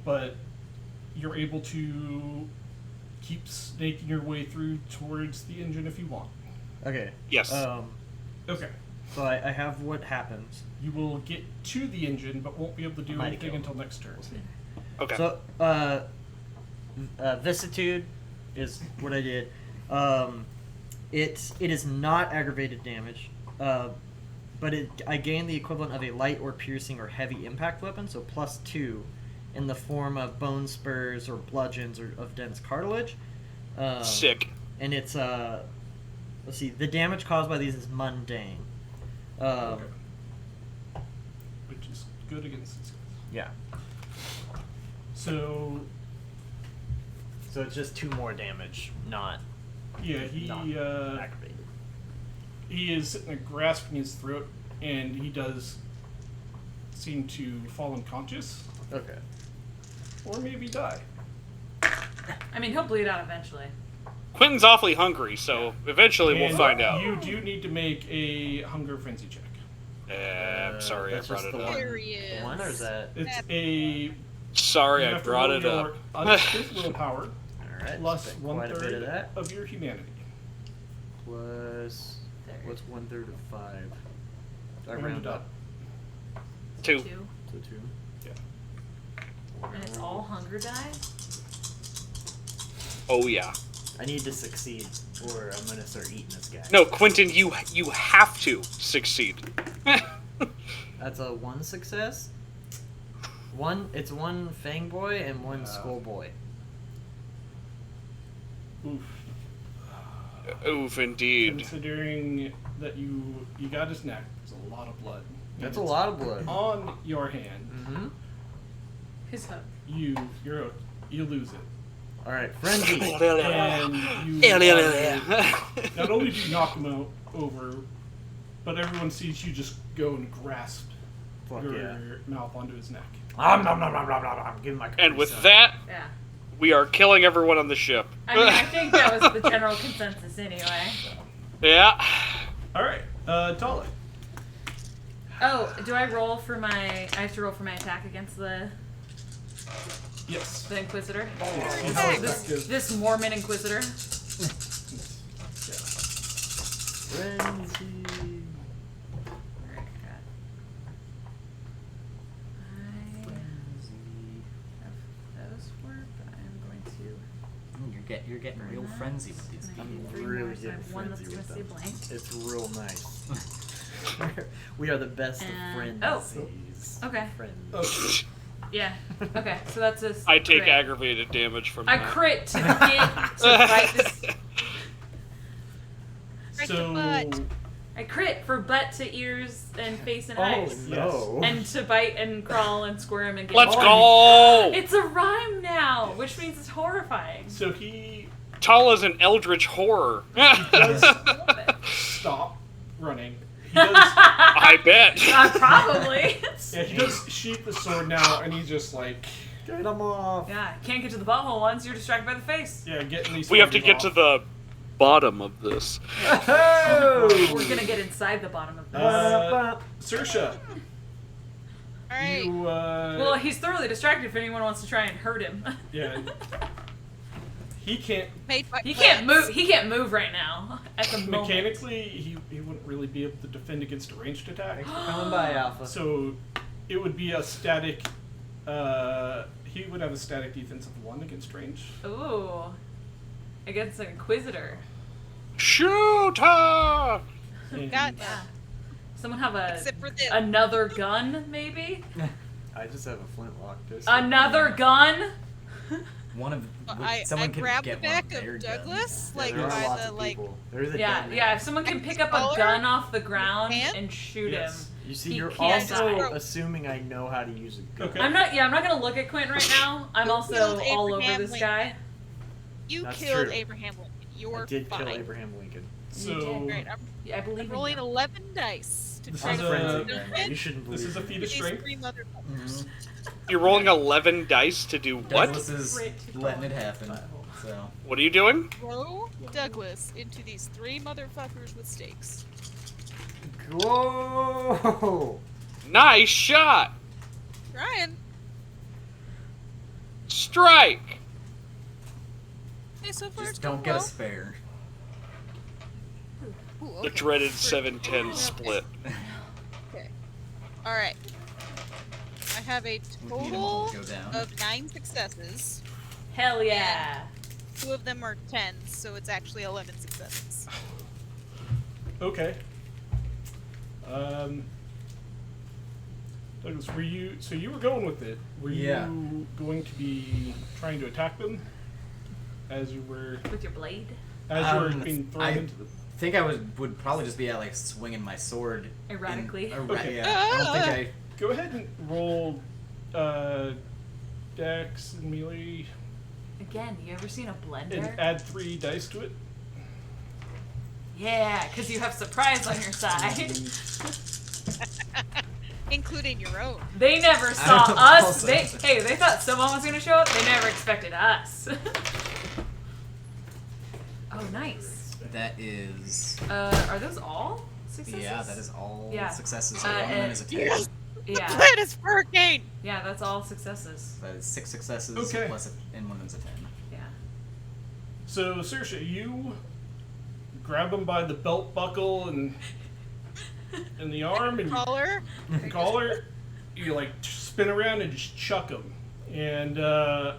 But you're able to keep snaking your way through towards the engine if you want. Okay. Yes. Okay. So I have what happens. You will get to the engine, but won't be able to do Might anything kill. until next turn. Okay. So, vicissitude is what I did. It is not aggravated damage, but I gained the equivalent of a light or piercing or heavy impact weapon, so +2, in the form of bone spurs or bludgeons or of dense cartilage. Sick. And it's let's see, the damage caused by these is mundane. Okay. Which is good against these guys. Yeah. So So it's just 2 more damage, not yeah, he not aggravated. he is sitting there grasping his throat, and he does seem to fall unconscious, Okay. or maybe die. I mean, he'll bleed out eventually. Quentin's awfully hungry, so eventually we'll And find out. You do need to make a hunger frenzy check. I'm sorry I that's brought just it the up. one. There he is. The one, or is that? It's That's- a Sorry you I have to brought roll it your up. unfit willpower All right. plus spent quite a bit 1/3 of that. of your humanity. Plus, Third. what's 1/3 of 5? I Round round it up. 2. 2. So 2. Yeah. And it's all hunger die? Oh yeah. I need to succeed, or I'm gonna start eating this guy. No, Quentin, you have to succeed. That's a 1 success. It's 1 Fang Boy and 1 Skull Boy. Oof. Oof, indeed. Considering that you got his neck, there's a lot of blood. That's And a lot of blood. on your hand. Mm-hmm. His hook. You lose it. All right, frenzy. And not only do you knock him over, but everyone sees you just go and grasp Fuck your yeah. mouth onto his neck. Nom, nom, nom, nom, nom, nom, nom. Give him my And with Capri Sun. that, Yeah. we are killing everyone on the ship. I mean, I think that was the general consensus anyway. Yeah. All right, Tala. Oh, do I roll for my... I have to roll for my attack against the Yes. Inquisitor? See how effective. This Mormon Inquisitor? Frenzy. Alright, God. I have those work, but I'm going to... You're getting real frenzy with these I need people. 3 really more, so I have getting 1 that's frenzy going to with stay them. blank. It's real nice. We are the best of And- frenzies. Okay. Friends. Okay. Yeah. Okay, so that's a I take crit. aggravated damage from I that. crit to get to bite this... Right to So butt. I crit for butt to ears and face and Oh eyes. no. And to bite and crawl and squirm and get Let's horny. go! It's a rhyme now, which means it's horrifying. so he Tala's an eldritch horror. does stop running. He does. I bet. Probably. Yeah, he does sheath the sword now, and he's just like, Get him off. Yeah, can't get to the butthole once you're distracted by the face. yeah, getting these. We have to soldiers get to off. the bottom of this. Oh! We're gonna get inside the bottom of this. Saoirse, Alright. you well, he's thoroughly distracted if anyone wants to try and hurt him. yeah. he can't. Made by He can't plants. move. He can't move right now. At the moment. Mechanically, he wouldn't really be able to defend against a ranged attack. Thanks for coming by, Alpha. So it would be a static. He would have a static defense of 1 against range. Ooh. Against an Inquisitor. Shoot her! And Got Yeah. Someone have Except for this. another gun, maybe? I just have a flintlock. Another gun? One of I someone could grabbed the get back one of their of guns. Douglas, Yeah, like there are by lots the of like. people. There's a Yeah, dead yeah. man. If someone can pick up a Collar? gun off the ground Hand? and shoot Yes. him. You see, He you're can't also die. assuming I know how to use a gun. Okay. I'm not gonna look at Quentin right now. I'm You also killed all over Abraham this guy. You That's killed true. Abraham Lincoln. You're I did fine. kill Abraham Lincoln. So Great. I'm Yeah, I believe in rolling you. 11 dice to This try is to a- find Frenzy right now. You shouldn't believe this is a me. feat of these strength. 3 motherfuckers. You're rolling 11 dice to do what? Douglas is letting it happen. So What are you doing? Throw Douglas into these 3 motherfuckers with stakes. Whoa! Nice shot! Ryan. Strike! Hey, so far it's just going don't get a well. spare. Ooh, The okay. dreaded 7-10 split. Okay. Alright. I have a We need 'em all total to go down. of 9 successes. Hell yeah. 2 of them are 10s, so it's actually 11 successes. Okay. Douglas, so you were going with it. Were Yeah. you going to be trying to attack them as you were With your blade? being thrown I into the... think I would probably just be like swinging my sword Erratically. Okay. Yeah, I don't think I. Go ahead and roll Dex and melee Again, you ever seen a blender? and add 3 dice to it. Yeah, because you have surprise on your side. Including your own. They never saw don't us. also- They thought someone was gonna show up. They never expected us. Oh, nice. That is. Are those all successes? Yeah, that is all Yeah. successes. So Uh, one of them and- is a 10. The Yeah, plan is hurricane! yeah, that's all successes. That is 6 successes Okay. plus and one of them's a 10. Yeah. So, Saoirse, you grab him by the belt buckle and the arm and Collar. collar. You like spin around and just chuck him. And Douglas,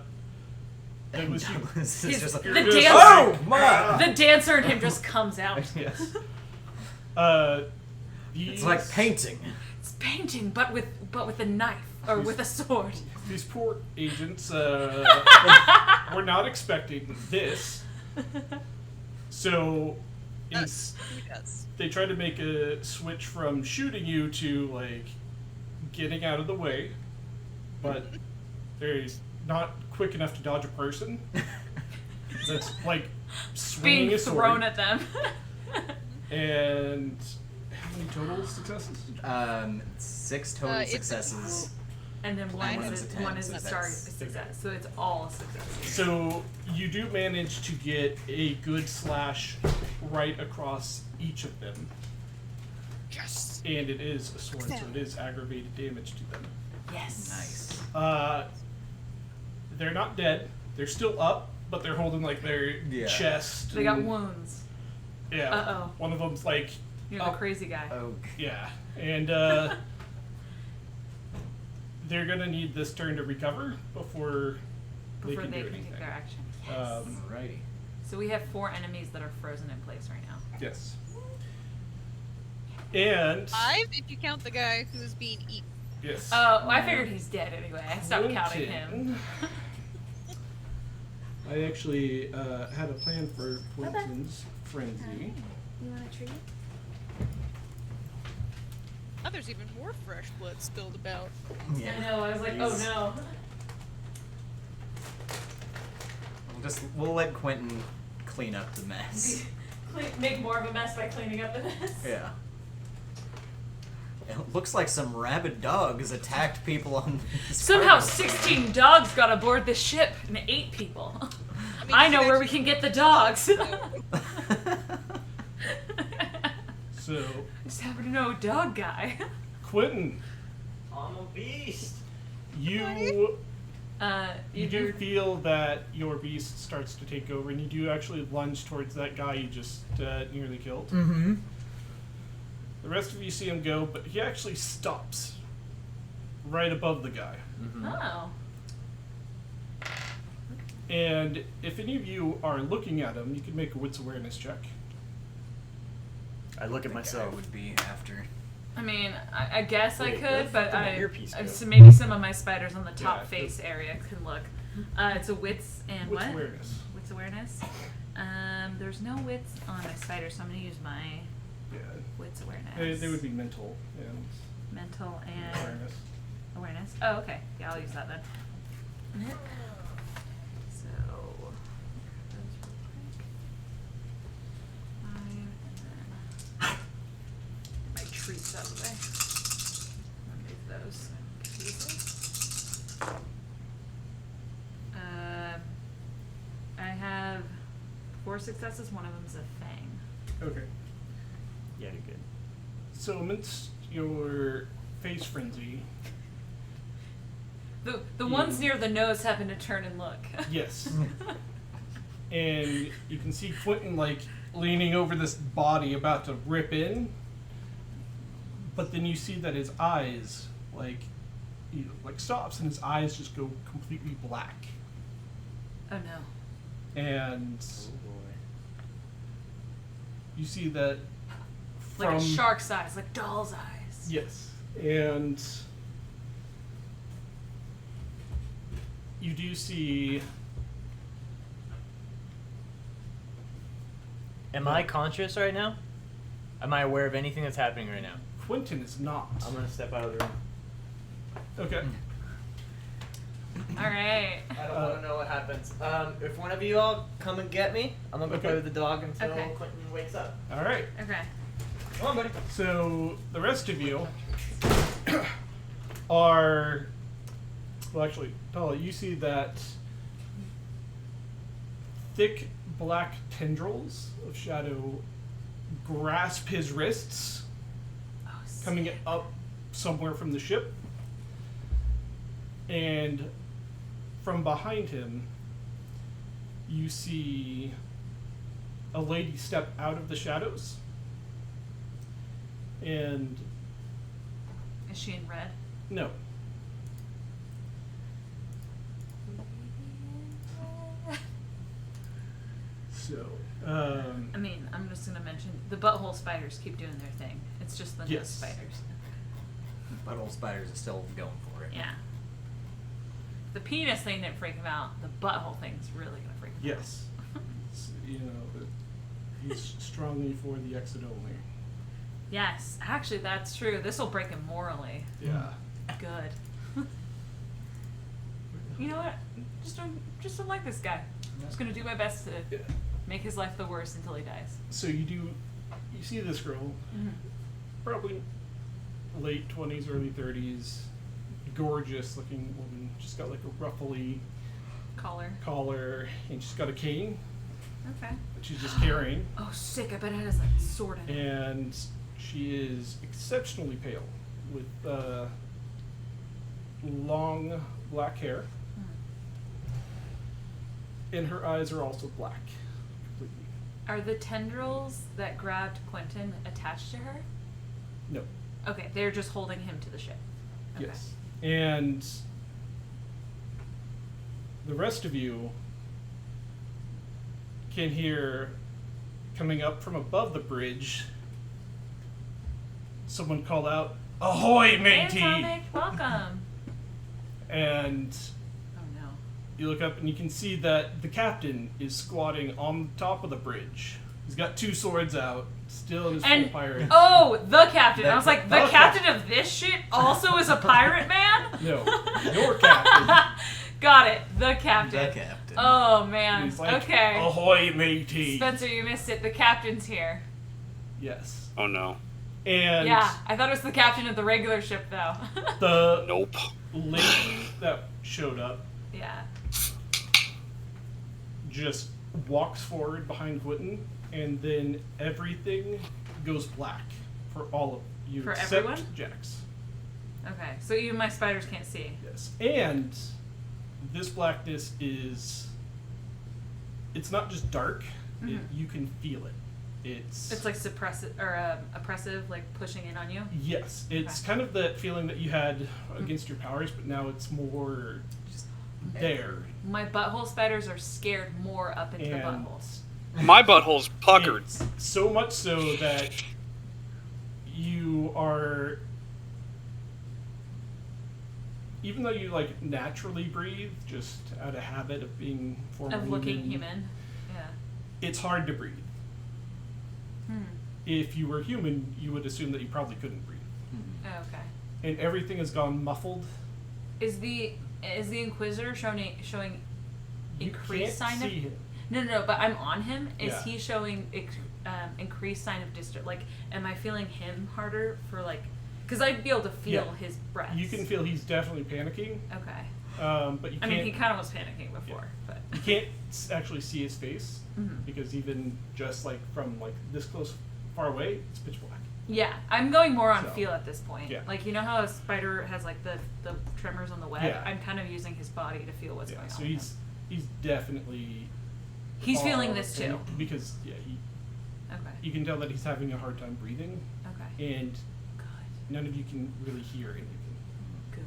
you, Douglas He's- is just like, the You're just dancer, oh my! the dancer in him just comes out. yes. It's like painting. It's painting, but with a knife or with a sword. These poor agents were not expecting this. So Us. He does. they try to make a switch from shooting you to like getting out of the way, but they're not quick enough to dodge a person. That's like swinging Being a sword. thrown at them. And how many total successes? 6 total It's a successes. And then one One is is a a, 10, one is so a star that's- success. So it's all successes. So you do manage to get a good slash right across each of them. Yes. And it is a sword, so it is aggravated damage to them. Yes. Nice. They're not dead. They're still up, but they're holding like their Yeah. chest. They got and- wounds. Yeah. Uh-oh. One of them's like, You're the crazy guy. Oh, yeah, and they're gonna need this turn to recover before they Before can they do can anything. take their action. Yes. alrighty. So we have 4 enemies that are frozen in place right now. Yes. And 5 if you count the guy who's being eaten. yes. Oh, I figured he's dead anyway. I stopped counting him. I actually had a plan for Quentin's frenzy. You want a treat? Oh, there's even more fresh blood spilled about. Yeah. I know. I was like, oh He's- no. We'll let Quentin clean up the mess. Make more of a mess by cleaning up the mess. Yeah. It looks like some rabid dogs attacked people on this Somehow cargo. 16 dogs got aboard this ship and 8 people. mean, I know he's where we can get the dogs. So I just happen to know a dog guy. Quentin, I'm a beast. you You do feel that your beast starts to take over, and you do actually lunge towards that guy you just nearly killed. Mm-hmm. The rest of you see him go, but he actually stops right above the guy. Mm-hmm. Oh. And if any of you are looking at him, you can make a wits awareness check. I look at I myself. would be after. I mean, I guess Wait, I where could, the but fuck did my earpiece go? so maybe some of my spiders on the top Yeah, face area can look. It's a wits and Wits what? awareness. Wits awareness. There's no wits on my spider, so I'm gonna use my Yeah. wits awareness. They would be mental and mental and awareness. awareness. Oh, okay. Yeah, I'll use that then. So, those real quick. 5 and then get my treats out of the way. Remove those. Easily. I have 4 successes. One of them's a fang. Okay. Yeah, you're good. So amidst your face frenzy, The ones near the nose happen to turn and look. yes. And you can see Quentin like leaning over this body about to rip in, but then you see that his eyes he stops and his eyes just go completely black. Oh no. And Oh boy. you see that Like from a shark's eyes, like doll's eyes. yes, and you do see Am I conscious right now? Am I aware of anything that's happening right now? Quentin is not. I'm gonna step out of the room. Okay. All right. I don't want to know what happens. If one of you all come and get me, I'm gonna go Okay. play with the dog until Okay. Quentin wakes up. All right. Okay. Come on, buddy. So the rest of you are, well, actually, Tala, you see that thick black tendrils of shadow grasp his wrists, Oh, coming up somewhere from the ship, and from behind him, you see a lady step out of the shadows. And Is she in red? no, so I mean, I'm just gonna mention the butthole spiders keep doing their thing. It's just the nose Yes. spiders. Butthole spiders are still going for it. Yeah. The penis thing didn't freak him out. The butthole thing's really gonna freak him yes, he's strongly for the exit only. Yes, actually, that's true. This will break him morally. Yeah. Good. You know what? Just don't like this guy. I'm just gonna do my best to Yeah. make his life the worst until he dies. So you see this girl, probably late 20s, early 30s, gorgeous looking woman. She's got like a ruffly Collar. collar, and she's got a cane Okay. that she's just carrying, Oh, sick! I bet it has a sword in it. and she is exceptionally pale with long black hair, and her eyes are also black completely. Are the tendrils that grabbed Quentin attached to her? No. Okay, they're just holding him to the ship. Okay. Yes. And the rest of you can hear, coming up from above the bridge, someone call out, "Ahoy, Hey, matey!" Atomic, welcome. And Oh no. you look up and you can see that the captain is squatting on top of the bridge. He's got 2 swords out, still in his full And pirate. oh, the captain. I was like, the The captain of this shit also is a pirate man? No, your captain. Got it. The captain. The captain. Oh man. He's like, Okay. "Ahoy, matey!" Spencer, you missed it. The captain's here. Yes. Oh no. And Yeah, I thought it was the captain of the regular ship though. the Nope. lady that showed up Yeah. just walks forward behind Quentin, and then everything goes black for all of you For except everyone? Jax. Okay. So even my spiders can't see. Yes. And this blackness is... It's not just dark. You can feel it. It's like suppressive or oppressive, like pushing in on you. Yes, it's kind of that feeling that you had against your powers, but now it's more just there. My butthole spiders are scared more up into the And buttholes. My butthole's puckered. It's so much so that you are, even though you like naturally breathe, just out of habit of being formerly Of looking human. Yeah. it's hard to breathe. If you were human, you would assume that you probably couldn't breathe. Oh, okay. And everything has gone muffled. Is the Inquisitor showing You increased can't sign see of him. No, but I'm on him. Is Yeah. he showing increased sign of distress? Like, am I feeling him harder for like? Because I'd be able to feel Yeah. his breath. You can feel he's definitely panicking, Okay. but you I can't. mean, he kind of was panicking before, but. You can't actually see his face because even just like from like this close, far away, it's pitch black. Yeah, I'm going more on So, feel at this point. yeah. Like, you know how a spider has like the tremors on the web? Yeah. I'm kind of using his body to feel what's Yeah, going so on. he's definitely. He's feeling this too. Because Okay. you can tell that he's having a hard time breathing, Okay. and Good. none of you can really hear anything. Good.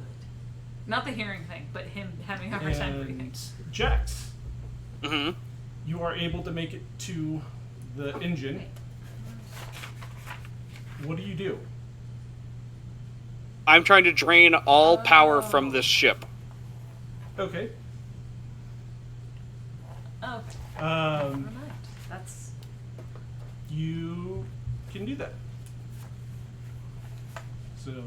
Not the hearing thing, but him having a hard time breathing. And Jax, Mm-hmm. you are able to make it to the engine. What do? I'm trying to drain all power from this ship. Okay. Oh, okay. Never mind. That's. You can do that. So,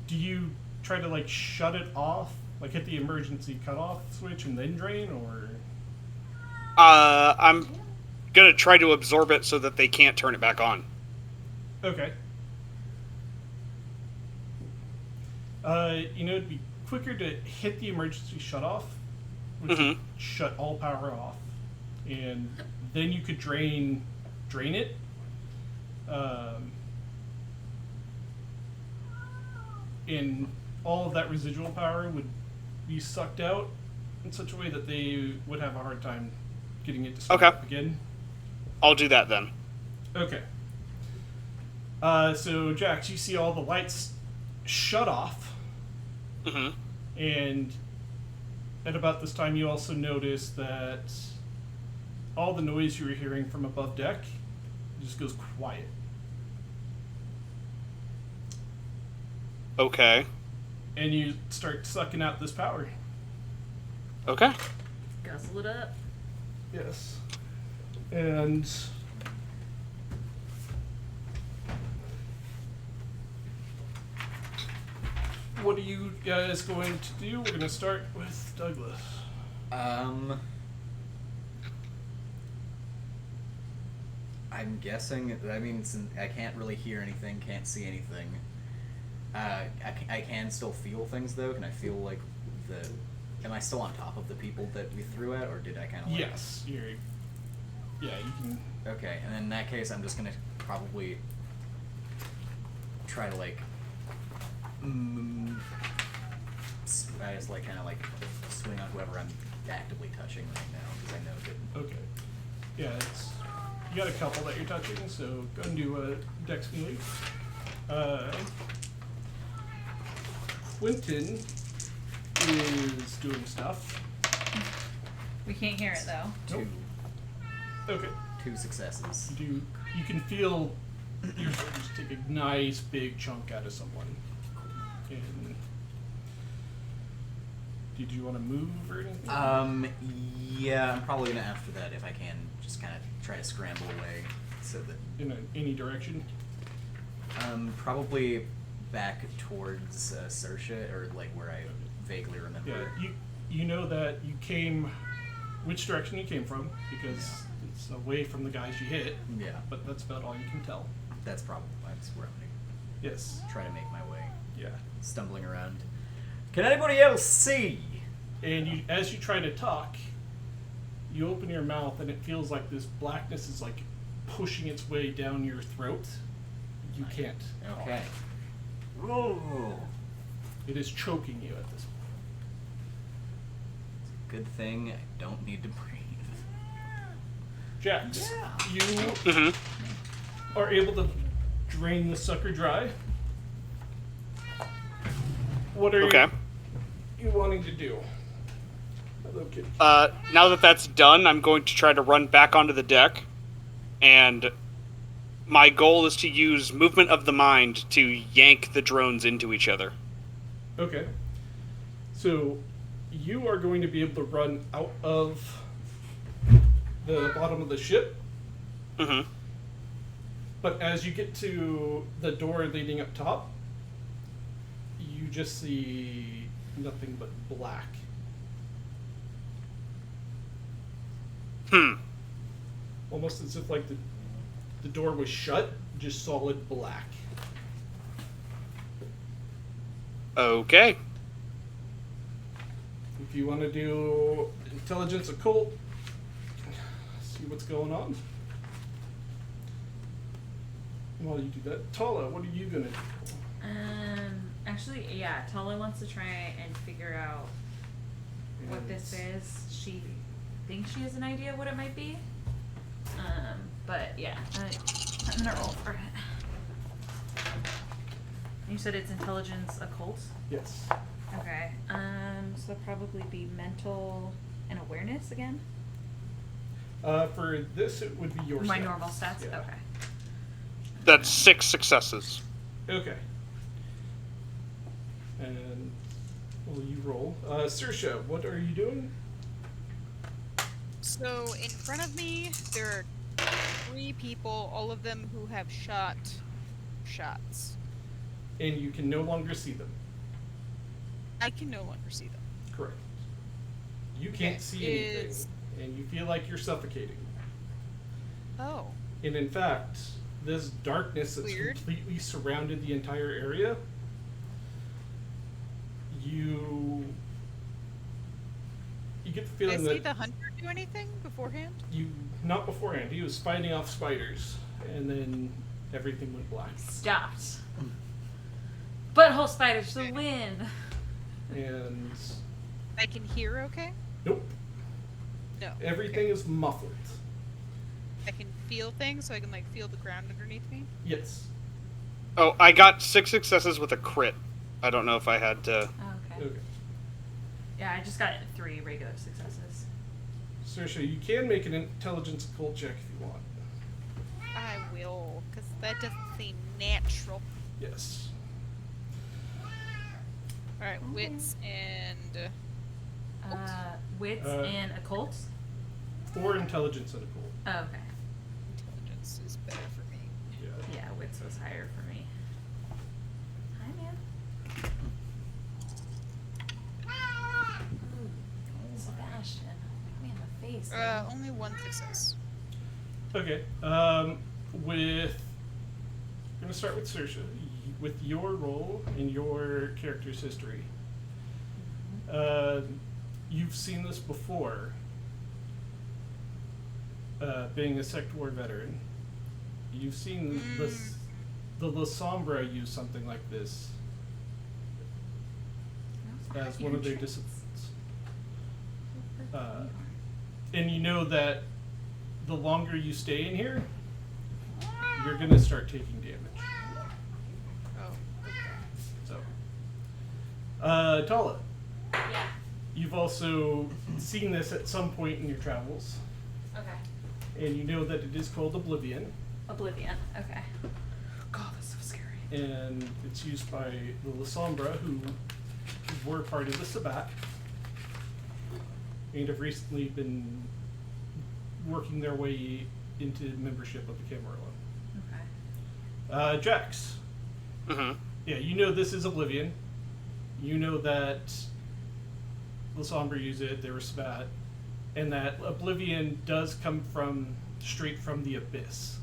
do you try to like shut it off, like hit the emergency cutoff switch and then drain, or? I'm gonna try to absorb it so that they can't turn it back on. Okay. It'd be quicker to hit the emergency shut off, which would shut all power off, and then you could drain it. And all of that residual power would be sucked out in such a way that they would have a hard time getting it to start Okay. up again. I'll do that then. Okay. So Jax, you see all the lights shut off, Mm-hmm. and at about this time you also notice that all the noise you were hearing from above deck just goes quiet. Okay. And you start sucking out this power. Okay. Guzzle it up. Yes. And what are you guys going to do? We're going to start with Douglas. I'm guessing. I mean, I can't really hear anything, can't see anything. I can still feel things though. Can I feel like the? Am I still on top of the people that we threw at, or did I kind of? Yes, you're. Yeah, you can. Okay, and in that case, I'm just gonna probably try to like. I just like kind of like swing on whoever I'm actively touching right now because I know that. Okay. Yeah, you got a couple that you're touching, so go and do a dex melee. Quentin is doing stuff. We can't hear it though. Nope. Okay. 2 successes. You can feel your sword just take a nice big chunk out of someone. And did you want to move or anything? Yeah, I'm probably gonna after that if I can just kind of try to scramble away so that. In any direction. Probably back towards Sersha, or like where I vaguely remember. Yeah, you know that you came, which direction you came from, because it's away from the guys you hit. Yeah, But that's about all you can tell. that's probably where I'm gonna Yes. try to make my way, Yeah. stumbling around. Can anybody else see? And as you try to talk, you open your mouth and it feels like this blackness is like pushing its way down your throat. You can't. Okay. Whoa. It is choking you at this point. Good thing I don't need to breathe. Jax, you Mm-hmm. are able to drain the sucker dry. What are Okay. you wanting to do? Hello, kitty. Now that that's done, I'm going to try to run back onto the deck, and my goal is to use movement of the mind to yank the drones into each other. Okay. So you are going to be able to run out of the bottom of the ship, Mm-hmm. but as you get to the door leading up top, you just see nothing but black. Almost as if like the door was shut, just solid black. Okay. If you want to do intelligence occult, see what's going on. While you do that, Tala, what are you gonna do? Actually, yeah, Tala wants to try and figure out what this is. She thinks she has an idea what it might be. But yeah, I'm gonna roll for it. You said it's intelligence occult? Yes. Okay. So that'll probably be mental and awareness again? For this, it would be your My stats. normal stats? Yeah. Okay. That's 6 successes. Okay. And will you roll? Saoirse, what are you doing? So in front of me, there are 3 people, all of them who have shot shots. And you can no longer see them. I can no longer see them. Correct. You can't Okay, see anything, and you feel like you're suffocating. Oh. And in fact, this darkness that's Weird. completely surrounded the entire area, you get the Did I feeling see that the hunter do anything beforehand? not beforehand. He was fighting off spiders, and then everything went black. Stopped. Butthole spiders to win. And I can hear okay? nope, No. everything okay. is muffled. I can feel things, so I can like feel the ground underneath me. Yes. Oh, I got 6 successes with a crit. I don't know if I had to... Okay. Okay. Yeah, I just got 3 regular successes. Saoirse, you can make an intelligence occult check if you want. I will, because that doesn't seem natural. Yes. Alright, wits and. Wits and occult? Or intelligence and occult. Oh, okay. Intelligence is better for me. Yeah. Yeah, wits was higher for me. Hi, man. Sebastian, look me in the face. Only 1 success. Okay. With I'm gonna start with Saoirse. With your role in your character's history, you've seen this before. Being a Sect War veteran, you've seen the La Sombra use something like this as one of their disciplines. And you know that the longer you stay in here, you're gonna start taking damage. Oh, okay. So, Tala, Yeah. you've also seen this at some point in your travels, Okay. and you know that it is called Oblivion, Oblivion. Okay. God, that's so scary. and it's used by the La Sombra, who were part of the Sabbat, and have recently been working their way into membership of the Camarilla. Okay. Jax, Mm-hmm. yeah, you know this is Oblivion. You know that La Sombra use it, they were Sabbat, and that Oblivion does come straight from the Abyss.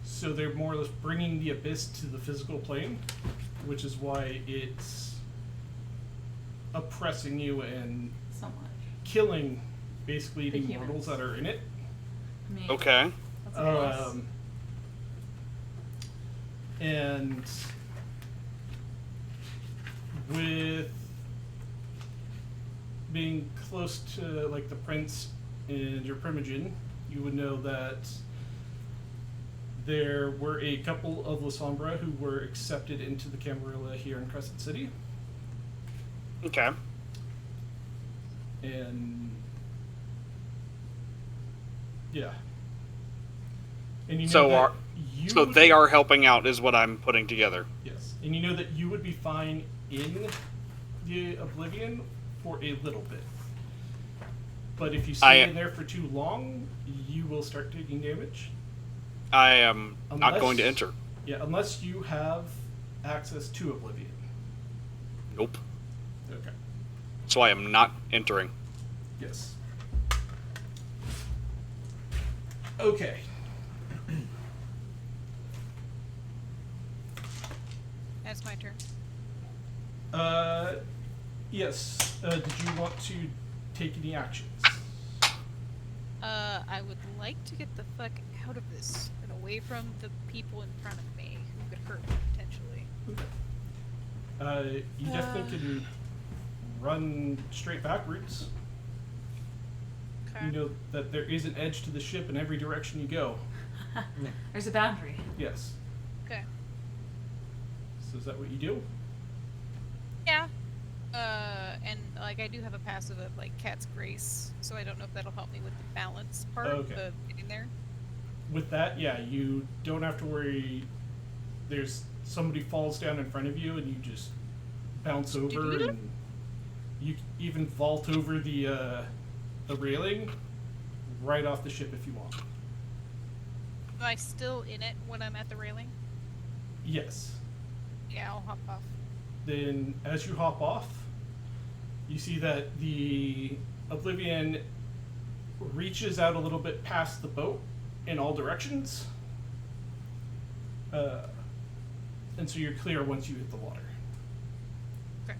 So they're more or less bringing the Abyss to the physical plane, which is why it's oppressing you and So much. killing basically The the humans. mortals that are in it. I mean, Okay. That's a plus. And with being close to like the prince and your primogen, you would know that there were a couple of La Sombra who were accepted into the Camarilla here in Crescent City. Okay. And yeah. And you know So that are you so would they be- are helping out, is what I'm putting together. Yes. And you know that you would be fine in the Oblivion for a little bit. But if you stay in there for too long, you will start taking damage. I am not Unless- going to enter. Yeah, unless you have access to Oblivion. Nope. Okay. So I am not entering. Yes. Okay. That's my turn. Yes. Did you want to take any actions? I would like to get the fuck out of this and away from the people in front of me who could hurt me potentially. You definitely can run straight backwards. Okay. You know that there is an edge to the ship in every direction you go. There's a boundary. Yes. Okay. So is that what you do? Yeah. And like I do have a passive of like Cat's Grace, so I don't know if that'll help me with the balance part Okay. of getting there. With that, yeah, you don't have to worry. There's somebody falls down in front of you, and you just bounce over, and you even vault over the railing right off the ship if you want. Am I still in it when I'm at the railing? Yes. Yeah, I'll hop off. Then, as you hop off, you see that the Oblivion reaches out a little bit past the boat in all directions. And so you're clear once you hit the water. Okay.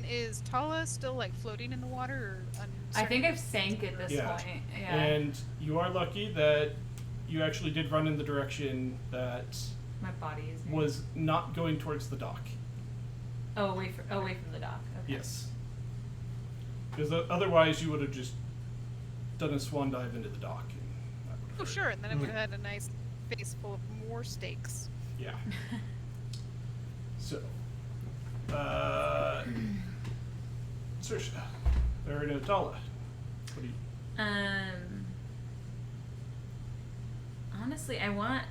Is Tala still like floating in the water or I think I've sank at this Yeah. point. Yeah. And you are lucky that you actually did run in the direction that My body is near. was not going towards the dock. away from the dock. Okay. Yes. Because otherwise you would have just done a swan dive into the dock. And that would have Oh hurt. sure, and then I would have had a nice face full of more steaks. Yeah. So, Saoirse, or no, Tala. What do you? Honestly, I want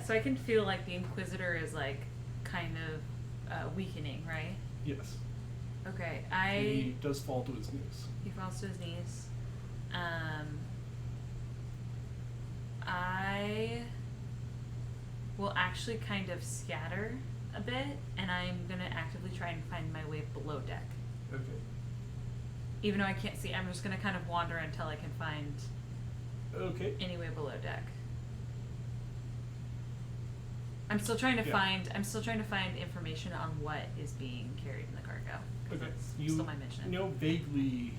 so I can feel like the Inquisitor is like kind of weakening, right? Yes. Okay, He does fall to his knees. he falls to his knees. I will actually kind of scatter a bit, and I'm gonna actively try and find my way below deck. Okay. Even though I can't see, I'm just gonna kind of wander until I can find Okay. any way below deck. I'm still trying to Yeah. find information on what is being carried in the cargo. 'Cause Okay. that's You still my mission. know vaguely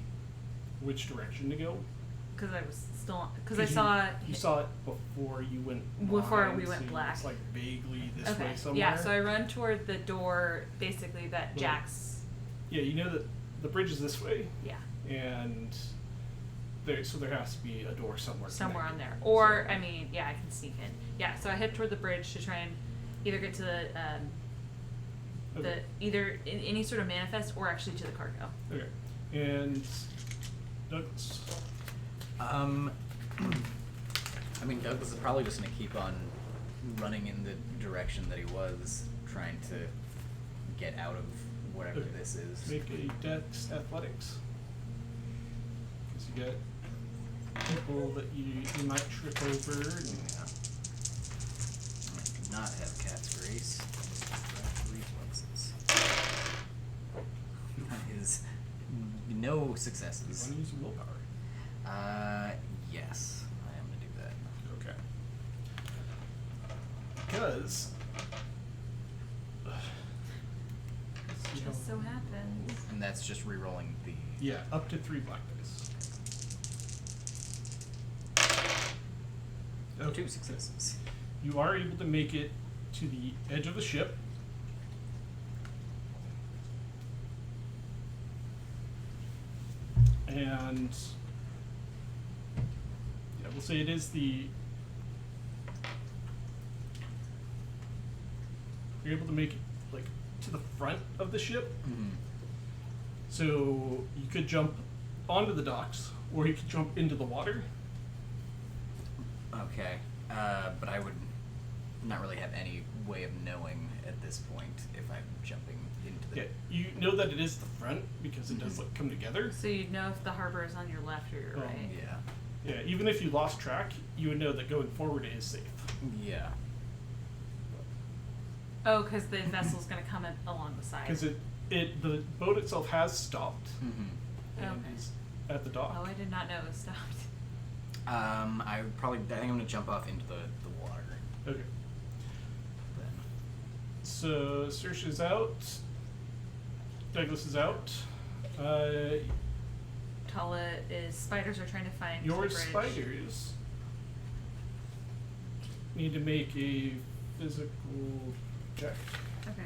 which direction to go. Because I was still because I 'Cause saw you saw it before you went. Before blind, we went so black. It's like vaguely this okay. way somewhere. Yeah, so I run toward the door basically that Well, Jack's Yeah, you know that the bridge is this way, yeah. and there has to be a door somewhere. Somewhere on connected. there. Or So- I mean, yeah, I can sneak in. Yeah, so I head toward the bridge to try and either get to Okay. either in any sort of manifest or actually to the cargo. Okay. And Douglas. I mean, Douglas is probably just gonna keep on running in the direction that he was, trying to get out of whatever Okay. this is. Make a Dex Athletics. Because you got people that you might trip over. And, I do not have Cat's Grace. Reflexes. That is no successes. want to use willpower. Yes, I am gonna do that. Okay. Because. Just so happens. And that's just re-rolling the. Yeah, up to 3 black dice. Okay. 2 successes. You are able to make it to the edge of the ship. and yeah, we'll say it is the. You're able to make it like to the front of the ship, so you could jump onto the docks, or you could jump into the water. Okay, but I would not really have any way of knowing at this point if I'm jumping into the. Yeah, you know that it is the front because it does like come together. So you'd know if the harbor is on your left or your right. Yeah. Yeah, even if you lost track, you would know that going forward it is safe. Yeah. Oh, because the vessel's going to come in along the side. Because the boat itself has stopped Mm-hmm. and Okay. is at the dock. Oh, I did not know it was stopped. I think I'm gonna jump off into the water. Okay. Then. So Saoirse's out. Douglas is out. Tala is. Spiders are trying to find Your the bridge. spiders need to make a physical check. Okay.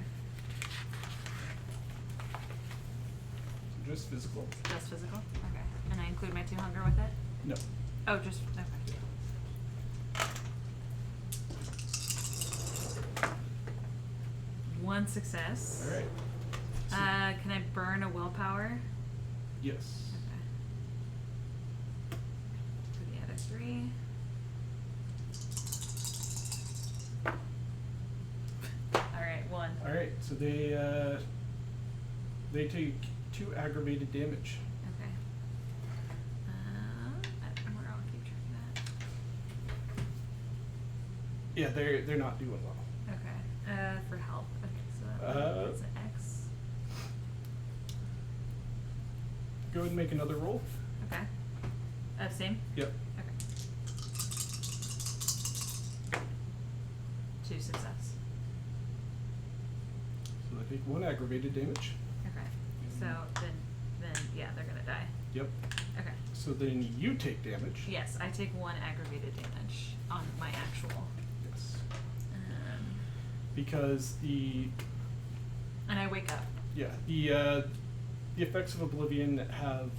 Just physical. Just physical? Okay. And I include my 2 hunger with it? No. Oh, just. Okay. One success. All right. Can I burn a willpower? Yes. Okay. For the other 3. Alright, 1. All right. So they take 2 aggravated damage. Okay. I'll keep track of Yeah, they're not doing well. that. Okay. For health. Okay, so that's an X. Go ahead and make another roll. Okay. Same? Yep. Okay. 2 success. So they take 1 aggravated damage. Okay. So then yeah, they're gonna die. Yep. Okay. So then you take damage. Yes, I take 1 aggravated damage on my actual. Yes. Um, Because and I wake up. the effects of oblivion have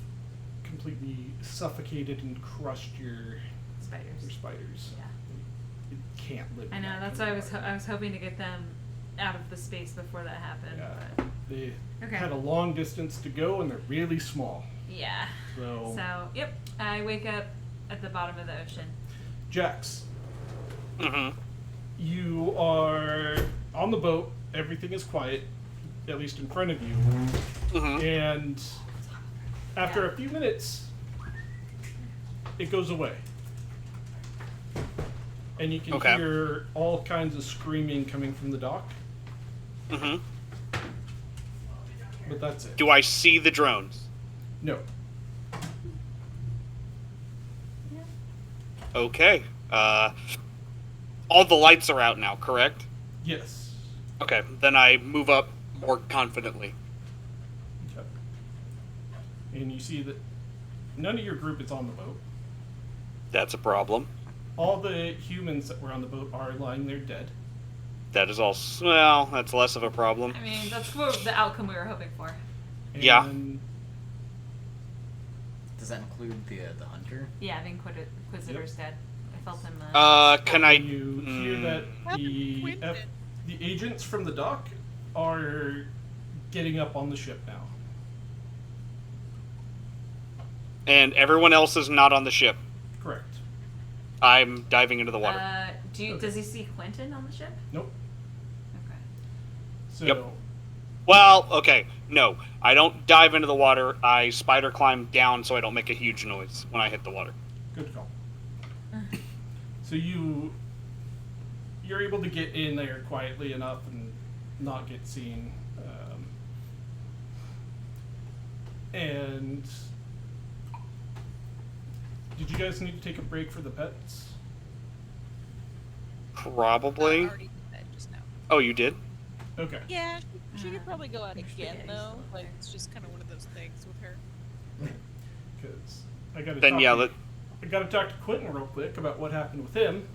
completely suffocated and crushed your Spiders. spiders. Yeah. It can't live. I in know. that That's kind why of I was hoping to get them out of the space before that happened. Yeah. But They Okay. had a long distance to go and they're really small. yeah. So, So yep, I wake up at the bottom of the ocean. Jax, Mm-hmm. you are on the boat. Everything is quiet, at least in front of you. Mm-hmm. And after a few minutes, it goes away. And you can Okay. hear all kinds of screaming coming from the dock, Mm-hmm. but that's it. Do I see the drones? No. Okay. All the lights are out now, correct? Yes. Okay, then I move up more confidently. Okay. And you see that none of your group is on the boat. That's a problem. All the humans that were on the boat are lying there dead. That is all. Well, that's less of a problem. I mean, that's the outcome we were hoping for. And Yeah. Does that include the hunter? Yeah, the Inquisitor's dead. I felt him. Can I? You hear that Happened, Quentin. the agents from the dock are getting up on the ship now. And everyone else is not on the ship. Correct. I'm diving into the water. Does he see Quentin on the ship? Nope. Okay. So Yep. Well, okay, no. I don't dive into the water. I spider climb down so I don't make a huge noise when I hit the water. good call. So you're able to get in there quietly enough and not get seen. And did you guys need to take a break for the pets? Probably. I already did that just now. Oh, you did? Okay. Yeah, she could probably go out I again forget though. he's Like there. it's just kind of one of those things with her. Because I got to Then yeah, I got to talk to Quentin real quick about what happened with him.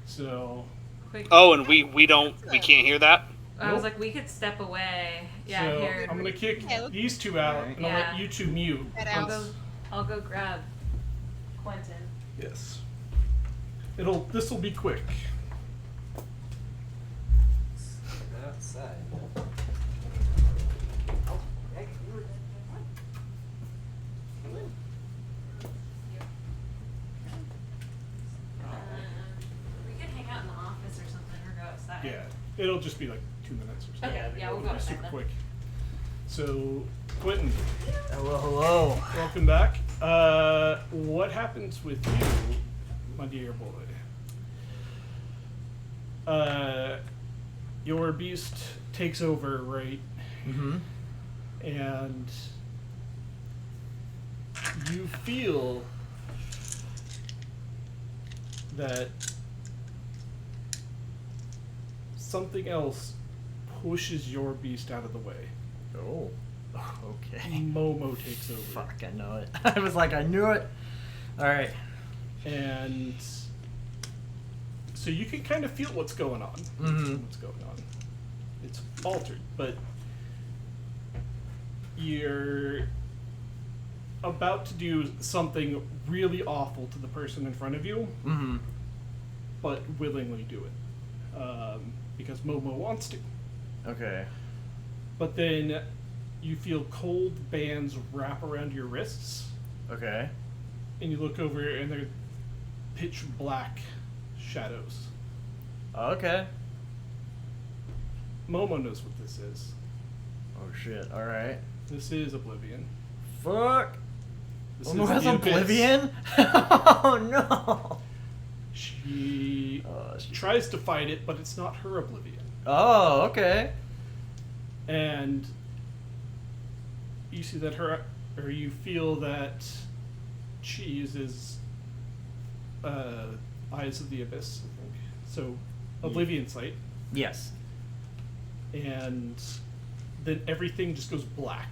So Quick. Oh, and we can't hear that? I was Nope. like, we could step away. Yeah, So here. I'm gonna kick Yeah, let's- these two out, Alright. and I'll let Yeah. you two mute. Get I'll out. go. I'll go grab Quentin. Yes. This will be quick. Outside. We could hang out in the office or something, or go outside. Yeah, it'll just be like 2 minutes or something. Okay, yeah, we'll It'll go be outside super then. quick. So, Quentin, Hello, hello. welcome back. What happens with you, my dear boy? Your beast takes over, right? Mm-hmm. And you feel that something else pushes your beast out of the way. Oh. Okay. Momo takes over. Fuck, I know it. I was like, I knew it. Alright. And so you can kind of feel what's going on. Mhm. What's going on. It's altered, but you're about to do something really awful to the person in front of you, Mm-hmm. but willingly do it. Because Momo wants to. Okay. But then you feel cold bands wrap around your wrists, Okay. and you look over and they're pitch black shadows. Okay. Momo knows what this is. Oh shit, alright. This is Oblivion. Fuck! This Momo is has the Abyss. Oblivion? Oh no! She Oh, she- tries to fight it, but it's not her Oblivion. Oh, okay. And you see that you feel that she uses Eyes of the Abyss, I think. So, Oblivion Sight. Yes. And then everything just goes black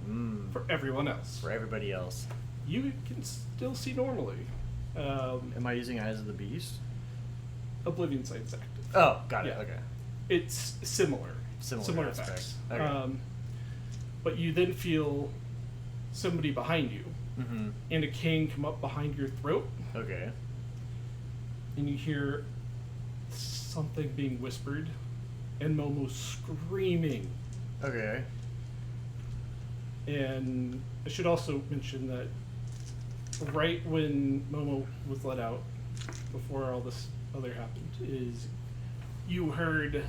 Mm. for everyone else. For everybody else. You can still see normally. Am I using Eyes of the Beast? Oblivion Sight's active. Oh, got it, Yeah. okay. It's similar. Similar effects. aspects. Okay. But you then feel somebody behind you, Mm-hmm. and a cane come up behind your throat, Okay. and you hear something being whispered, and Momo screaming. Okay. And I should also mention that right when Momo was let out, before all this other happened, is you heard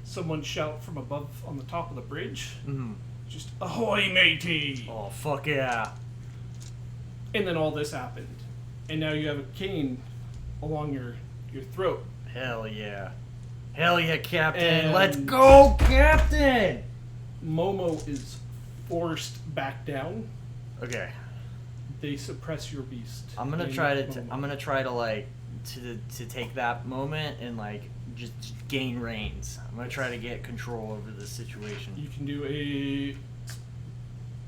someone shout from above on the top of the bridge, Mm-hmm. just "Ahoy, matey!" Oh, fuck yeah. And then all this happened, and now you have a cane along your throat. Hell yeah. Hell yeah, Captain. And- Let's go, Captain! Momo is forced back down. Okay. They suppress your beast. I'm gonna in try to. Momo. I'm gonna try to like to take that moment and like just gain reins. I'm gonna try to get control over the situation. You can do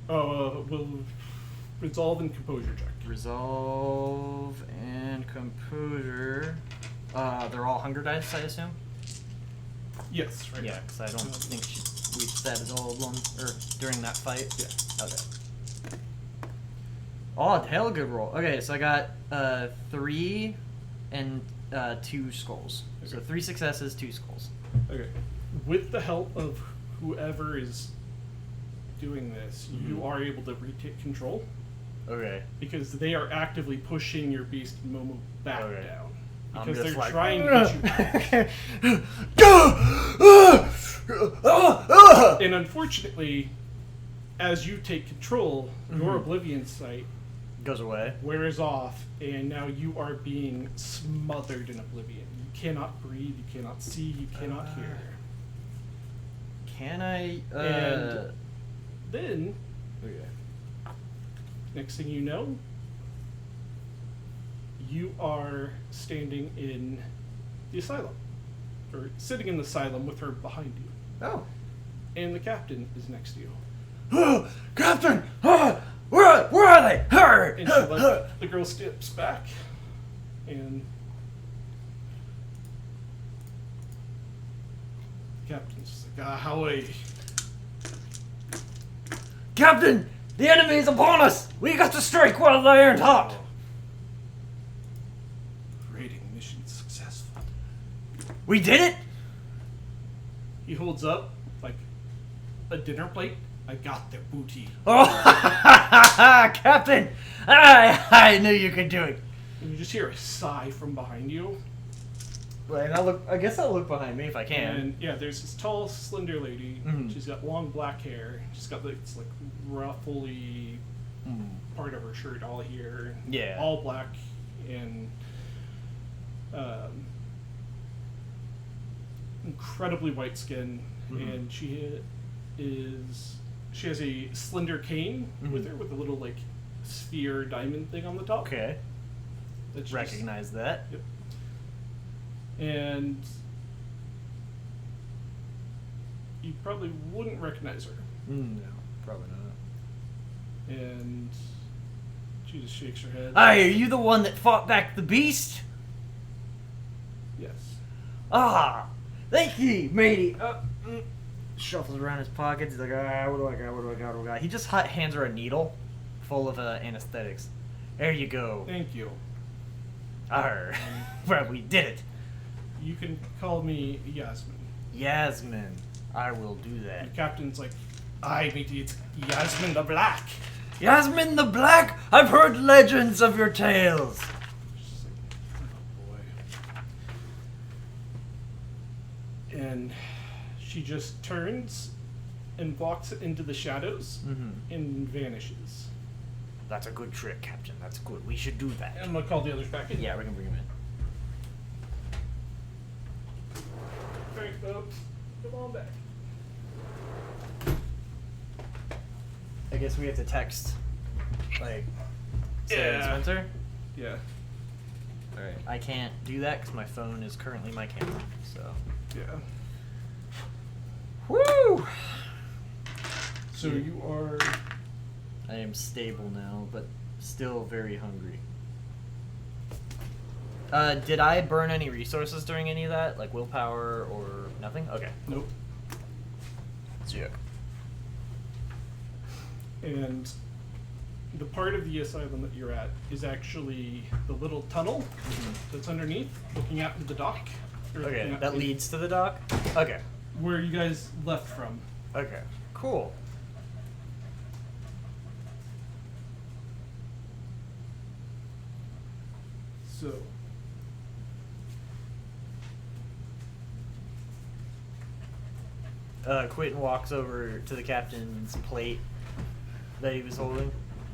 will resolve and composure check. Resolve and composure. They're all hunger dice, I assume. Yes, right. Yeah, because I don't think we said all of them or during that fight. Yeah. Okay. Oh, hell good roll. Okay, so I got 3 and 2 skulls. So 3 successes, 2 skulls. Okay. With the help of whoever is doing this, you are able to retake control Okay. because they are actively pushing your beast Momo back Okay. down. I'm Because just they're like, trying to get you. And unfortunately, as you take control, your Oblivion Sight Goes away. wears off, and now you are being smothered in oblivion. You cannot breathe, you cannot see, you cannot hear. Can I? And then, Okay. next thing you know, you are standing in the asylum, or sitting in the asylum with her behind you, Oh. and the captain is next to you. Captain! Where are they? Hurry! And she, like, the girl steps back, and Captain's just like, Howie. Captain, the enemy is upon us. We got to strike while the iron's hot. Raiding mission successful. We did it. He holds up like a dinner plate. I got the booty. Oh, Captain, I knew you could do it. And you just hear a sigh from behind you. Wait, I guess I'll look behind me if I can. And yeah, there's this tall, slender lady. Mhm. She's got long black hair. She's got this like ruffly part of her shirt all here. Yeah. All black and incredibly white skin. And she has a slender cane with her with a little like sphere diamond thing on the top. Okay. That's just- Recognize that. Yep. And you probably wouldn't recognize her. No, probably not. And she just shakes her head. Aye, are you the one that fought back the beast? Yes. Ah, thank ye, matey. Shuffles around his pockets. He's like, what do I got? He just hands her a needle full of anesthetics. There you go. Thank you. Arr. Well, we did it. You can call me Yasmin. Yasmin. I will do that. The captain's like, aye, matey, it's Yasmin the Black. Yasmin the Black? I've heard legends of your tales. She's like, oh boy. And she just turns and walks into the shadows and vanishes. That's a good trick, Captain. That's good. We should do that. I'm gonna call the others back in. Yeah, we can bring him in. Alright, folks, come on back. I guess we have to text, like, say Yeah. Spencer? Yeah. Alright. I can't do that because my phone is currently my camera, so. Yeah. Woo! So you are. I am stable now, but still very hungry. Did I burn any resources during any of that? Like willpower or nothing? Okay. Nope. So yeah. And the part of the asylum that you're at is actually the little tunnel that's underneath, looking out to the dock. Or looking Okay, out that in- leads to the dock? Okay. where you guys left from. Okay. Cool. So. Quentin walks over to the captain's plate that he was holding.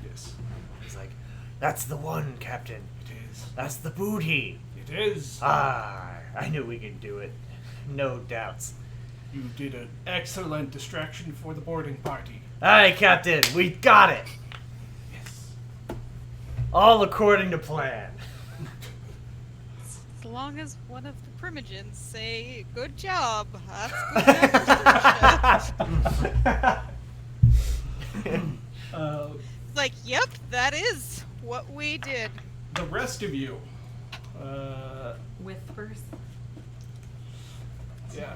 Yes. He's like, "That's the one, Captain. It is. That's the booty. It is. Ah, I knew we could do it. No doubts. You did an excellent distraction for the boarding party. Aye, Captain, we got it. Yes. All according to plan." As long as one of the primogens say, "Good job," that's good. Like, yep, that is what we did. The rest of you. Whispers. Yeah.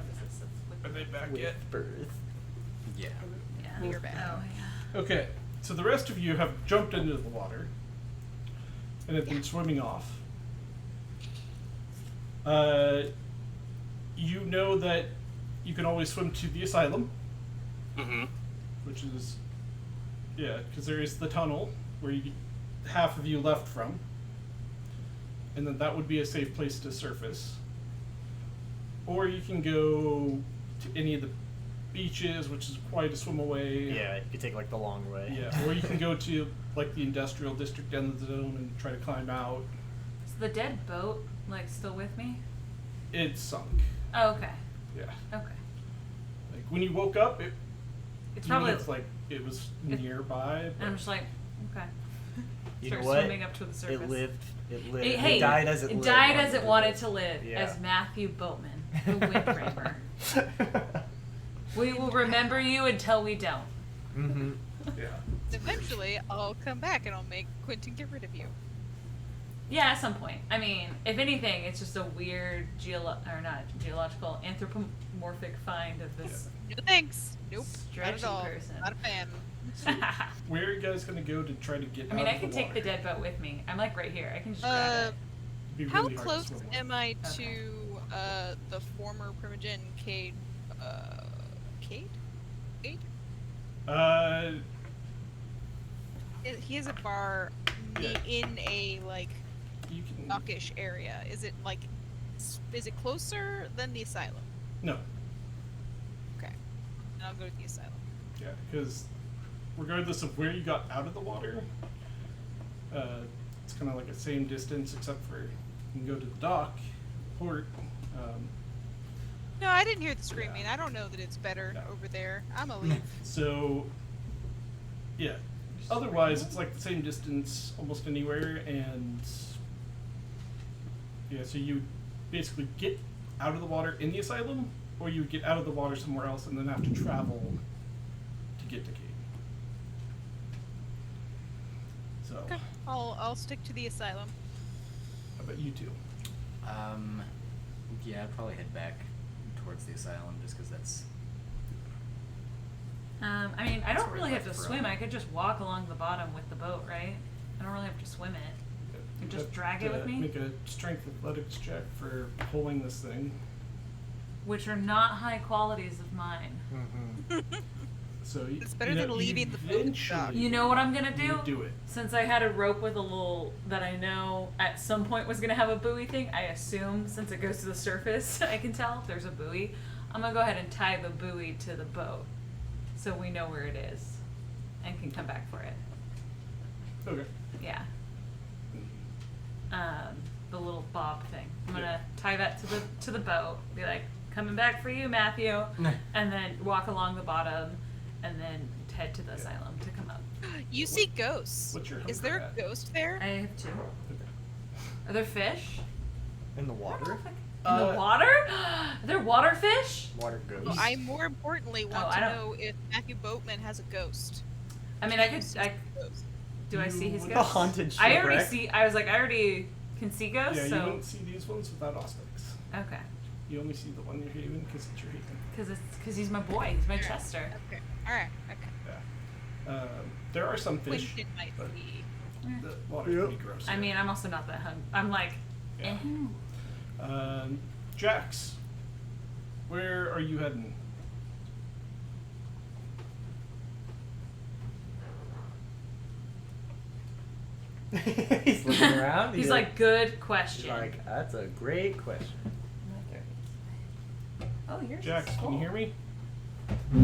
Are they back yet? Birth. Yeah. Yeah. You're back. Oh, yeah. Okay. So the rest of you have jumped into the water and have been swimming off. You know that you can always swim to the asylum, which is, yeah, because there is the tunnel where half of you left from, and then that would be a safe place to surface. Or you can go to any of the beaches, which is quite a swim away. Yeah, you take like the long way. Yeah, or you can go to like the industrial district down the zone and try to climb out. Is the dead boat like still with me? It's sunk. Oh, okay. Yeah. Okay. Like when you woke up, It's you probably. looked like it was nearby. And But I'm just like, okay. You Start know what? swimming up to the surface. It lived. It lived. Hey, it died as it lived. died as it wanted to live. Yeah. As Matthew Boatman, the Windframer. We will remember you until we don't. yeah. Eventually, I'll come back and I'll make Quentin get rid of you. Yeah, at some point. I mean, if anything, it's just a weird anthropomorphic find of this No thanks. Nope. Not at stretchy all. person. Not a fan. Where are you guys going to go to try to get I mean, out I of can the take the water? dead boat with me. I'm like right here. I can just grab it. It'd be How really hard to close swim with. am I Okay. to the former Primogen Cade? Cade? Cade? He has a bar Yeah. in a like You can. knockish area. Is it like? Is it closer than the asylum? No. Okay. Then I'll go to the asylum. Yeah, because regardless of where you got out of the water, it's kind of like the same distance, except for you can go to the dock, port. No, I didn't hear the screaming. I don't know that it's better No. over there. I'm a leave. So, yeah. Otherwise, it's like the same distance almost anywhere, and yeah. So you basically get out of the water in the asylum, or you get out of the water somewhere else and then have to travel to get to Cade. So, Okay. I'll stick to the asylum. how about you two? Yeah, I'd probably head back towards the asylum just because that's. I mean, I That's don't where really I have to left swim. from. I could just walk along the bottom with the boat, right? I don't really have to swim it. You just have drag it to with me? Make a strength athletics check for pulling this thing. Which are not high qualities of mine. So It's better than leaving the boat in the dock. eventually You know what I'm gonna do? you do it. Since I had a rope with a little that I know at some point was gonna have a buoy thing, I assume since it goes to the surface, I can tell if there's a buoy. I'm gonna go ahead and tie the buoy to the boat, so we know where it is, and can come back for it. Okay. Yeah. The little bob thing. I'm gonna tie that to the boat. Be like, coming back for you, Matthew, and then walk along the bottom, and then head to the asylum to come up. You see ghosts. What's your Is hunger there a at? ghost there? I have two. Okay. Are there fish? In the water? In the water? Are there water fish? Water ghost. Well, I more importantly want I to don't- know if Matthew Boatman has a ghost. I mean, I could. Ghost. Do I see his You- The ghost? haunted I already shipwreck. see. I was like, I already can see ghosts. Yeah, you so wouldn't see these ones without Auspex. okay, You only see the one you're hating because it's your hating. because he's my boy. He's my Chester. Okay. All right. Okay. Yeah. There are some fish. Quentin might but be. the water's Yep. pretty gross. I mean, I'm also not that hungry. I'm like, Yeah. eh. Jax, where are you heading? He's looking around. He's like, good he's question. like, that's a great question. Oh, yours. Jax, is can you hear me? Is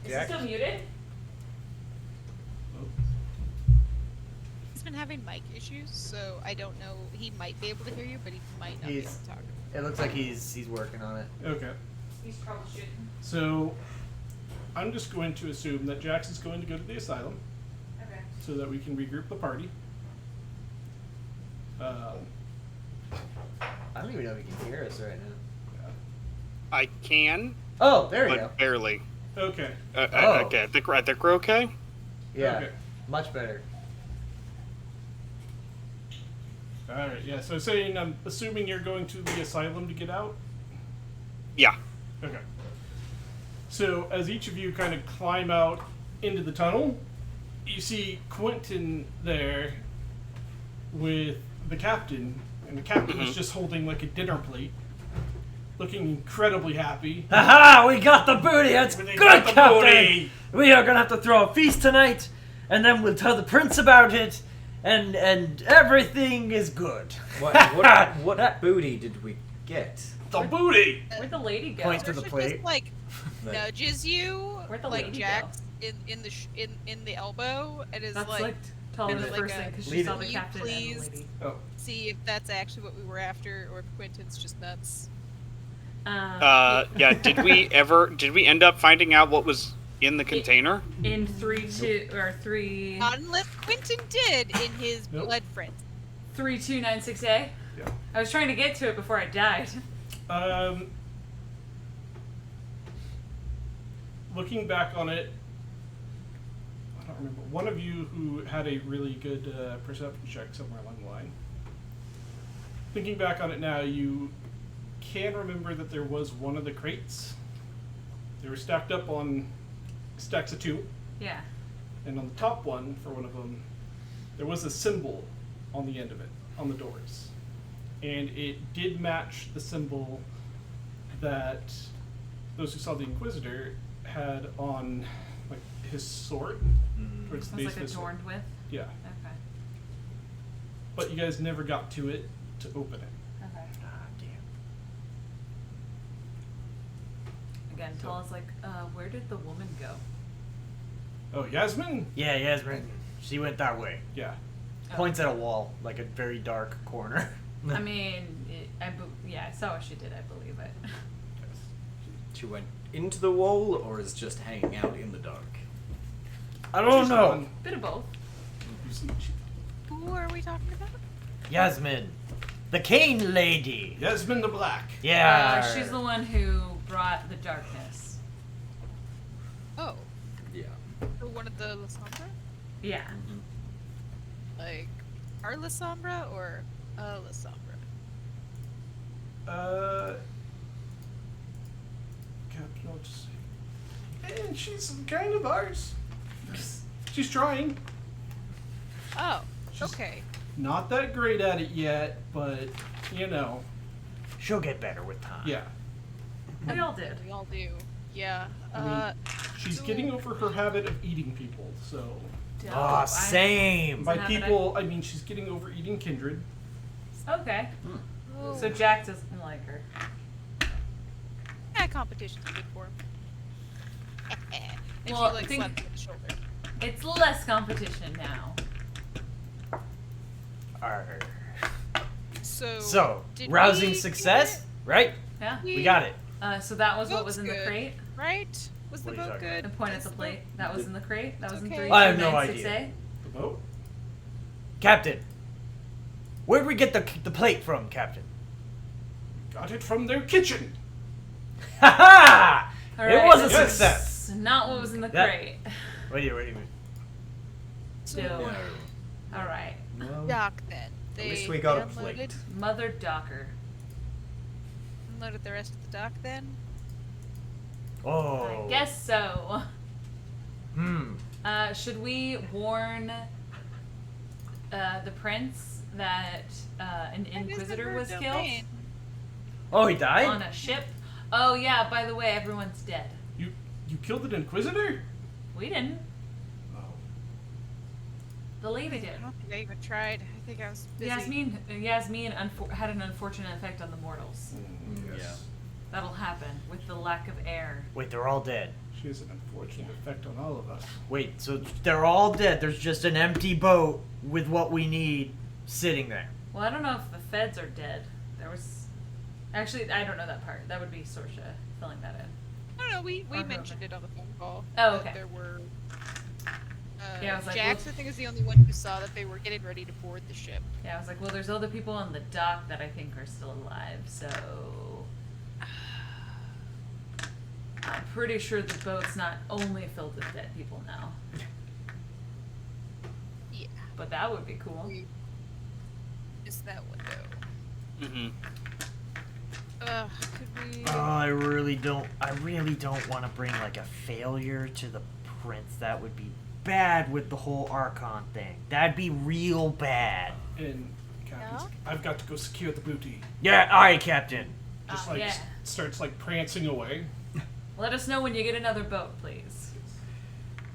he Jax? still muted? Oh, He's been having mic issues, so I don't know. He might be able to hear you, but he might not be able He's- to talk. It looks like he's working on it. okay. He's troubleshooting. So, I'm just going to assume that Jax is going to go to the asylum Okay. so that we can regroup the party. I don't even know if he can hear us right now. I can, Oh, there we but go. barely. Okay. Oh. Okay, I think we're okay. Yeah, Okay. much better. Alright, yeah, so saying I'm assuming you're going to the asylum to get out? Yeah. Okay. So as each of you kind of climb out into the tunnel, you see Quentin there with the captain, and the captain is just holding like a dinner plate, looking incredibly happy. Haha, we got the booty. That's We good, got the Captain. booty. We are gonna have to throw a feast tonight, and then we'll tell the prince about it, and everything is good. What booty did we get? The booty! Where'd the lady go? Point to the Serge plate. just like nudges you, Where'd the like lady Jax in the elbow, and is That's like, like tell her kinda the like first a, thing because she lead saw it. the "You captain and the please?" lady. Oh. see if that's actually what we were after, or if Quentin's just nuts. Yeah. Did we end up finding out what was in the container? In 3 Not unless Quentin did in his Nope. blood friend. 3296A. Yeah. I was trying to get to it before I died. Looking back on it, I don't remember. One of you who had a really good perception check somewhere along the line. Thinking back on it now, you can remember that there was one of the crates. They were stacked up on stacks of 2. Yeah. And on the top one, for one of them, there was a symbol on the end of it, on the doors. And it did match the symbol that those who saw the Inquisitor had on like his sword. Towards the Sounds base like of his sword. adorned with. Yeah. Okay. But you guys never got to it to open it. Okay. Ah, damn. Again, tell us like, where did the woman go? Oh, Yasmin? Yeah, Yasmin. She went that way. Yeah. Points at a wall, like a very dark corner. I mean, yeah, I saw what she did. I believe it. She went into the wall, or is just hanging out in the dark? I don't She's know. gone. Bit of both. You see, Who are we talking about? Yasmin. The cane lady. Yasmin the Black. Yeah. She's the one who brought the darkness. Oh, Yeah. so one of the La Sombra? Yeah. Like, our La Sombra or a La Sombra? Captain, I'll just say. And she's kind of ours. She's trying. Oh, She's- okay. Not that great at it yet, but, you know, She'll get better with time. yeah. We all did. We all do. Yeah. I mean, she's getting over her habit of eating people, so. Oh, same. By habit people, I mean she's getting over eating Kindred. Okay. oh, So Jack doesn't like her. competition's good for him. And Well, she like think- slapped him on the shoulder. It's less competition now. Arr. So, did rousing we success, get right? Yeah. We got it. So that was what Boat's was in the good. crate. Right? Was the What are you boat talking good? And point at Was the the plate. boat- That was in the crate. That was in Okay. 3. I have no 9, idea. 6A. The boat? Captain. Where'd we get the plate from, Captain? Got it from their kitchen. Ha ha! All It right, was a this success. is Not what was in the That- crate. What do you mean? So, all right, Well, Dock then. at They least we got a unloaded- plate. Mother Docker. Unloaded the rest of the dock then. Oh. I guess so. Hmm. Should we warn the prince that an Inquisitor was killed Oh, he died? on a ship? Oh yeah. By the way, everyone's dead. You killed an Inquisitor? We didn't. Oh. The lady did. I don't think I even tried. I think I was busy. Yasmin had an unfortunate effect on the mortals. Yes. That'll happen with the lack of air. Wait, they're all dead. She has an unfortunate effect on all of us. Wait, so they're all dead. There's just an empty boat with what we need sitting there. Well, I don't know if the feds are dead. There was... Actually, I don't know that part. That would be Sorsha filling that in. I don't know. We Okay. mentioned it on the phone call. Oh, that okay. There were. Yeah, I was like, Jax, well- I think, is the only one who saw that they were getting ready to board the ship. Yeah, I was like, well, there's other people on the dock that I think are still alive, so... I'm pretty sure the boat's not only filled with dead people now. Yeah. But that would be cool. We missed that window. Mm-hmm. Could we? Oh, I really don't want to bring like a failure to the prince. That would be bad with the whole Archon thing. That'd be real bad. And Captain's Yeah? like, I've got to go secure the booty. Yeah, alright, Captain. Just Ah, like yeah. starts like prancing away. Let us know when you get another boat, please.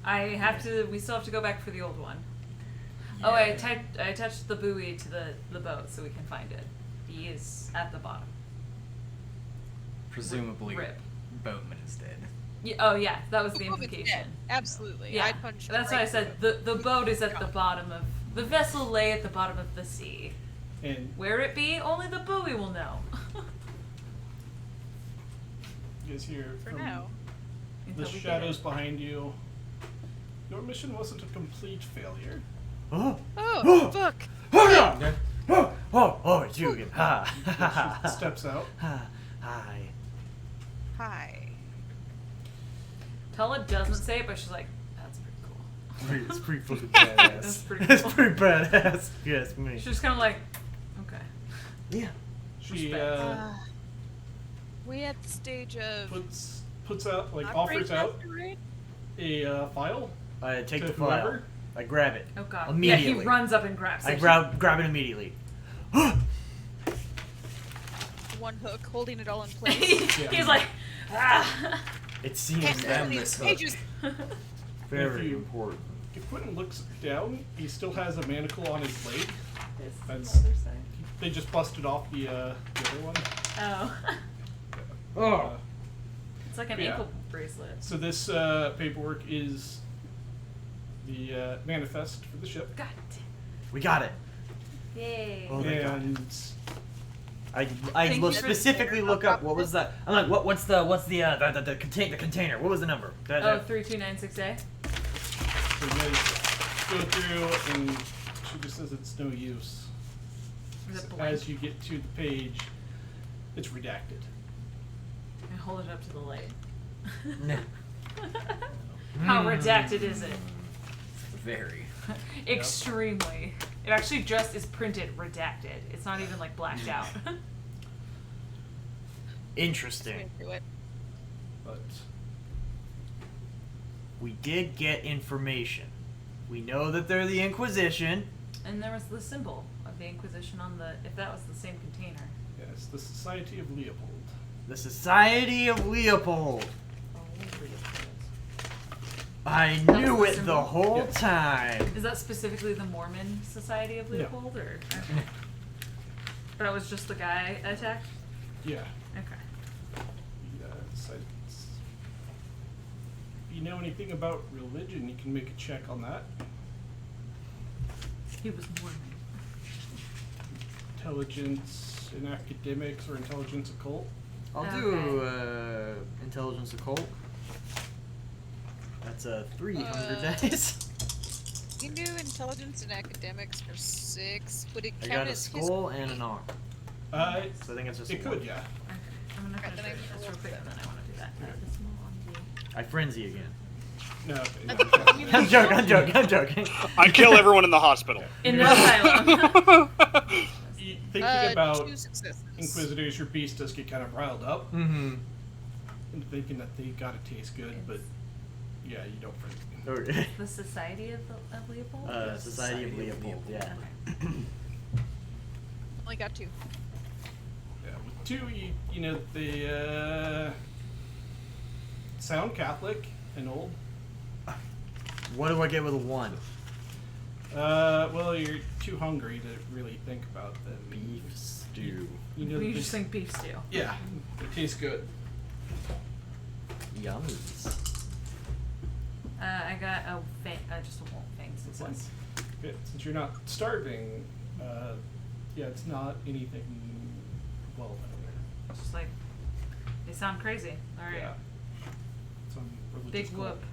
We still have to go back for the old one. Oh, I attached the buoy to the boat so we can find it. He is at the bottom. Presumably, Rip. Boatman is dead. Yeah, oh yeah, that was the Woman's implication. dead. Absolutely. Yeah, I punched. that's right why I said the boat is at the bottom of the vessel lay at the bottom of the sea. And Where it be, only the buoy will know. you guys hear For from now. the Until we get shadows it. behind you. Your mission wasn't a complete failure. Oh, Oh, fuck. it's you again. Ha. She steps out. Hi. Hi. Tala doesn't say it, but she's like, "That's pretty cool." It's pretty fucking That's badass. pretty It's cool. pretty badass. if you ask me. She's just kind of like, okay. Yeah. She We at the stage of puts out, like, not offers breaking out the raid? a file. I take To the file. whoever? I grab it. Oh god. Immediately. Yeah, he runs up and grabs it. I grab it immediately. One hook, holding it all in place. Yeah. He's like, ah. It seems Can't Damn open this these hook. pages. very If you- important. If Quentin looks down, he still has a manacle on his leg. This That's- other side. They just busted off the other one. Oh. Oh. It's like an Yeah. ankle bracelet. So this paperwork is the manifest for the ship. God We got it. damn. Yay. Oh, thank God. And I Thank look you for specifically sharing. look up what was that? I'm like, what's the container? What was the number? Oh, 3296A? so you guys go through, and she just says it's no use. Is it blank? As you get to the page, it's redacted. I hold it up to the light. No. How redacted is it? Very. Extremely. It actually just is printed redacted. It's not even like blacked out. Interesting. Do it. But We did get information. We know that they're the Inquisition. And there was the symbol of the Inquisition on the, if that was the same container. yes, the Society of Leopold. The Society of Leopold. Oh, Leopold. I That's knew the it the symbol? whole Yeah. time. Is that specifically the Mormon Society of No. Leopold, or? Okay. But it was just the guy attacked? Yeah. Okay. If you know anything about religion, you can make a check on that. He was Mormon. Intelligence in academics or intelligence occult. I'll do intelligence occult. That's a 300 dice. You can do intelligence and academics for 6. Would it I count got a as skull and an arm. So I think it's just It a one. could, yeah. Okay. I'm gonna Alright, finish then I reading can this roll real quick, and then I want to do that. Yeah. This small on the- I frenzy again. No. I'm joking. I kill everyone in the hospital. In the asylum. Thinking about 2 successes. Inquisitors, your beast does get kind of riled up Mm-hmm. and thinking that they gotta taste good, but yeah, you don't freak. Okay. The Society of Leopold? Society of Leopold, yeah. Only got 2. Yeah, with 2, you know, they sound Catholic and old. What do I get with a 1? Well, you're too hungry to really think about them. Beef stew. You know, You they- just think beef stew. yeah, it tastes good. Yums. I got a just a whole thing success. Okay, since you're not starving, yeah, it's not anything well known. It's just like, they sound crazy. Alright. Yeah. Some religious Big cult. whoop.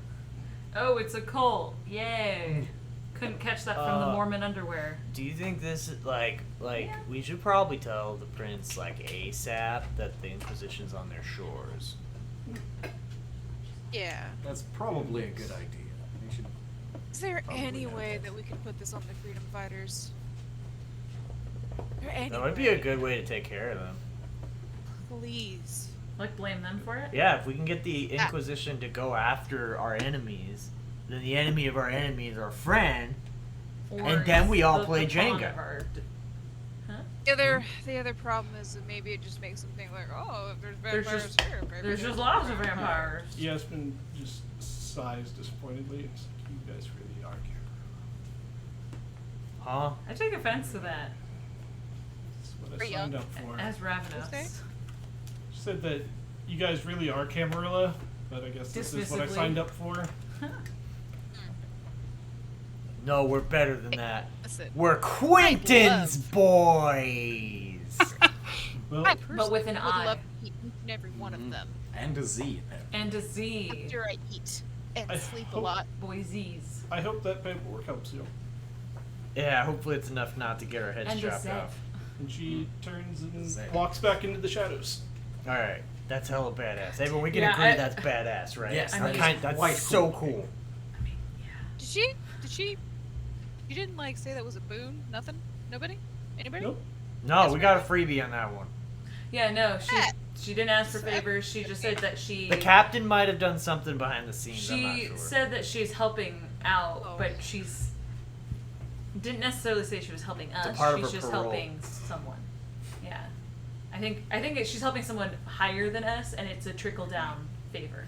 Oh, it's a cult. Yay. Couldn't catch that from the Mormon underwear. Do you think this is like we should probably tell the prince like ASAP that the Inquisition's on their shores? Yeah. That's probably a good idea. We should. Is there Probably any not. way that we could put this on the freedom fighters? Is there any That would be a way? good way to take care of them. Please. Like, blame them for it? Yeah, if we can get the Inquisition to go after our enemies, then the enemy of our enemy is our friend. Or And then we all the play pawn Jenga. of our Huh? The other problem is that maybe it just makes them think like, oh, if there's There's vampires just- here, maybe There's just lots of vampires. vampires. Yasmin just sighs disappointedly. It's like, you guys really are Camarilla. Huh? I take offense to that. That's what I Pretty signed young. up for. As Ravenous. Okay. She said that you guys really are Camarilla, but I guess this is what I Dismissively. signed up for. No, we're better than that. Listen, We're Quentin's boys. Well, I personally with an would eye. love to eat each and every one of them. And a Z, apparently. And a Z. After I eat and I sleep a hope- lot. Boysies. I hope that paperwork helps you. Yeah, hopefully it's enough not to get our heads And a chopped Z. off. And she turns and Same. walks back into the shadows. All right, that's hella badass. Everyone, we can Yeah, agree I- that's badass, right? Yes, I that's, mean- that's quite so cool. cool. I mean, yeah. Did she? You didn't like say that was a boon? Nothing? Nobody? Anybody? Nope. No, we got a freebie on that one. Yeah, no, Yeah. she didn't ask for favors. She just said that she. The captain might have done something behind the scenes. I'm not She sure. said that she's helping out, Oh. but she's didn't necessarily say she was helping us. It's a part of She's her just parole. helping someone. Yeah, I think she's helping someone higher than us, and it's a trickle down favor.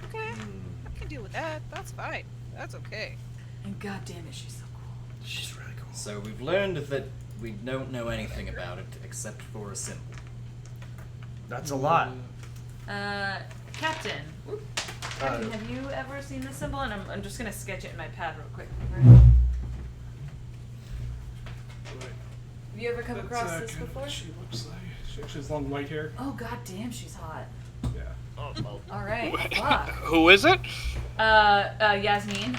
Okay. I can deal with that. That's fine. That's okay. And god damn it, she's so cool. She's really cool. So we've learned that we don't know anything about it except for a symbol. That's a lot. Captain. Captain, have you ever seen this symbol? And I'm just gonna sketch it in my pad real quick. Have you ever come That's, across this kind of before? what she looks like. She actually has long white hair. Oh god damn, she's hot. Yeah. All right, fuck. Who is it? Yasmin.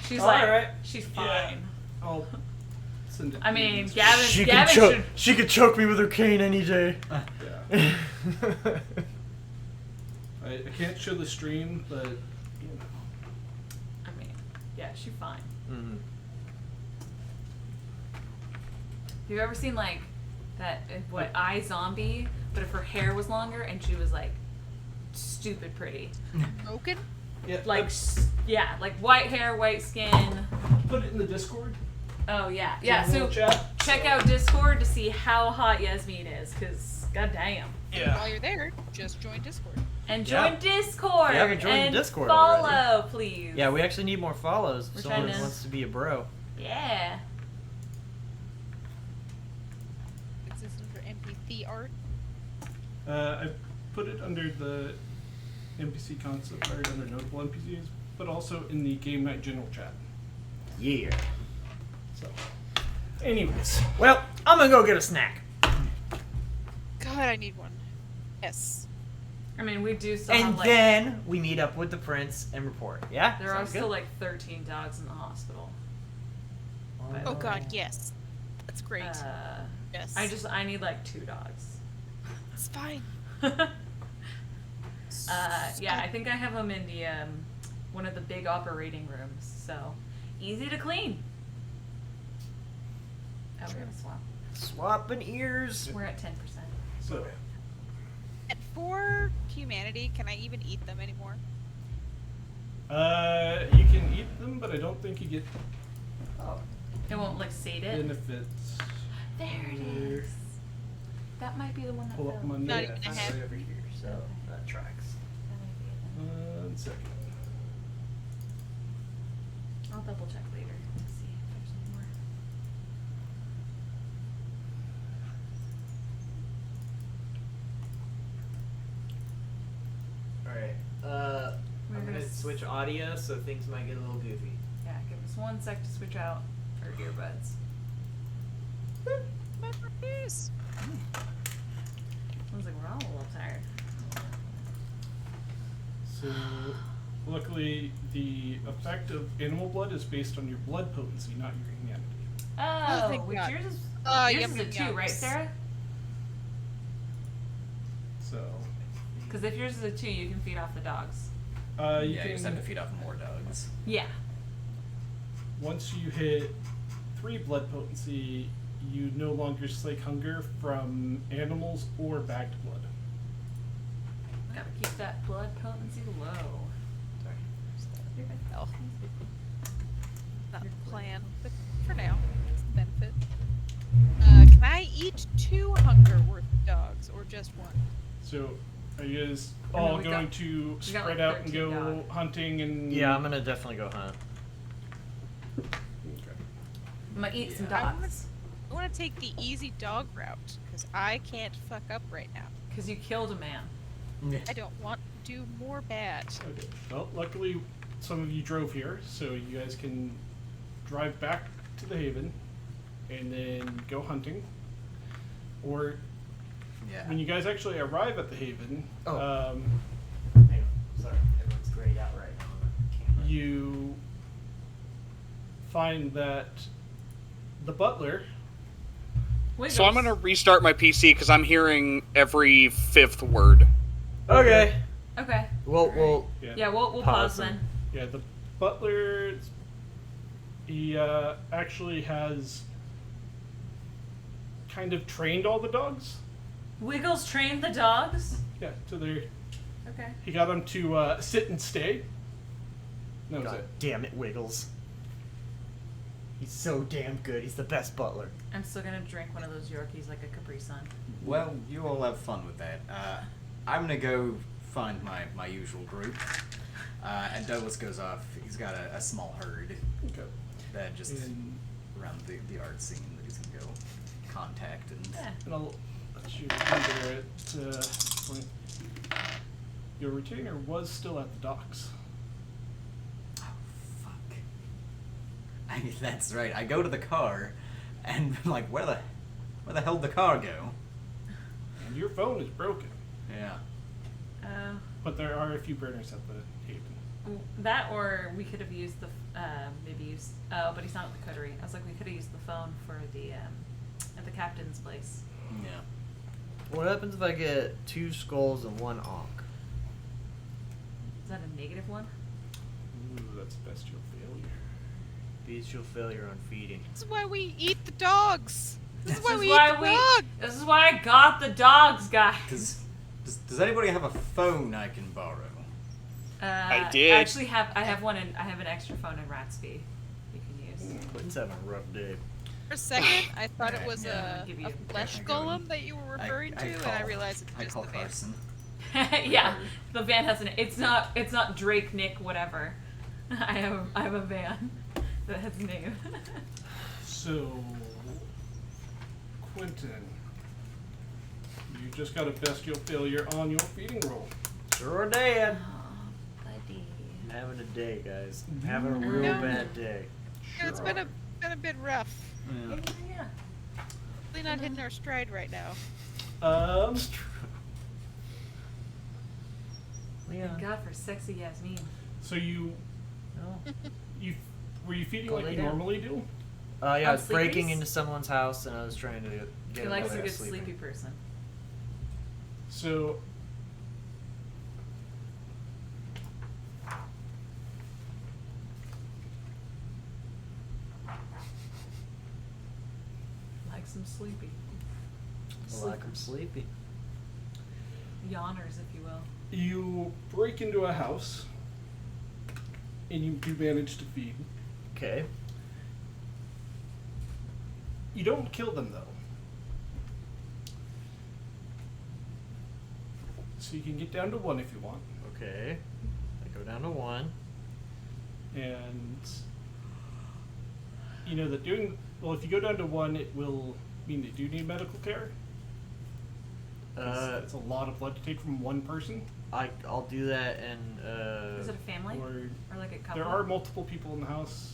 She's like, Alright. she's fine. Yeah. I'll send it. I to you mean, this Gavin. She Gavin could choke. should. She could choke me with her cane any day. Yeah. I can't show the stream, but you know. I mean, yeah, she's fine. Mhm. Have you ever seen like that? What iZombie? But if her hair was longer and she was like stupid pretty, Broken? Yeah. like yeah, like white hair, white skin. put it in the Discord. Oh yeah, yeah. General So chat. check out Discord to see how hot Yasmin is, cause goddamn. While you're there, just join Discord. And Yeah. join Discord. You haven't joined and Discord follow, already. please. Yeah, we actually need more follows. We're Someone trying to- wants to be a bro. Yeah. Is this for NPC art? I put it under the NPC concept art under notable NPCs, but also in the game night general chat. Yeah. So, anyways, Well, I'm gonna go get a snack. God, I need one. Yes. I mean, we do still And have like then we meet up with the prince and report. Yeah? there are Sounds still good? like 13 dogs in the hospital. Oh God, yes. That's great. Yes. I need like 2 dogs. It's fine. Yeah, I think I have them in the one of the big operating rooms, so easy to clean. Oh, we're gonna swap. Swapping ears. We're at 10%. so And for humanity, can I even eat them anymore? you can eat them, but I don't think you get It won't like sate it. benefits. There it is. That might be the one that Pull up fell. my Not notes. even a It's head. right over here, so that tracks. That might be it then. 1 second. I'll double check later to see if there's any more. Alright. We're I'm gonna gonna switch audio so things might get a little goofy. Yeah, give us 1 sec to switch out our earbuds. Yes. Sounds like we're all a little tired. So, luckily, the effect of animal blood is based on your blood potency, not your humanity. Oh, thank which God. yours is Yum, yours is a yum, 2, yum. right, Sarah? So, Because if yours is a 2, you can feed off the dogs. you Yeah, can you just have to feed off more dogs. Yeah. once you hit 3 blood potency, you no longer slake hunger from animals or bagged blood. Gotta keep that blood potency low. Sorry. You're good. Oh. Not the plan, but for now, it's the benefit. Can I eat 2 hunger worth of dogs or just 1? So, are you guys I mean, all we going got- to got, spread like, out and 13 go dog. hunting and? Yeah, I'm gonna definitely go hunt. Okay. I'm gonna eat some Yeah. dogs. I want to take the easy dog route because I can't fuck up right now. Because you killed a man. I don't want to do more bad. Okay. Well, luckily, some of you drove here, so you guys can drive back to the Haven and then go hunting. Or Yeah. when you guys actually arrive at the Haven, Oh. um, Hang on. Sorry. Everyone's grayed out right now on the camera. you find that the butler. So I'm gonna restart my PC because I'm hearing every 5th word. Okay. Okay. We'll Yeah, we'll Pause pause them. then. Yeah, the butler He actually has kind of trained all the dogs. Wiggles trained the dogs? Yeah, so they're. Okay. He got them to sit and stay. That was God it. damn it, Wiggles. He's so damn good. He's the best butler. I'm still gonna drink one of those Yorkies like a Capri Sun. Well, you all have fun with that. I'm gonna go find my usual group. And Douglas goes off. He's got a small herd Okay. that just And, around the art scene that he's gonna go contact and. Yeah. and I'll let you remember at point. Your retainer was still at the docks. Oh fuck! That's right. I go to the car, and I'm like, where the hell did the car go? And your phone is broken. Yeah. But there are a few burners at the haven. That or we could have used the but he's not at the coterie. I was like, we could have used the phone for the at the captain's place. Yeah. What happens if I get 2 skulls and 1 ankh? Is that a negative one? Ooh, that's bestial failure. Bestial failure on feeding. This is why we eat the dogs. This is why This we is eat why the we. dog. This is why I got the dogs, guys. Does anybody have a phone I can borrow? I did. Actually, I have an extra phone in Ratsby. You can use. Quentin's having a rough day. For a second, I thought it was Yeah, a give you- flesh I go golem and- that you were referring to, and I realized it's I just call the van. Carson. Yeah, the van has an. It's not Drake, Nick, whatever. I have a van that has a name. So, Quentin, you just got a bestial failure on your feeding roll. Sure did. Oh, buddy. I'm having a day, guys. I'm having a real No. bad day. Yeah, it's been a bit rough. Yeah. Yeah. Really not hitting our stride right now. Thank God for sexy Yasmin. So you No. were you feeding Go like lay you down. normally do? Yeah, I On was breaking sleepies? into someone's house and I was trying to get He likes a away good sleeping. sleepy person. So Likes him sleepy. I like 'em sleepy. Yawners, if you will. you break into a house and you do manage to feed. Okay. You don't kill them though. So you can get down to 1 if you want. Okay. I go down to 1. And you know that if you go down to 1, it will mean they do need medical care. It's a lot of blood to take from one person. I'll do that and Is it a family? Or Or like a couple? there are multiple people in the house.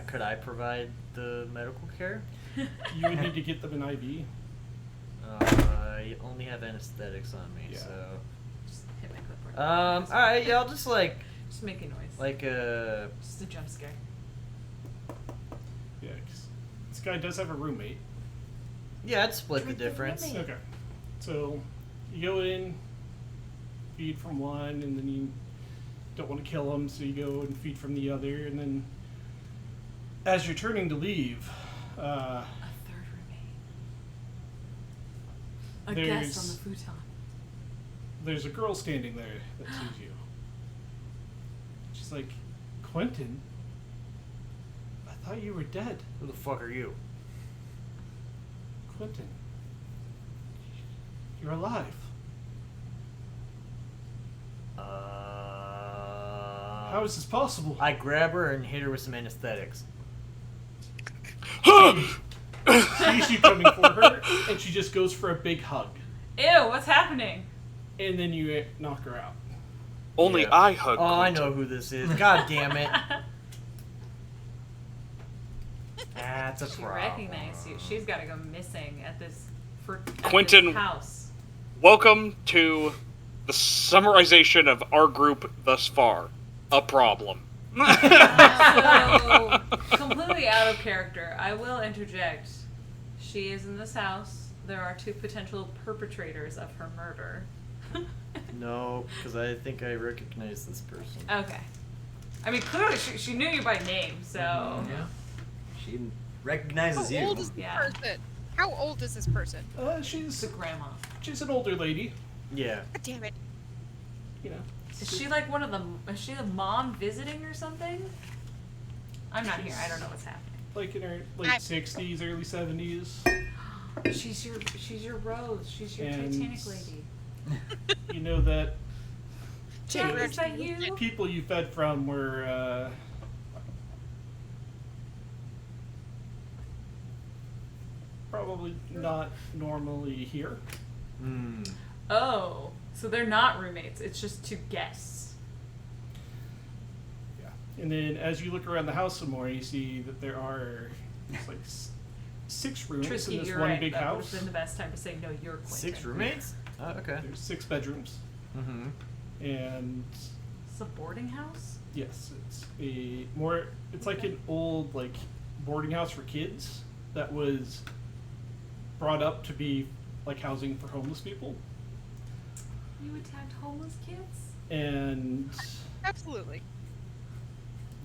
could I provide the medical care? You would need to get them an IV. I only have anesthetics on me, Yeah. so. Just hit my clipboard. Alright, yeah, I'll just Just making noise. Just a jump scare. Yeah, 'cause this guy does have a roommate. yeah, I'd split the Drink the difference. roommate. Okay. So you go in, feed from one, and then you don't want to kill him, so you go and feed from the other, and then as you're turning to leave, A third roommate. A guest on the futon. there's a girl standing there that sees you. She's like, Quentin, I thought you were dead. Who the fuck are you? Quentin, you're alive. How is this possible? I grab her and hit her with some anesthetics. Sees you coming for her, and she just goes for a big hug. Ew, what's happening? And then you knock her out. Only Yeah. I hug. Oh, I Quentin. know who this is. God damn it. That's a She problem. recognized you. She's got to go missing at this Quentin- house. Welcome to the summarization of our group thus far. A problem. So, completely out of character, I will interject. She is in this house. There are 2 potential perpetrators of her murder. No, because I think I recognize this person. Okay. I mean, clearly she knew you by name, so. Yeah. She recognizes How you. old is this Yeah. person? How old is this person? She's The grandma. she's an older lady. Yeah. God damn it. You know. Is she like one of the? Is she the mom visiting or something? I'm not here. I don't know what's happening. Like in her late 60s, early 70s. She's your Rose. She's your And- Titanic lady. You know that Jack, is that you? people you fed from were probably not normally here. Mm. Oh, so they're not roommates. It's just two guests. Yeah. And then as you look around the house some more, you see that there are like 6 rooms Trisky, in this you're one right. big That would house. have been the best time to say no. You're Quentin. 6 roommates? Oh, okay. There's 6 bedrooms, Mm-hmm. and It's a boarding house. yes, it's like an old like boarding house for kids that was brought up to be like housing for homeless people. You attacked homeless kids. And Absolutely.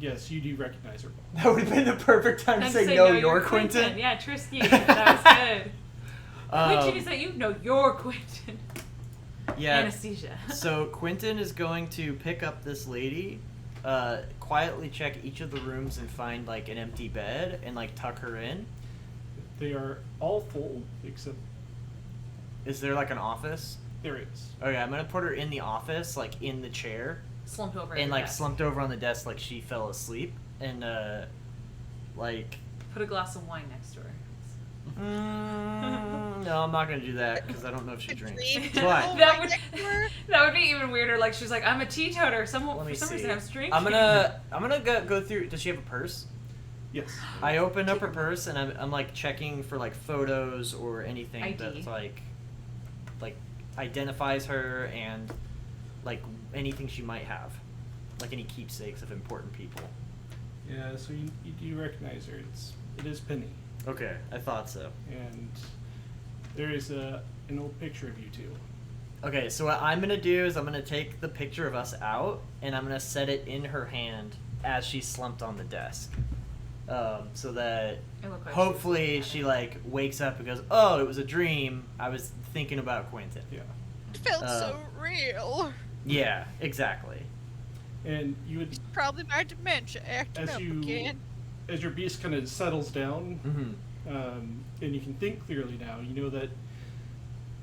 yes, you do recognize her. That would have been the perfect time to And say, no, you're Quentin. Yeah, Trisky. That was good. Um, Quentin, is that you? No, you're Quentin. Yeah. Anesthesia. So Quentin is going to pick up this lady, quietly check each of the rooms and find like an empty bed and like tuck her in. They are all full except Is there like an office? there is. Okay, I'm gonna put her in the office, like in the chair, Slumped over. at and the like desk. slumped over on the desk like she fell asleep, and like. Put a glass of wine next to her. No, I'm not gonna do that because I don't know if she drinks. Dream But girl That right would next to her? that would be even weirder. Like she's like, I'm a teetotaler. let For me some see. reason I was drinking. I'm gonna go through. Does she have a purse? Yes. I open up her purse and I'm like checking for like photos or anything ID. that's like identifies her and like anything she might have, like any keepsakes of important people. Yeah, so you do recognize her. It is Penny. Okay, I thought so. And there is an old picture of you two. Okay, so what I'm gonna do is I'm gonna take the picture of us out and I'm gonna set it in her hand as she's slumped on the desk, so that It looked like hopefully she like wakes up and goes, "Oh, it was a dream. I was thinking about Quentin." Yeah. It felt so real. Yeah, exactly. And you would, Probably my dementia acting as up you, again. as your beast kind of settles down, Mm-hmm. and you can think clearly now, you know that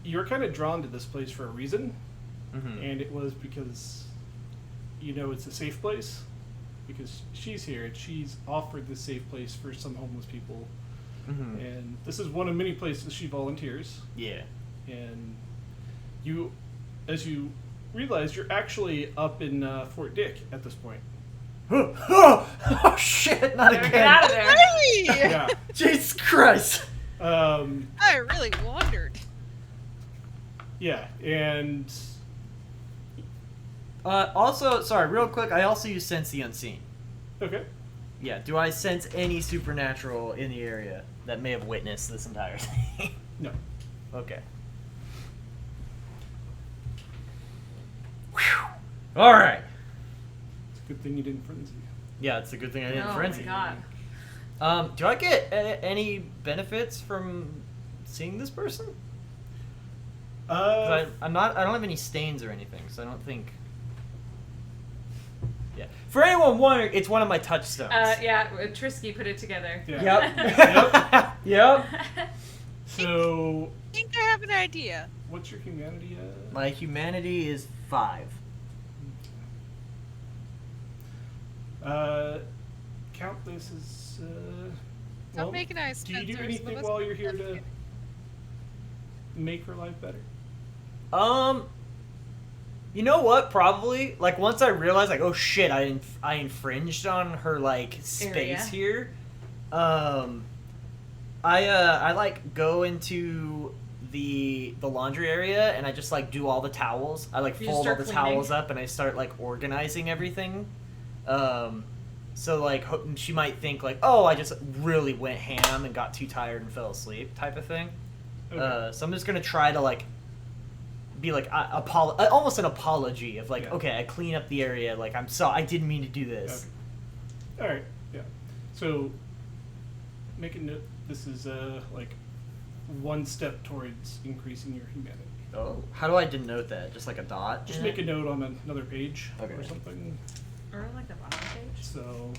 you're kind of drawn to this place for a reason, Mm-hmm. and it was because you know it's a safe place, because she's here and she's offered this safe place for some homeless people, Mm-hmm. and this is one of many places she volunteers. Yeah. And you, as you realize, you're actually up in Fort Dick at this point. Oh shit! Not Better get out of again. there. Hey! Yeah. Jesus Christ! I really wondered. Yeah, and Also, sorry, real quick. I also use Sense the Unseen. okay. Yeah. Do I sense any supernatural in the area that may have witnessed this entire thing? No. Okay. Whew. All right. It's a good thing you didn't frenzy. Yeah, it's a good thing I didn't Oh frenzy. my god. Do I get any benefits from seeing this person? 'Cause I don't have any stains or anything, so I don't think. Yeah. For anyone wondering, it's one of my touchstones. Yeah, Trisky put it together. Yeah. Yep. Yep. So, I think I have an idea. what's your humanity? My humanity is 5. Count this as. Stop making eyes, do you do Spencer. anything Some of us while you're here love to you. make her life better? You know what? Probably like once I realized like, oh shit, I infringed on her like space here. I like go into the laundry area and I just like do all the towels. I like You fold all start the cleaning? towels up and I start like organizing everything. So like she might think like, oh, I just really went ham and got too tired and fell asleep type of thing. Okay. So I'm just gonna try to like be like almost an apology of like, Yeah. okay, I clean up the area. Like, I'm sorry, I didn't mean to do this. Okay. All right. Yeah. So, make a note. This is like one step towards increasing your humanity. Oh, how do I denote that? Just like a dot? Just in make it? a note on another page Okay. or something. Or like the bottom page. So,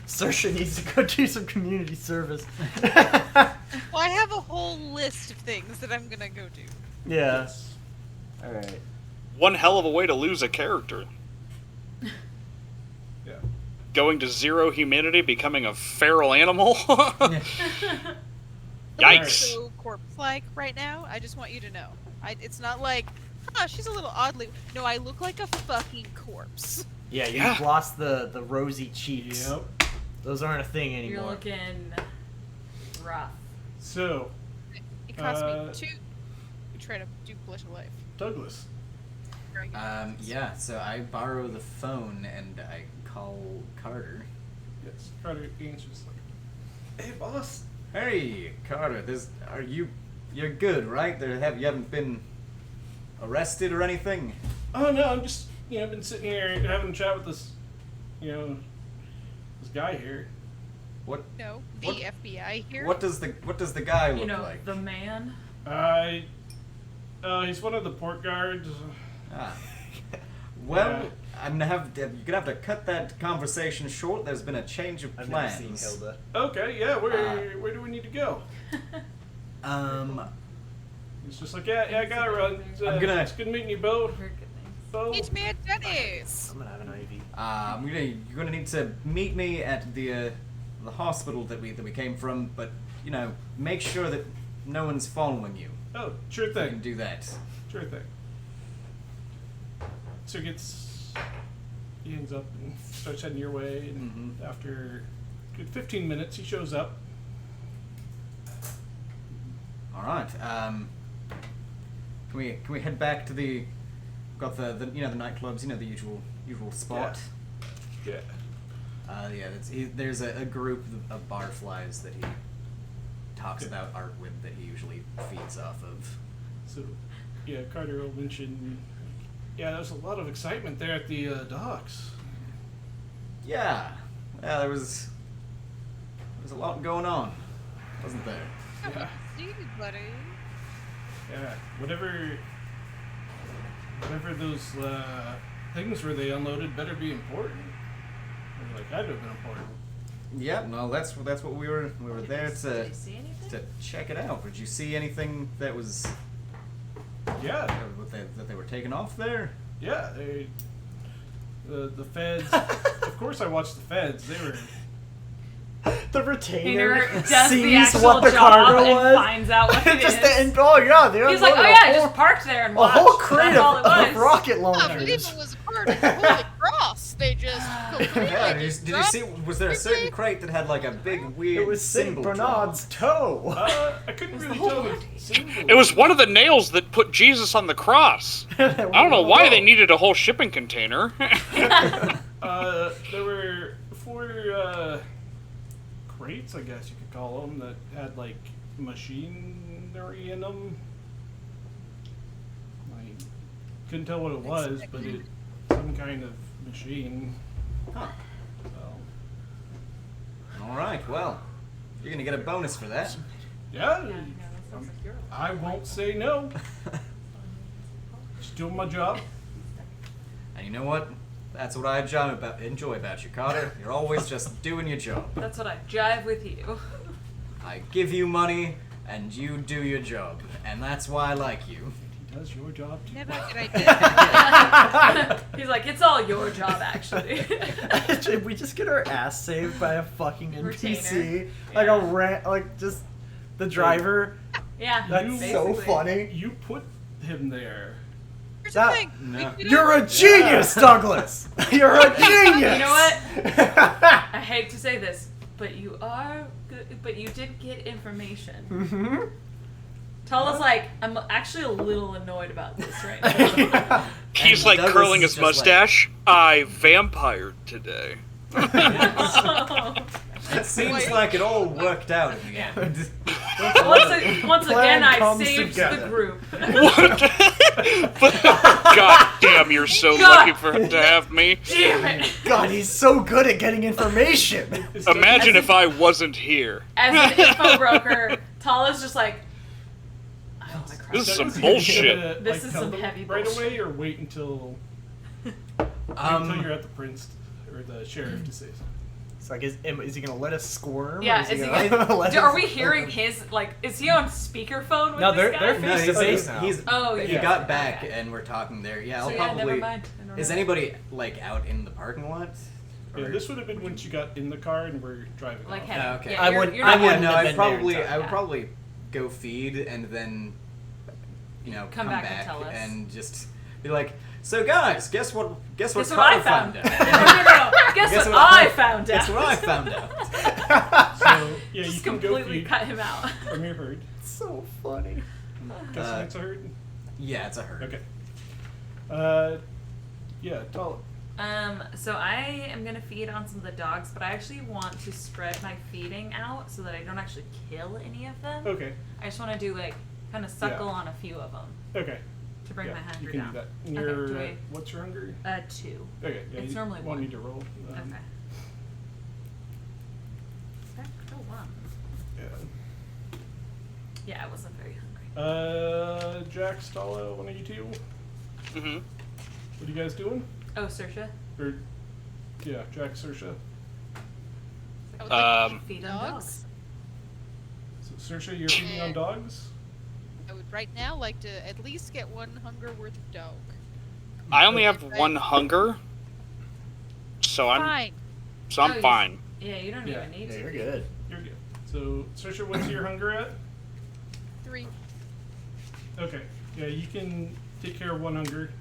Saoirse needs to go do some community service. Well, I have a whole list of things that I'm gonna go do. Yeah. yes. All right. One hell of a way to lose a character. Yeah. Going to 0 humanity, becoming a feral animal. Yikes. So corpse-like right now. I just want you to know. It's not like, she's a little oddly. No, I look like a fucking corpse. Yeah, you've Yeah. lost the rosy cheeks. Yep. Those aren't a thing You're anymore. looking rough. So, It cost me 2 Uh, to try to do Blush of Life. Douglas. Very good. Yeah, so I borrow the phone and I call Carter. Yes. Carter answers like, "Hey, boss." Hey, Carter, you're good, right? You haven't been arrested or anything? Oh no, I'm just I've been sitting here having a chat with this this guy here. What No, the what- FBI here. what does the guy look You know, like? the man. He's one of the port guards. Ah. Well, Yeah. you're gonna have to cut that conversation short. There's been a change of I've never plans. seen Hilda. Okay, yeah. Where do we need to go? He's just like, yeah, I gotta run. I'm gonna- It's good meeting you, Bo. Heard good things. Bo. Meet me at Denny's. I'm gonna have an IV. You're gonna need to meet me at the hospital that we came from, but make sure that no one's following you. Oh, sure You can thing. do that. Sure thing. So he hangs up and starts heading your way, and after a good 15 minutes, he shows up. All right. Can we head back to got the nightclubs, the usual spot. Yeah. There's a group of barflies that he talks about art with that he usually feeds off of. So, yeah, Carter will mention. Yeah, there was a lot of excitement there at the docks. Yeah. Yeah, there was a lot going on, wasn't there? Yeah. See you, buddy. Yeah, whatever those things were they unloaded better be important. Or like had to have been important. Yeah, no, that's what we were there Did to they see anything? to check it out. Did you see anything that was Yeah, that they were taking off there? yeah. The feds. Of course, I watched the feds. They were. The retainer Painter does the sees actual what the job cargo and was. finds out what it Just is. oh yeah, they He's like, oh unloaded yeah, I a just whole, parked there and a watched. whole crate That's all it was. of rocket Yeah, but launchers. it was part of the Holy Cross. They just completely Yeah, just did you dropped see? Was there a certain crate that had like a big weird It was Saint symbol Bernard's toe. I couldn't really tell the symbol. It was one of the nails that put Jesus on the cross. I don't know why they needed a whole shipping container. There were 4 crates, I guess you could call them, that had like machinery in them. I couldn't tell what it was, but it some kind of machine. Huh. So, All right. Well, you're gonna get a bonus for that. yeah, Yeah, that sounds like your I won't say no. Just doing my job. And you know what? That's what I enjoy about you, Carter. You're always just doing your job. That's what I jive with you. I give you money, and you do your job, and that's why I like you. He does your job too. Never did I He's like, it's all your job, actually. Did we just get our ass saved by a fucking NPC? Retainer. Like Yeah. like just the driver. Yeah, That's so basically. funny. You put him there. Here's That- the thing. No. We did You're it- a genius, Douglas. You're a genius. You know what? I hate to say this, but you are good. But you did get information. hmm Tell us, like, I'm actually a little annoyed about this right now. He's And like Douglas curling is his just like- mustache. I vampired today. It seems like it all worked out in the end. Once again, I comes saved together. the group. What? God damn, you're so lucky to have me. Damn it! God, he's so good at getting information. Imagine if I wasn't here. As an info broker, Tala's just like, I don't want to cry. This is some So you bullshit. gonna, This is tell some them heavy right bullshit. away, or wait until you're at the prince or the sheriff to say something? It's like, is he gonna let us squirm? Yeah, or is he gonna let are us- we hearing his, like, is he on speakerphone with No, this they're guy? No, face to face now. Oh, he yeah. got back Okay. and we're talking there. Yeah, So I'll yeah, probably. never mind. I don't Is know. anybody like out in the parking lot? Yeah, Or- this would have been once you got in the car and we're driving. Like off. heavy. Oh, okay. Yeah, I you're- wouldn't- you're I not wouldn't gonna- have I been there in probably time. I would Yeah. probably go feed and then Come back and tell us. and just be like, so guys, guess what Guess what Carl I found out. out. No. Guess Guess what what I found out. Guess what I found out. So yeah, you Just can go completely feed cut him out. from your herd. So funny. Guessing it's a herd. Yeah, it's a herd. Okay. Yeah, tell So I am gonna feed on some of the dogs, but I actually want to spread my feeding out so that I don't actually kill any of them. Okay. I just want to do like kind of suckle Yeah. on a few of them Okay. to bring Yeah, my hunger you can down. do that. And Okay, your, do we- what's your hunger? 2. Okay. Yeah, It's you normally want 1. me to roll. Okay. Spectral 1. Yeah. Yeah, I wasn't very hungry. Jack, Stala, one of you two. Mm-hmm. What are you guys doing? Oh, Saoirse. Or, yeah, Jack, Saoirse. I would like to Feed feed on dogs. So, Saoirse, you're feeding on dogs? I would right now like to at least get 1 hunger worth of dog. I only have 1 hunger, so I'm Fine. Oh, you- fine. Yeah, you don't Yeah. even need Yeah, to. you're good. You're good. So, Saoirse, what's your hunger at? 3. Okay. Yeah, you can take care of 1 hunger.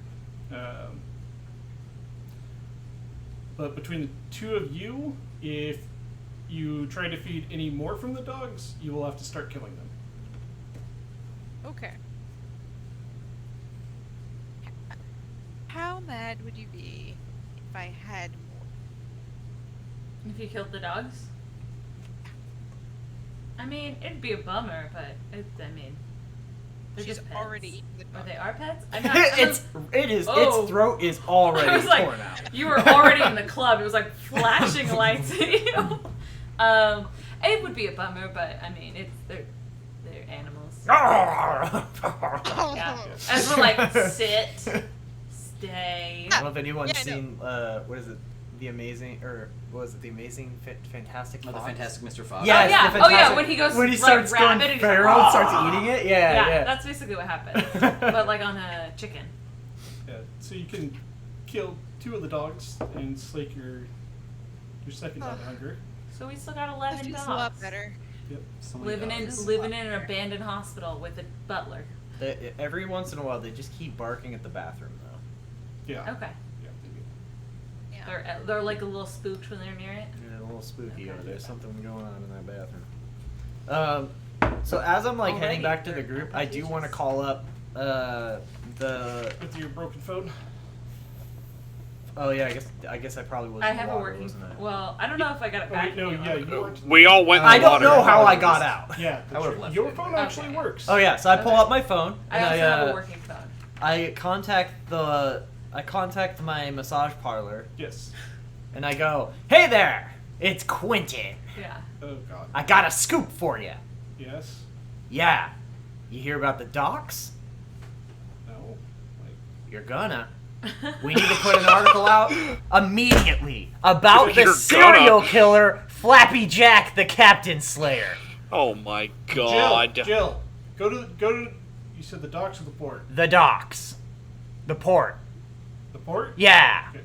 But between the two of you, if you try to feed any more from the dogs, you will have to start killing them. Okay. How mad would you be if I had more? If you killed the dogs? I mean, it'd be a bummer, but they're She's just pets. already eaten the Are dog. they our pets? I'm not, I'm Oh. Its throat is I already was like, torn out. you were already in the club. It was like flashing lights at you. It would be a bummer, but I mean, they're animals. Yeah. As we're like, sit, stay. I don't know if anyone's Yeah, I know. seen what is it, The Amazing, or what was it, The Amazing Fantastic Oh, the Fox? Fantastic Mr. Fox. Yeah, Oh, yeah. the Oh, yeah, Fantastic- when he goes when he like, starts going rabid and he's like, feral and starts "Rah!" eating it. Yeah. That's basically what happens, but like on a chicken. Yeah. So you can kill 2 of the dogs and slake your second bout of hunger. So we still got That 11 tastes dogs. a lot better. Yep. So many Living dogs. in an abandoned hospital with a butler. Every once in a while, they just keep barking at the bathroom, though. Yeah. Okay. Yeah. Yeah. They're like a little spooked when they're near it. Yeah, a little spooky Okay. over there. Something going on in that bathroom. So as I'm like heading Alrighty, back to the they're group, I do want to call up the. With your broken phone. Oh yeah, I guess I probably was. I in have a water, working. wasn't I? Well, I don't know if I got it Oh, back. wait, no, in the yeah, order. you weren't. We all went in I the don't water. know how I got out. Yeah, I would've left your it. phone actually Okay. works. Oh yeah, so I pull Okay. up my phone I and also have a working phone. I contact my massage parlor Yes. and I go, "Hey there, it's Quentin. Yeah. Oh God. I got a scoop for you. Yes. Yeah, you hear about the docks? No. Like. You're gonna. We need to put an article out immediately about the You're serial gonna. killer Flappy Jack, the Captain Slayer. Oh my god. Jill, go to. You said the docks or the port? The docks, the port. The port. Yeah." Okay.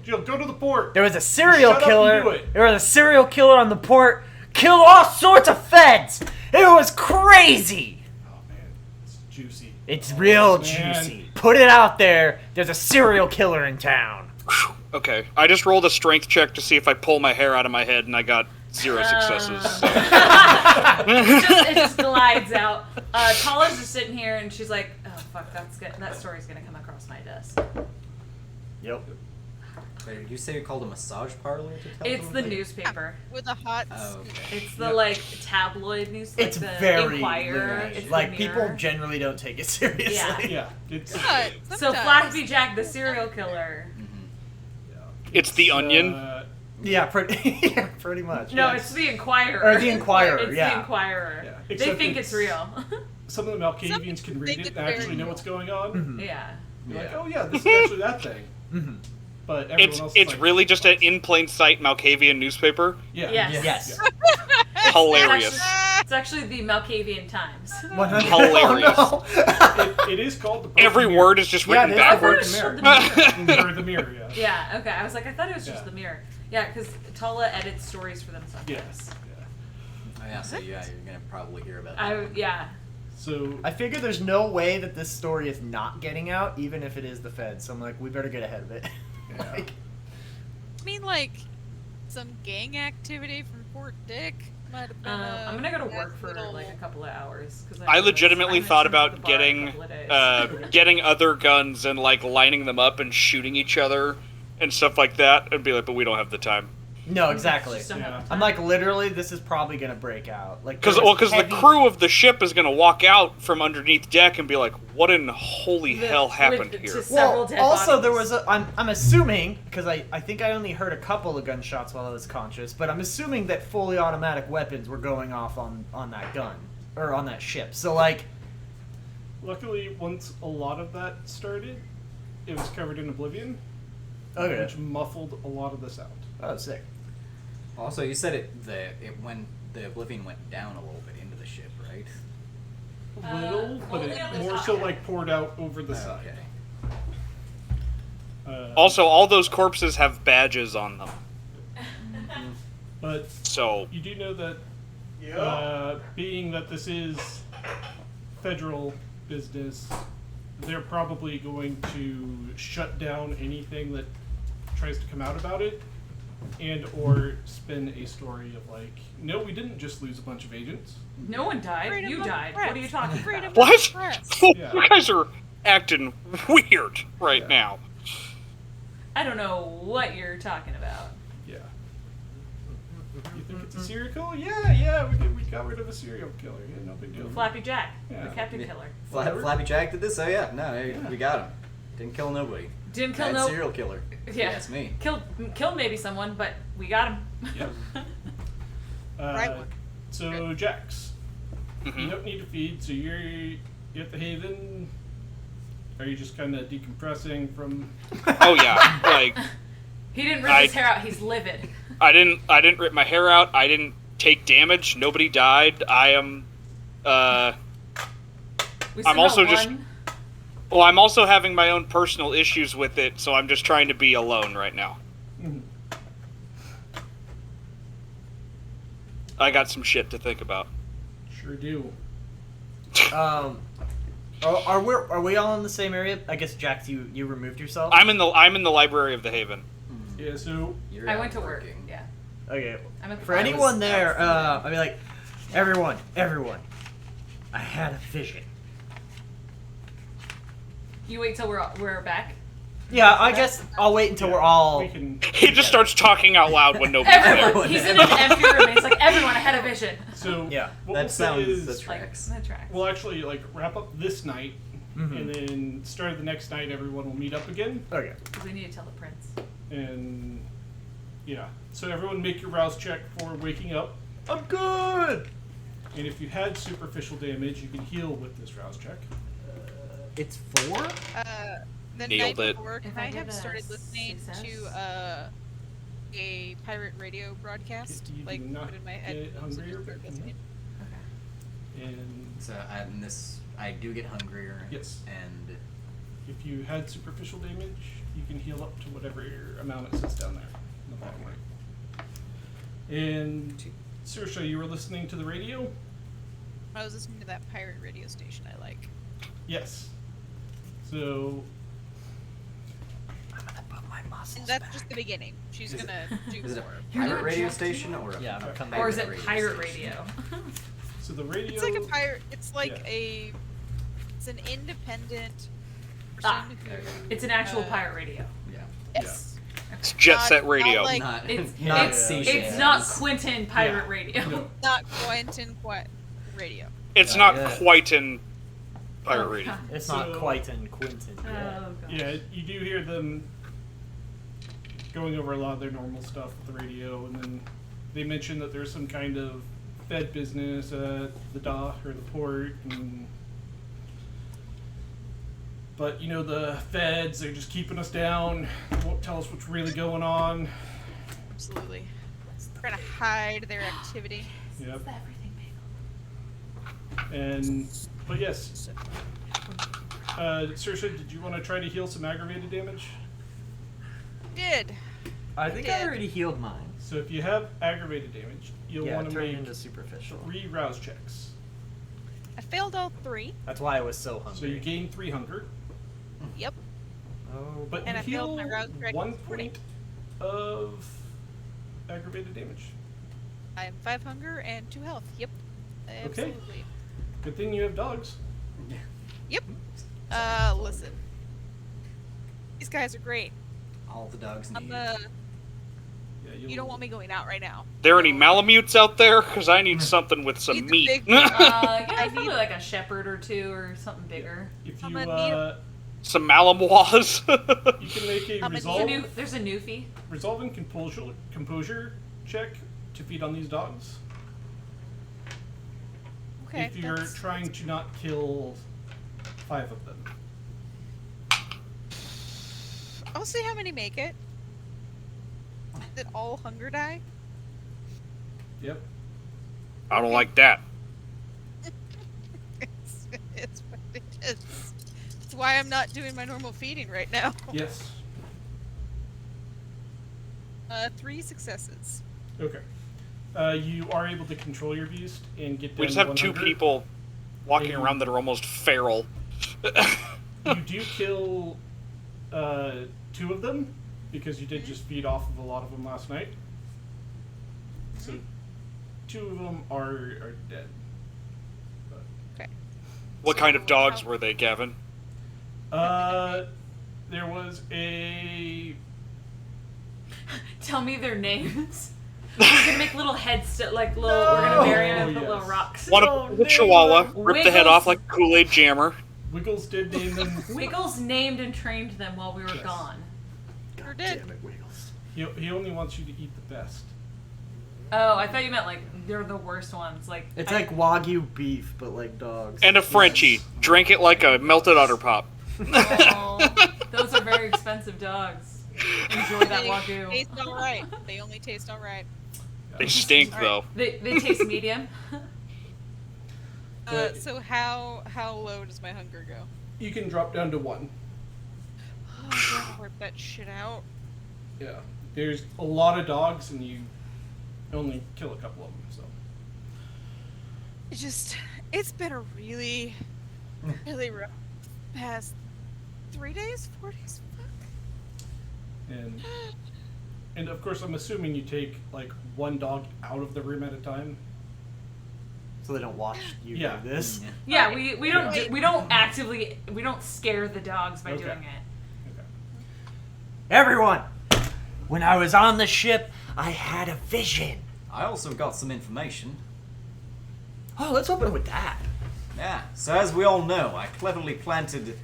Jill, go to the port. There was a serial Shut up and killer. do it. There was a serial killer on the port. Killed all sorts of feds. It was crazy. Oh man, it's juicy. It's real man. juicy. Put it out there. There's a serial killer in town. Okay, I just rolled a strength check to see if I pull my hair out of my head, and I got 0 successes. so. it just glides out. Tala's just sitting here and she's like, "Oh fuck, that's good. That story's gonna come across my desk." Yep. Wait, did you say you called a massage parlor to tell It's them the that? newspaper. With a hot. Oh, okay. It's the like tabloid news. Like It's the very Inquirer. loose. It's the Like people Mirror. generally don't take it seriously. Yeah. Yeah, it's But So sometimes- Flappy Jack, the serial killer. It's the Onion. Yeah, pretty much. No, Yes. it's the Inquirer. Or the Inquirer, It's yeah. the Inquirer. Yeah. They Except think it's real. Some of the Malkavians can read think it it's and actually very know what's going on. Yeah. You're like, Yeah. oh yeah, this is actually that thing. Mm-hmm. But everyone It's else it's is like, really just an in plain sight Malkavian newspaper. yeah. Yes. Yes. Hilarious. It's actually the Malkavian Times. 100. Hilarious. Oh, no. It is called the Broken Every Mirror. word is just Yeah, written it is. I thought it backwards. was called the Mirror. Or the Mirror, yeah. Yeah, okay. I was like, I thought it was just Yeah. the Mirror. Yeah, because Tala edits stories for them sometimes. Yes. Yeah. Oh, yeah, so yeah, you're gonna probably hear about that. Yeah. So I figure there's no way that this story is not getting out, even if it is the Fed. So I'm like, we better get ahead of it. Yeah. Like, I mean, like, some gang activity from Fort Dick might have been. I'm gonna go to work for little- like a couple of hours. Cause I legitimately thought at the about bar in a getting couple of days. getting other guns and like lining them up and shooting each other and stuff like that, and be like, but we don't have the time. no, exactly. Just don't have Yeah. the I'm time. like, literally, this is probably gonna break out. Like, Because there was the heavy- crew of the ship is gonna walk out from underneath deck and be like, what in holy hell happened with- here? to several Well, dead also there bodies. was I'm assuming because I think I only heard a couple of gunshots while I was conscious, but I'm assuming that fully automatic weapons were going off on that gun or on that ship. So like, luckily, once a lot of that started, it was covered in oblivion, okay, which muffled a lot of the sound. oh sick. Also, you said the oblivion went down a little bit into the ship, right? A little, but only it on the more top. so like poured out over the Okay. side. Also, all those corpses have badges on them, But so you do know that, being that this is federal business, they're probably going to shut down anything that tries to come out about it, and or spin a story of like, no, we didn't just lose a bunch of agents. No one died. Freedom You of died. press. What are you talking Freedom about? what? Press. Yeah. You guys are acting weird right Yeah. now. I don't know what you're talking about. Yeah. You think it's a serial killer? Yeah, we got rid of a serial killer. Yeah, no big deal. Flappy Jack, Yeah. the Captain Killer. Flappy Jack did this? Oh yeah, no, hey, we got him. Didn't kill nobody. Didn't kill Bad no. serial killer. Yeah. That's me. Killed maybe someone, but we got him. Yep. Right one. So Jax, you Mhm. don't need to feed, so you're at the Haven. Are you just kind of decompressing from? Oh yeah, like He didn't rip his hair out. He's livid. I didn't rip my hair out. I didn't take damage. Nobody died. I am. We I'm somehow also just- won. Well, I'm also having my own personal issues with it, so I'm just trying to be alone right now. I got some shit to think about. Sure do. Are we all in the same area? I guess Jax, you removed yourself. I'm in the library of the Haven. Yeah. So You're I out went to work. working. Yeah. Okay. I'm at the For bar. anyone there, I was- I'd be like, everyone, I had a vision. You wait till we're back. Yeah, I guess I'll wait until we're all. we can. He just starts talking out loud when nobody's there. Everyone. He's in an empty room. And he's like, everyone, I had a vision. So Yeah. what That we'll say sounds is, that Like tracks. that tracks. we'll actually like wrap up this night, Mhm. and then start of the next night, everyone will meet up again, Okay. Because we need to tell the prince. and yeah. So everyone make your rouse check for waking up, I'm good. and if you had superficial damage, you can heal with this rouse check. It's 4. The Nailed night it. before, If can I I get have a started listening success? to a pirate radio broadcast? You do Like, not put in my get head. hungry or That's bitten. me. Okay. And So I do get hungrier. Yes. And if you had superficial damage, you can heal up to whatever amount it says down there in the bottom right. And Saoirse, you were listening to the radio? I was listening to that pirate radio station I like. Yes. So I'm gonna put my muscles And that's back. just the beginning. She's Is it- gonna do is it more. a You're pirate not radio Jack, station or a Yeah, I'm coming Or back. is it radio pirate station? radio? so the radio It's like a pirate. It's like Yeah. It's an independent person Ah, who. It's an actual uh, pirate radio. Yeah. Yes. It's Jet Set Not Radio. like- Not, It's not it's, sea it's shanties. not Quentin Pirate Yeah. Radio. No. Not Quentin Radio. It's Yeah, not yeah. quite in Pirate Oh, Radio. God. It's not So- quite in Quentin Oh, yet. God. Yeah, you do hear them going over a lot of their normal stuff with the radio, and then they mention that there's some kind of Fed business at the dock or the port, but you know the Feds, they're just keeping us down. They won't tell us what's really going on. Absolutely. Trying to hide their activity. Yep. It's the everything bagel. But yes, Saoirse, did you want to try to heal some aggravated damage? Did. I think I already healed mine. So if you have aggravated damage, you'll Yeah, want to turn it make into superficial. 3 rouse checks. I failed all 3. That's why I was so hungry. So you gain 3 hunger, Yep. Oh, but And you I failed heal my rouse check 1 40. point of aggravated damage. I have 5 hunger and 2 health. Yep. Absolutely. Good thing you have dogs. Yep. Listen. These guys are great. All the dogs I'm need. Yeah, you don't want me going out right now. There any Malamutes out there? Because I need something with some Need the meat. big- Yeah, I probably need- like a shepherd or 2 or something bigger. If I'm you gonna need Some Malamois. you can make a I'm gonna resolve, There's a newfie. resolve and composure check to feed on these dogs. Okay. If you're that's- trying to not kill 5 of them. I'll see how many make it. Did all hunger die? Yep. I don't like that. It's what it is. That's why I'm not doing my normal feeding right now. Yes. 3 successes. Okay. You are able to control your beast and get down We just to have 1 2 hunger. people walking Hey. around that are almost feral. You do kill 2 of them because you did just feed off of a lot of them last night. So 2 of them are dead. Okay. What kind of So, dogs how- were they, Gavin? There was a Tell me their names. We're gonna make little heads, like little. We're gonna bury them and put Yes. little rocks. One Oh, of the Chihuahua, rip the head Wiggles. off like a Kool-Aid jammer. Wiggles did name them. Wiggles named and trained them while we were Yes. gone. Sure did. damn it, Wiggles. He only wants you to eat the best. Oh, I thought you meant like they're the worst ones. Like It's I- like Wagyu beef, but like dogs. And a Frenchie. Drank it like a melted udder pop. Oh, those are very expensive dogs. Enjoy that They wagyu. taste alright. They only taste alright. They stink, Alright. though. They taste medium. So how low does my hunger go? You can drop down to 1. Oh, I gotta work that shit out. Yeah. There's a lot of dogs and you only kill a couple of them, so. It's been a really rough past 3 days, 4 days. Fuck. And of course I'm assuming you take like 1 dog out of the room at a time. So they don't watch you Yeah. do this. Yeah, we don't Yeah. we don't actively we don't scare the dogs by Okay. doing it. Okay. Everyone, when I was on the ship, I had a vision. I also got some information. Oh, let's open with that. Yeah, so as we all know, I cleverly planted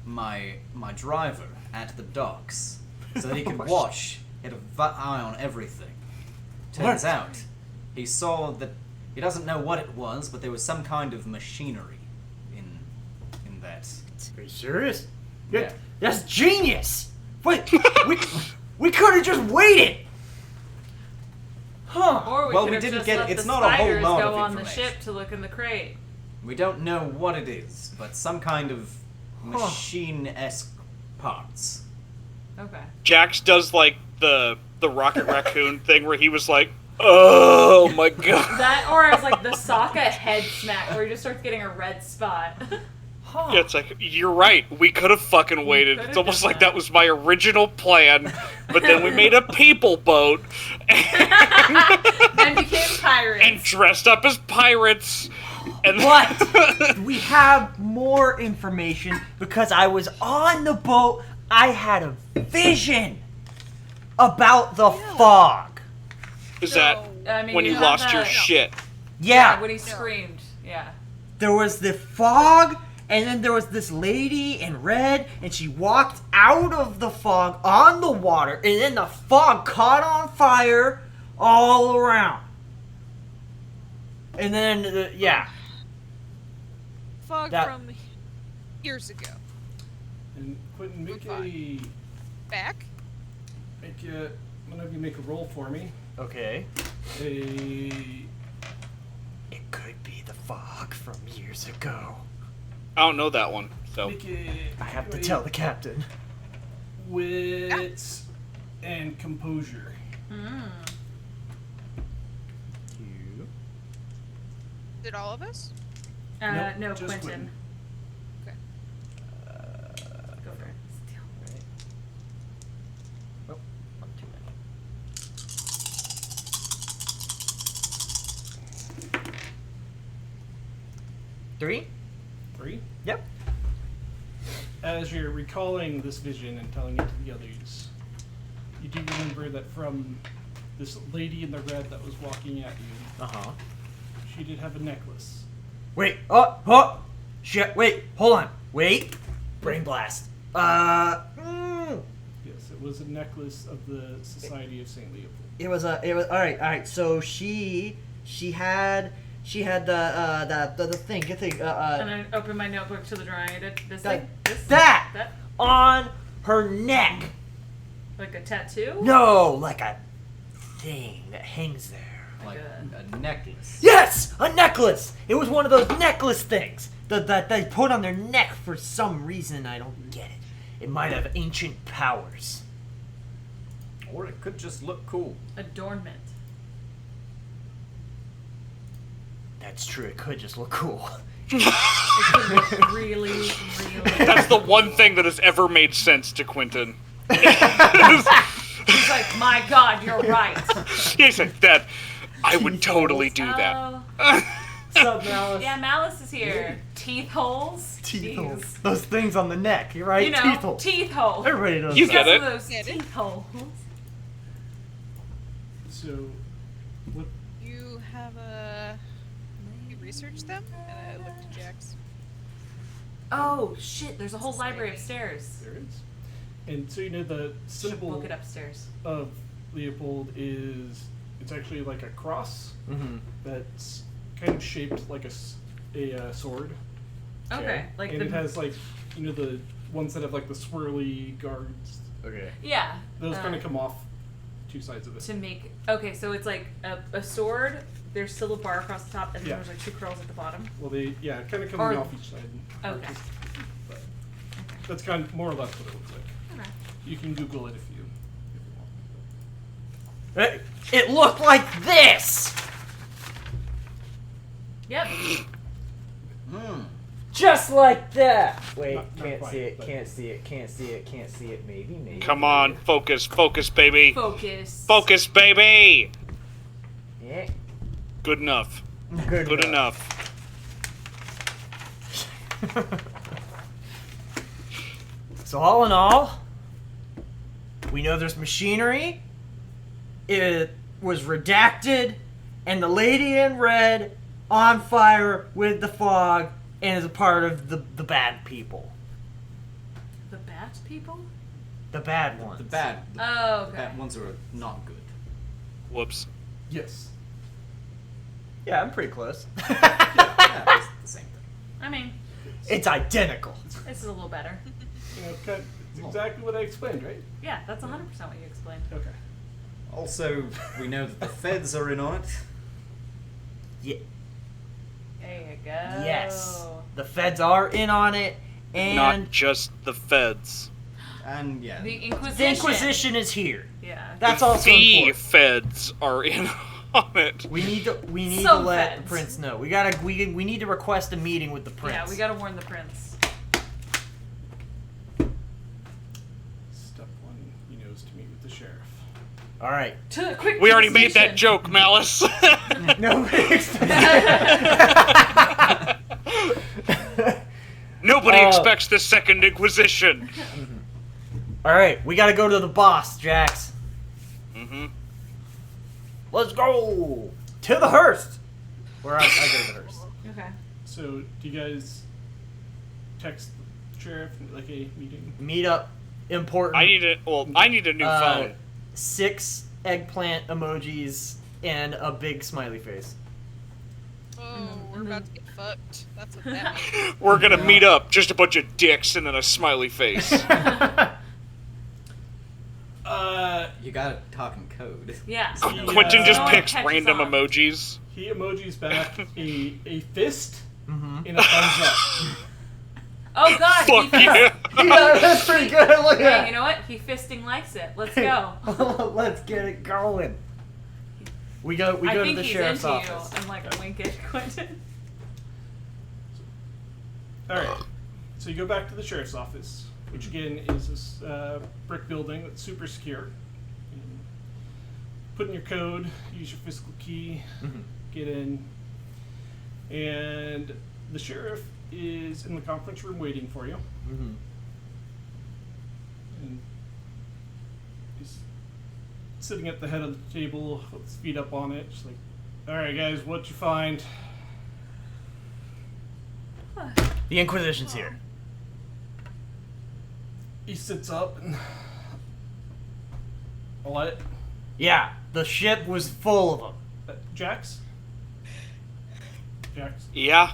my driver at the docks so that he could watch, he had a eye on everything. Turns What? out, he saw that, he doesn't know what it was, but there was some kind of machinery in that. Are you serious? Yeah. That's genius. Wait, we could have just waited. Huh. Or we Well, could we have didn't just get- let it's the not a whole spiders lot go of on the information. ship to look in the crate. We don't know what it is, but some kind of machine-esque parts. Okay. Jax does like the Rocket Raccoon thing where he was like, oh my god. That or it's like the Sokka head smack where he just starts getting a red spot. Huh. Yeah, it's like, you're right, we could have fucking waited. could've It's almost done like that was my original plan, but then we made a people boat And became pirates. and dressed up as pirates. And But we have more information because I was on the boat. I had a vision. about the fog. Is that I mean, when you have lost your that- shit? Yeah, when he screamed. Yeah. there was the fog, and then there was this lady in red, and she walked out of the fog on the water, and then the fog caught on fire all around. And then, yeah. Fog That- from years ago. And Quentin, make We're a one of you make a roll for me. Okay. A It could be the fog from years ago. I don't know that one. So make a I have to tell the captain. wit and composure. Did all of us? Nope, No, just Quentin. Okay. Go for it. Steal. Oh, not too many. 3? 3. Yep. As you're recalling this vision and telling it to the others, you do remember that from this lady in the red that was walking at you, Uh-huh. she did have a necklace. Wait, oh, shit, wait, hold on, wait, brain blast. Yes, it was a necklace of the Society of St. Leopold. It was, alright, so she had the thing, good thing, And I open my notebook to the drawing. I did this that, thing. This. that on her neck. Like a tattoo. No, like a thing that hangs there. Like a- a necklace. Yes, a necklace. It was one of those necklace things that they put on their neck for some reason. I don't get it. It might have ancient powers. Or it could just look cool. Adornment. That's true. It could just look cool. It could look really, really. that's the one thing that has ever made sense to Quentin. He's like, my God, you're right. He's like, that I would totally do that. What's up, Malice? Yeah, Malice is here. Teeth holes. Teeth Jeez. holes. Those things on the neck, right? You know, teeth holes. teeth holes. Everybody knows You that. get Because it. of those Get it. teeth holes. So, what? You have you researched them? And I looked at Jax. Oh shit! There's a whole library upstairs. There is. And so you know the Should symbol book it upstairs. of Leopold is, it's actually like a cross Mm-hmm. that's kind of shaped like a sword. Okay, like and the it has like, you know, the ones that have like the swirly guards. Okay. yeah. Those kind of come off two sides of it. To make so it's like a sword. There's still a bar across the top, and then Yeah. there's like 2 curls at the bottom. Well, they kind of coming Or- off each side. Okay. But that's kind of more or less what it looks like. Okay. You can Google it if you want. It looked like this. Yep. Hmm. Just like that. Wait, Not can't quite, see it, but- can't see it, can't see it, can't see it. Maybe. Come on, focus, baby. Focus. Focus, baby. Yeah. Good enough. Good enough. So all in all, we know there's machinery. It was redacted, and the lady in red on fire with the fog, and is a part of the bad people. The bat people. The bad ones. The bad Oh, okay. ones are not good. Whoops. Yes. Yeah, I'm pretty close. Yeah, it's the same thing. I mean, It's identical. this is a little better. You know, it's exactly what I explained, right? Yeah, that's 100% what you explained. Okay. Also, we know that the feds are in on it. Yeah. There you go. Yes. The feds are in on it, and Not just the feds. And yeah, The Inquisition. the Inquisition is here. Yeah. That's also the important. feds are in on it. We need to Some let the feds. prince know. We need to request a meeting with the prince. Yeah, we gotta warn the prince. Step 1, he knows to meet with the sheriff. All right. To the quick. We already made station. that joke, Malice. Nobody expected. Nobody Oh. expects the Second Inquisition. All right, we got to go to the boss, Jax. Mm-hmm. Let's go to the hearse. Where I go to the hearse. Okay. So, do you guys text the sheriff like a meeting? Meet up. Important. I need a new phone. 6 eggplant emojis and a big smiley face. Oh, we're and about to then- get fucked. That's what that means. We're gonna meet up, just a bunch of dicks and then a smiley face. You gotta talk in code. Yeah. Quentin just No one picks catches random on. emojis. He emojis back a fist Mm-hmm. and a thumbs up. Oh God. Fuck he yeah. Yeah, that's pretty good. Look Hey, at you know what? He fisting likes it. Let's go. that. Let's get it going. We go I to think the he's sheriff's into office. you. I'm like a wink at Quentin. All right. So you go back to the sheriff's office, which again is this brick building that's super secure. And put in your code, use your physical key, Mhm. get in, and the sheriff is in the conference room waiting for you. Mm-hmm. And he's sitting at the head of the table with his feet up on it, just like, all right, guys, what'd you find? The Inquisition's here. He sits up and what? Yeah, the ship was full of them. Jax? Jax? Yeah,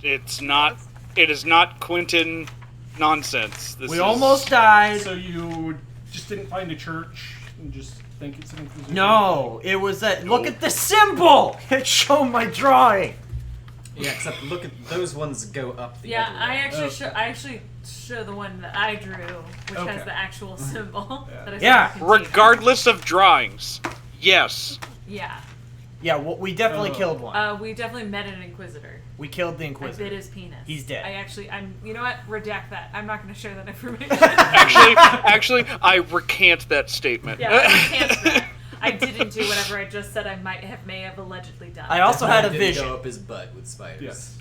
it is not Quentin nonsense. This We is, almost died. So you just didn't find a church and just think it's an Inquisition? No, it was that. Look at the symbol. It showed my drawing. Yeah, except look at those ones go up the Yeah, other I way. actually show the one that I drew, which Okay. has the actual symbol. Yeah. That I Yeah, sent to you. regardless of drawings. Yes. Yeah. Yeah, well, we definitely Oh. killed one. We definitely met an Inquisitor. We killed the I bit Inquisitor. his penis. He's dead. You know what? Redact that. I'm not going to share that information. Actually, I recant that statement. Yeah, I recant that. I didn't do whatever I just said I may have allegedly done. I also had a Didn't vision. Go up his butt with spiders. Yes.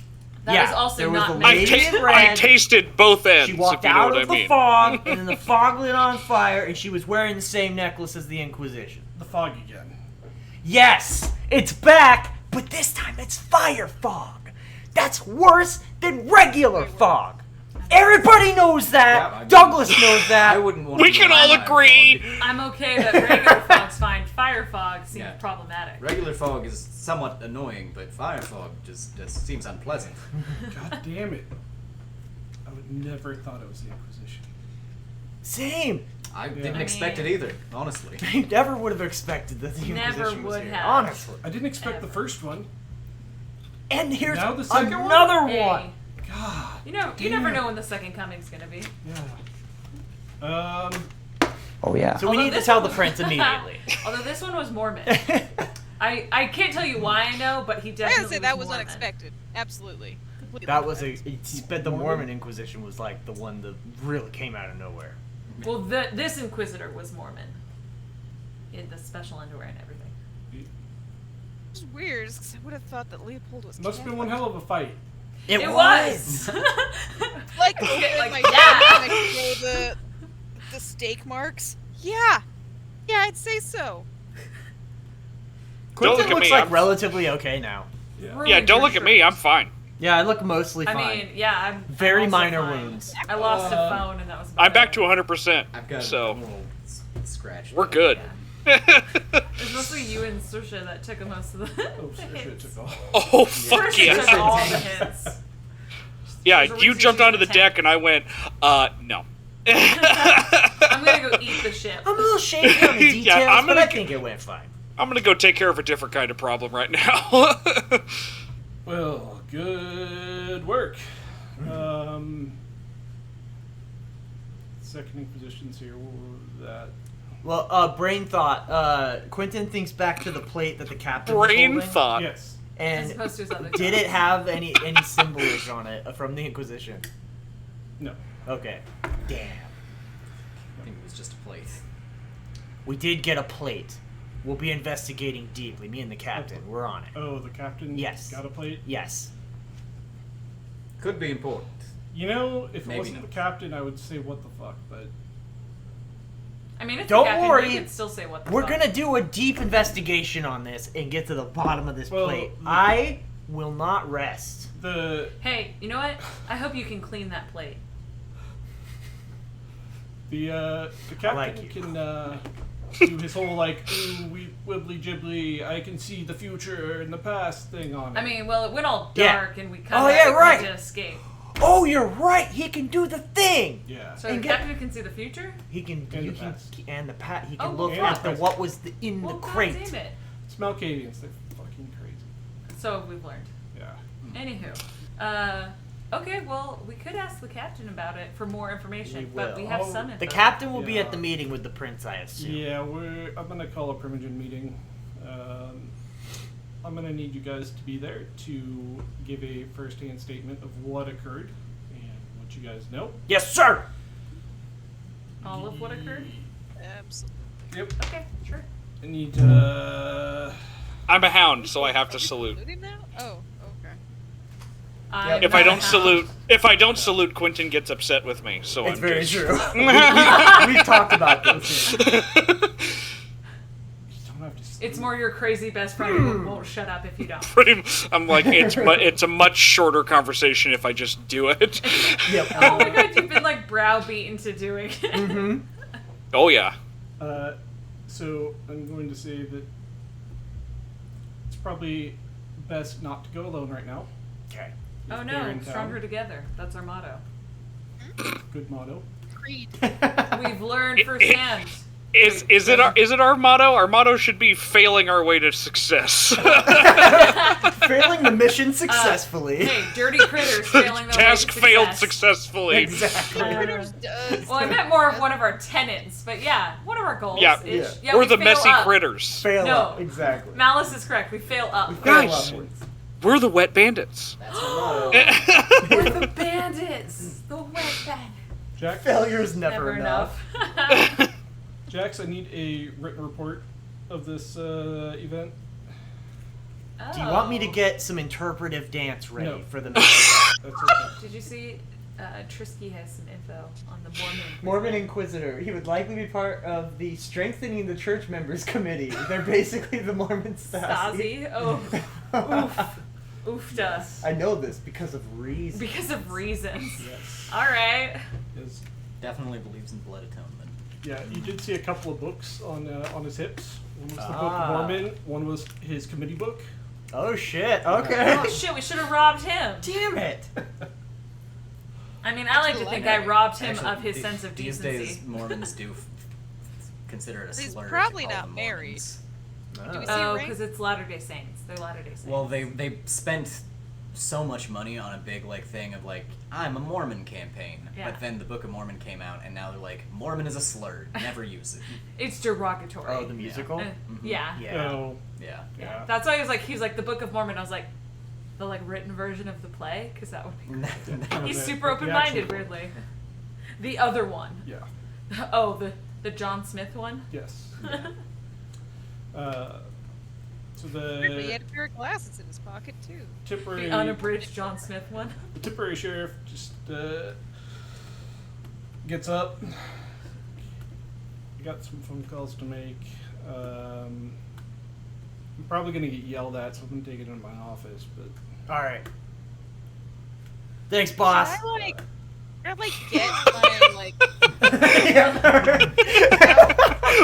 That yeah, was also there was not the meant lady to in be. red. I tasted both ends. She walked if you know out what of I the mean. fog, and then the fog lit on fire, and she was wearing the same necklace as the Inquisition. The fog again. Yes, it's back, but this time it's fire fog. That's worse than regular fog. Everybody knows that. Yeah, I mean- Douglas knows that. I wouldn't want We to can be all around agree. fog. I'm okay that regular fog's fine. Fire fog seems Yeah. problematic. Regular fog is somewhat annoying, but fire fog just seems unpleasant. God damn it. I would never thought it was the Inquisition. Same. I didn't I expect mean- it either, honestly. You never would have expected that the Never Inquisition was would here. have. Honestly. I didn't expect the Ever. first one. And here's Now the second one? another Hey, one. God. you never damn. know when the second coming's gonna be. Yeah. So we Although need to this tell the one- prince immediately. Although this one was Mormon. I can't tell you why I know, but he I definitely gotta say that was Mormon. unexpected. Absolutely. Completely That was unexpected. the Mormon Inquisition was like the one that really came out of nowhere. Well, this Inquisitor was Mormon. In the special underwear and everything. It's weird, because I would have thought that Leopold was Must have been Catholic. one hell of a fight. It was. Like, Like, my yeah. dad next to the steak marks. Yeah, I'd say so. Quentin look at looks me, like I'm- relatively okay now. Yeah. Yeah, don't look at me. I'm fine. Yeah, I look mostly I fine. mean, yeah, I'm Very I'm also minor fine. wounds. I lost a Uh, phone, and that was. About I'm back it. to 100%. I've got a So little scratch. we're good. It's mostly you and Saoirse that took most of the. Oh, the shit, hits. took all. Oh fuck Saoirse yes. took all the hits. Yeah, There's a you reason jumped she's onto a the tank. deck and I went, no. I'm gonna go eat the ship. I'm a little shaky on the Yeah, details, I'm but gonna I think it went fine. I'm gonna go take care of a different kind of problem right now. Well, good work. Second Inquisition's here. What was that? Well, brain thought. Quentin thinks back to the plate that the captain was Brain holding, thought. Yes. As And opposed to his other did job. it have any symbolism on it from the Inquisition? No. Okay. Damn. I think it was just a plate. We did get a plate. We'll be investigating deeply. Me and the captain. We're on it. Oh, the captain Yes. got a plate? Yes. Could be important. You know, if it Maybe wasn't not. the captain, I would say what the fuck, but I mean, it's Don't the captain. worry. You can still say what the We're fuck. gonna do a deep investigation on this and get to the bottom of this Well, plate. I will not rest. Hey, you know what? I hope you can clean that plate. The I like captain you. can do his whole like, ooh, we wibbly jibbly, I can see the future and the past thing on it. I mean, well, it went all Yeah. dark and we kind Oh, of yeah, right. had to escape. Oh, you're right. He can do the thing. yeah. So And the get- captain can see the future? He can. And You the can. past. And the pat. He Oh, can well, look fuck. at the what was in Well, the God crate. damn it. Smelcadians, they're fucking crazy. So we've learned. Yeah. Anywho. Okay, well, we could ask the captain about it for more information, We but we will. have Oh, some info. The captain will be Yeah. at the meeting with the prince, I assume. Yeah, I'm gonna call a Primogen meeting. I'm gonna need you guys to be there to give a first-hand statement of what occurred and what you guys know. Yes, sir. All of what occurred? Absolutely. Yep. Okay, sure. I need I'm a hound, so I have to salute. Saluting now? Oh, okay. I'm If I not don't a hound. salute, Quentin gets upset with me. So It's I'm very just... true. We've talked about this. you don't have to It's more your crazy best friend who won't shut up if you don't. I'm like, it's a much shorter conversation if I just do it. Yep. Oh my god, you've been like browbeaten to doing it. Mm-hmm. Oh yeah. So I'm going to say that it's probably best not to go alone right now. Okay. Oh If they're no, in town. stronger together. That's our motto. Good motto. Creed. We've learned firsthand. Is it our motto? Our motto should be failing our way to success. Failing the mission successfully. Hey, dirty critters failing their way Task to failed success. successfully. Exactly. Critters does. Well, I meant more of one of our tenants, but yeah, one of our goals. Yeah. is, Yeah. We're we the fail messy up. critters. Fail No. up. Exactly. Malice is correct. We fail up. Fail Nice. upwards. We're the wet bandits. That's my motto. We're the bandits. The wet bandits. Jack, Failure is never, Never enough. enough. Jax, I need a written report of this event. Do you want me to Oh. get some interpretive dance ready No. for the That's okay. Did you see? Trisky has some info on the Mormon. Mormon Inquisitor? He would likely be part of the Strengthening the Church Members Committee. They're basically the Mormon Stasi. Stasi. Oh, oof, oofta. I know this because of reason. Because of reasons. Yes. All right. Yes. Definitely believes in blood atonement. Yeah, you did see a couple of books on his hips. One was the Book Ah. of Mormon. One was his committee book. Oh shit! Okay. Oh shit, we should have robbed him. Damn it! I mean, I like to think I robbed him of his sense of These decency. days, Mormons do consider it a He's slur. probably to call not them married. Mormons. Do we see Oh, a ring? because it's Latter-day Saints. They're Latter-day Saints. Well, they spent so much money on a big thing of I'm a Mormon campaign, Yeah. but then the Book of Mormon came out, and now they're like Mormon is a slur, never use it. It's derogatory. Oh, the musical. Yeah. Yeah. Oh, Yeah. yeah. That's why he was like the Book of Mormon. I was like, the written version of the play, because that would be. No, He's the- super the open-minded, actual- weirdly. The other one. Yeah. Oh, the John Smith one. Yes. So Weirdly, he the had a pair of glasses in his pocket too. temporary The unabridged John Smith one. the temporary sheriff just gets up. I got some phone calls to make. I'm probably gonna get yelled at, so I'm gonna take it into my office. But All right. Thanks, boss. Should I get my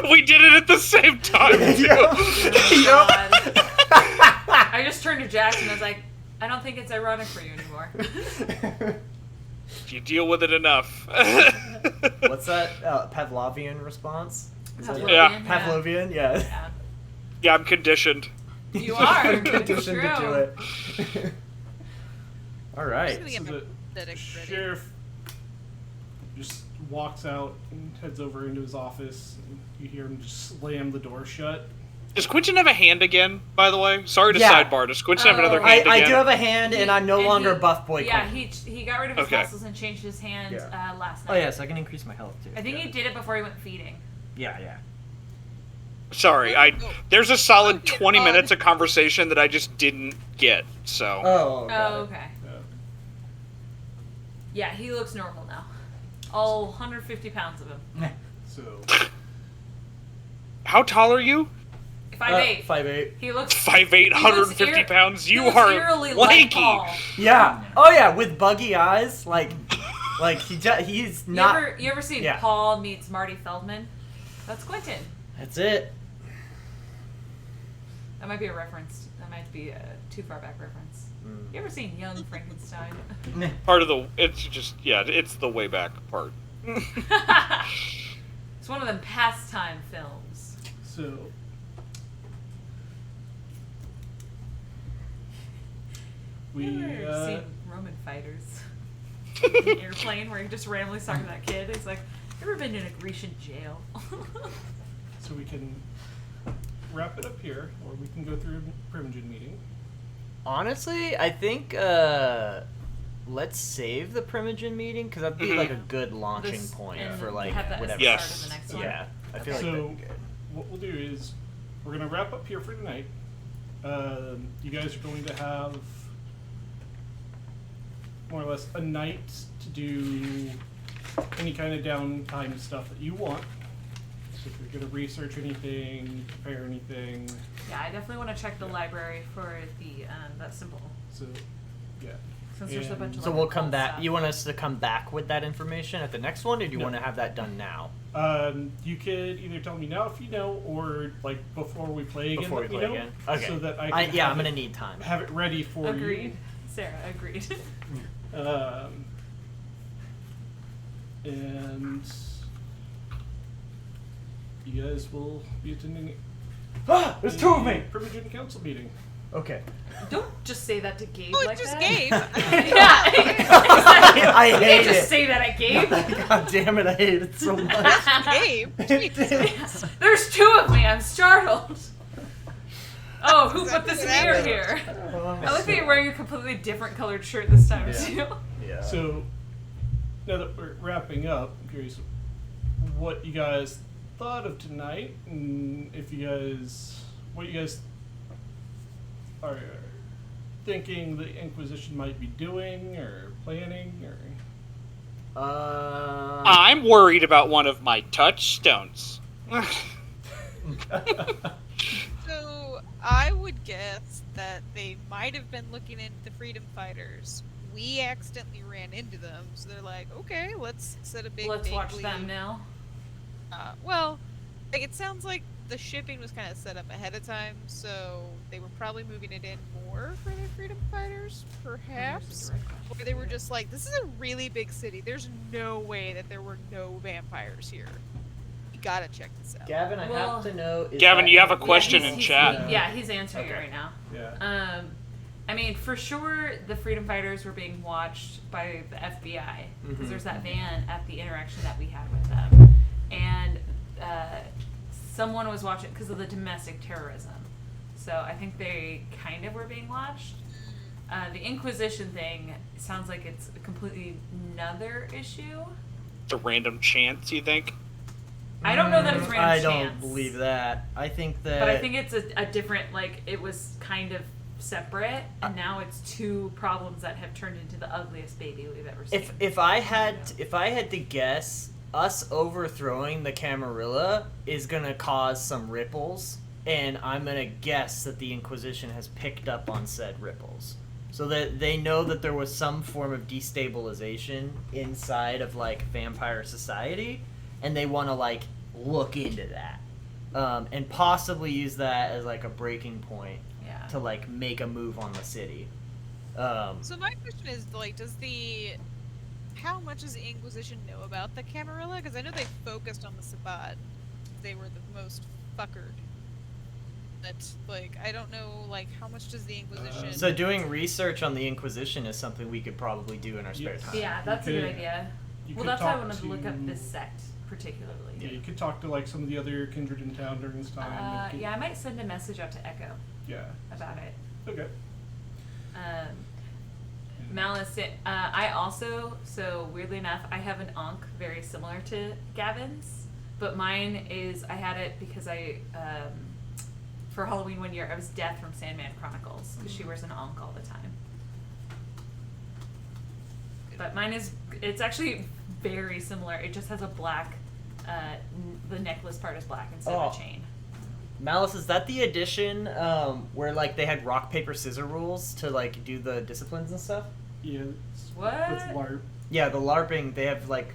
We did it at the same time too. Oh, God. I just turned to Jackson. I was like, I don't think it's ironic for you anymore. You deal with it enough. What's that? Pavlovian response? Is that it? Yeah. Pavlovian? Yeah. Yeah. Yeah, I'm conditioned. You are. I'm conditioned to do True. it. All right. gonna so get my the prosthetics ready. sheriff just walks out and heads over into his office. And you hear him just slam the door shut. Does Quentin have a hand again, by the way? Sorry to Yeah. sidebar. Does Quentin have another Oh. hand I again? do have a hand, and I'm no And longer he- buff boy. Yeah, Quentin. he got rid of his Okay. muscles and changed his hand Yeah. last Oh night. yes, I can increase my health too. I think he did it before he went feeding. Yeah. Sorry, there's a solid 20 minutes of conversation that I just didn't get, so... Oh. Oh, okay. Yeah, he looks normal now. All 150 pounds of him. So How tall are you? 5'8". 5'8". He looks 5'8", he looks 150 pounds. he You looks are eerily lanky. like Paul. Yeah. Oh yeah, with buggy eyes, like he's not. You ever seen Yeah. Paul meets Marty Feldman? That's Quentin. That's it. That might be a reference. That might be a too far back reference. You ever seen Young Frankenstein? Part of the, it's just, yeah, it's the way back part. It's one of them pastime films. So, we, You ever seen Roman Fighters? An airplane where he just randomly talking to that kid. He's like, ever been in a Grecian jail? so we can wrap it up here, or we can go through a Primogen meeting. Honestly, I think let's save the Primogen meeting because that'd be like a good launching This- point and for like have that as whatever. the Yes. start of the next one. Yeah, I feel like So, that'd be good. what we'll do is we're going to wrap up here for tonight. You guys are going to have more or less a night to do any kind of downtime stuff that you want. So if you're going to research anything, prepare anything, Yeah, I definitely want to check the library for the that symbol. so yeah. Since there's a bunch of So like, we'll come occult back. stuff. You want us to come back with that information at the next one, or do you No. want to have that done now? You could either tell me now if you know, or like before we play again. Before we let me play know, again? Okay. So that I can Yeah, have I'm gonna it- need time. have it ready for Agreed. Sarah, agreed. you. And you guys will be attending Ah, there's two of me. Primogen Council meeting. Okay. Don't just say that to Gabe Oh, like it's just that. Gabe. Yeah. I You hate can't just it. say that at Gabe. God damn it! I hate it so much. Gabe. Jesus. There's two of me. I'm startled. Oh, who put Exactly this what mirror happened. here? I like that you're wearing a completely different colored shirt this time Yeah. too. Yeah. So now that we're wrapping up, I'm curious what you guys thought of tonight, and what you guys are thinking the Inquisition might be doing or planning, or I'm worried about one of my touchstones. So I would guess that they might have been looking into the freedom fighters. We accidentally ran into them, so they're like, okay, let's set a big. Let's watch dangly- them now. Well, like it sounds like the shipping was kind of set up ahead of time, so they were probably moving it in more for the freedom fighters, perhaps. Or they were just like, this is a really big city. There's no way that there were no vampires here. You gotta check this out. Gavin, I Well- have to know. Gavin, you have a question Yeah, in he's- chat. Yeah, he's answering Okay. it right now. yeah. I mean, for sure, the freedom fighters were being watched by the FBI because Mhm. there's that van at the interaction that we had with them, and someone was watching because of the domestic terrorism. So I think they kind of were being watched. The Inquisition thing sounds like it's a completely another issue. It's a random chance, you think? I don't know that it's random I chance. don't believe that. I think that. But I think it's a different, like, it was kind of separate, and now it's two problems that have turned into the ugliest baby we've ever seen. if I had to guess, us overthrowing the Camarilla is gonna cause some ripples, and I'm gonna guess that the Inquisition has picked up on said ripples, so that they know that there was some form of destabilization inside of like vampire society, and they want to like look into that, and possibly use that as like a breaking point yeah. to like make a move on the city. So my question is, like, how much does the Inquisition know about the Camarilla? Because I know they focused on the Sabbat. They were the most fuckered. But, like, I don't know, like, how much does the Inquisition... So doing research on the Inquisition is something we could probably do in our spare Yes. time. Yeah, that's a You good could- idea. you Well, could that's why I talk wanted to look up to- this sect particularly. Yeah, you could talk to like some of the other kindred in town during this time. and get- Yeah, I might send a message out to Echo Yeah. about it. Okay. Malice, I also, so weirdly enough, I have an Ankh very similar to Gavin's, but mine is, I had it because for Halloween one year, I was Death from Sandman Chronicles, because she wears an Ankh all the time. But mine is, it's actually very similar. It just has a black, the necklace part is black instead of a chain. Malice, is that the edition where like they had rock paper scissors rules to like do the disciplines and stuff? Yeah. It's What? With LARP. Yeah, the LARPing they have like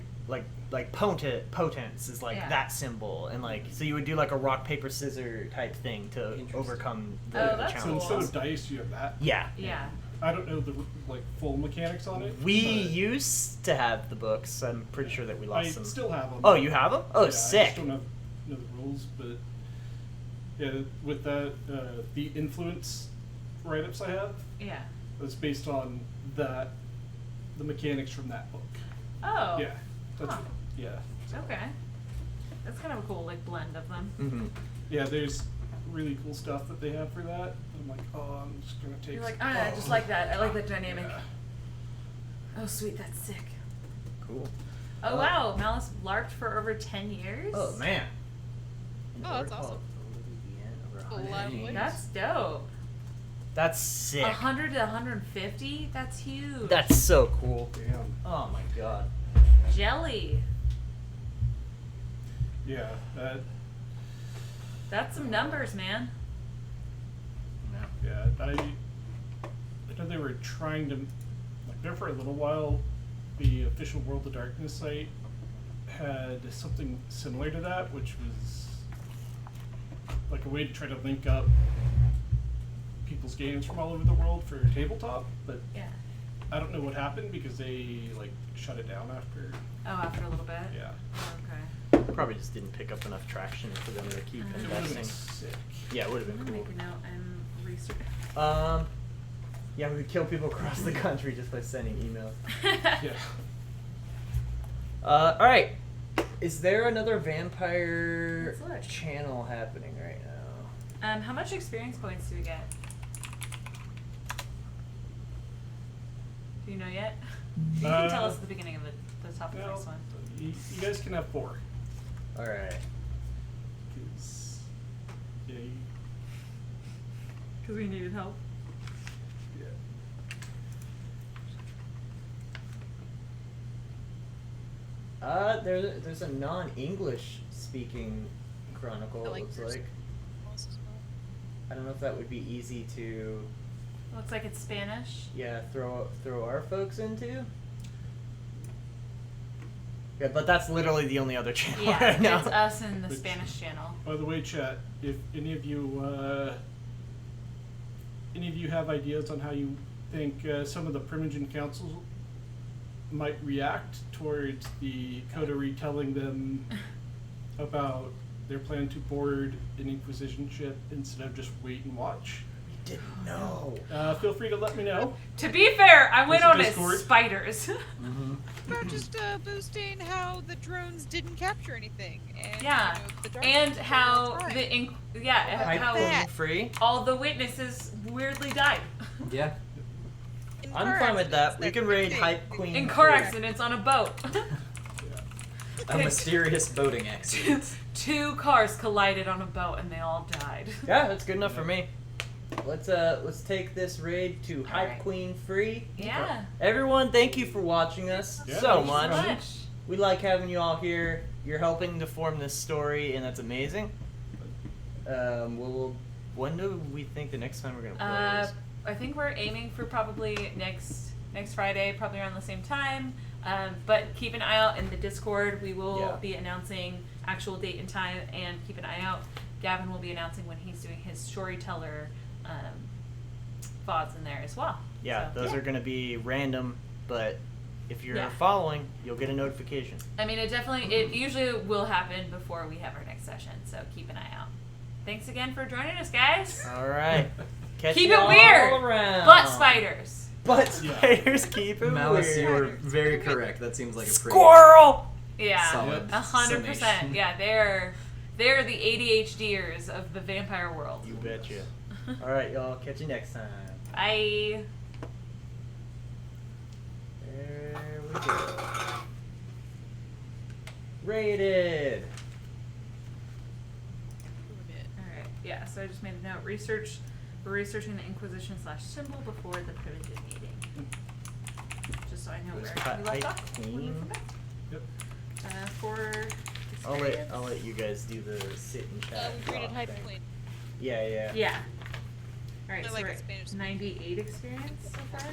potence is like Yeah. that symbol, and like so you would do like a rock paper scissors type thing to Interesting. overcome Oh, the that's So challenge. instead of dice, you have that. Yeah, Yeah. I don't know the like full mechanics on it. we but used to have the books. I'm pretty sure that we lost I them. still have them. Oh, you have them? Oh, Yeah, I sick. just don't know the rules, but yeah, with that, the influence write-ups I have, Yeah. it's based on the mechanics from that book. Oh. Yeah. That's, Huh. Yeah. Okay. That's kind of a cool like blend of them. Mm-hmm. Yeah, there's really cool stuff that they have for that. I'm like, oh, I'm just gonna take. You're like, I just like that. I like that dynamic. Yeah. Oh, sweet. That's sick. Cool. Oh, wow. Malice LARPed for over 10 years? Oh man. Oh, that's awesome. A lot of wood. That's dope. That's sick. 100 to 150? That's huge. That's so cool. Damn. Oh my god. Jelly. Yeah. That's some numbers, man. Yeah. I know they were trying to, like, there for a little while. The official World of Darkness site had something similar to that, which was like a way to try to link up people's games from all over the world for tabletop, but Yeah. I don't know what happened because they like shut it down after. Oh, after a little bit? Yeah. Okay. Probably just didn't pick up enough traction for them to keep It It would have been investing. sick. Yeah, it would have I'm been gonna cool. make a note and research. Yeah, we would kill people across the country just by sending emails. Yeah. All right. Is there another vampire Let's look. channel happening right now? How much experience points do we get? Do you know yet? You can tell us at the beginning of the top of the Well, next one. you guys can have 4. All right. 'Cause, yeah, Because we needed help. yeah. There's a non-English speaking Chronicle. I It like looks yours. like. I don't know if that would be easy to, Looks like it's Spanish. yeah, throw our folks into. Yeah, but that's literally the only other channel Yeah, right now. it's us and the Which- Spanish channel. By the way, chat, if any of you have ideas on how you think some of the Primogen councils might react towards the coterie telling them about their plan to board an Inquisition ship instead of just wait and watch, We didn't know. feel free to let me know. To be fair, I went There's a on it Discord. spiders. About just boosting how the drones didn't capture anything. And, Yeah. you know, the dark And people how were the trying. Hype how that. free. all the witnesses weirdly died Yeah. In I'm car fine with that. accidents, We that's can a raid big thing. Hype Queen. in car free. accidents on a boat. A mysterious boating accident. 2 cars collided on a boat and they all died. Yeah, that's good enough for me. Let's take this raid to Hype Alright. Queen free. Yeah. Everyone, thank you for watching us Yeah, so thank you much. so much. We like having you all here. You're helping to form this story, and that's amazing. When do we think the next time we're gonna play this? I think we're aiming for probably next Friday, probably around the same time. But keep an eye out in the Discord. We will Yeah. be announcing actual date and time, and keep an eye out. Gavin will be announcing when he's doing his storyteller VODs in there as well. Yeah, So, those are gonna be random, but if you're Yeah. following, you'll get a notification. I mean, it usually will happen before we have our next session, so keep an eye out. Thanks again for joining us, guys. All right. Catch Keep you it all weird. around. Butt spiders. Butt Yeah. spiders. Keep it Malice, you weird. were very correct. That seems like a pretty Squirrel. Yeah, solid 100%. summation. Yeah, they're the ADHDers of the vampire world. You betcha. All right, y'all. Catch you next time. Bye. There we go. Rated. Alright, yeah, so I just made a note. We're researching the Inquisition / symbol before the Primitive meeting. Just so I know Who's where got we left Hype off. when we Queen? come back. Yep. For I'll experience. let you guys do the sit and chat. We created talk Hype thing. Queen. Yeah. Yeah. All right, I so like we're a Spanish at 98 experience so far.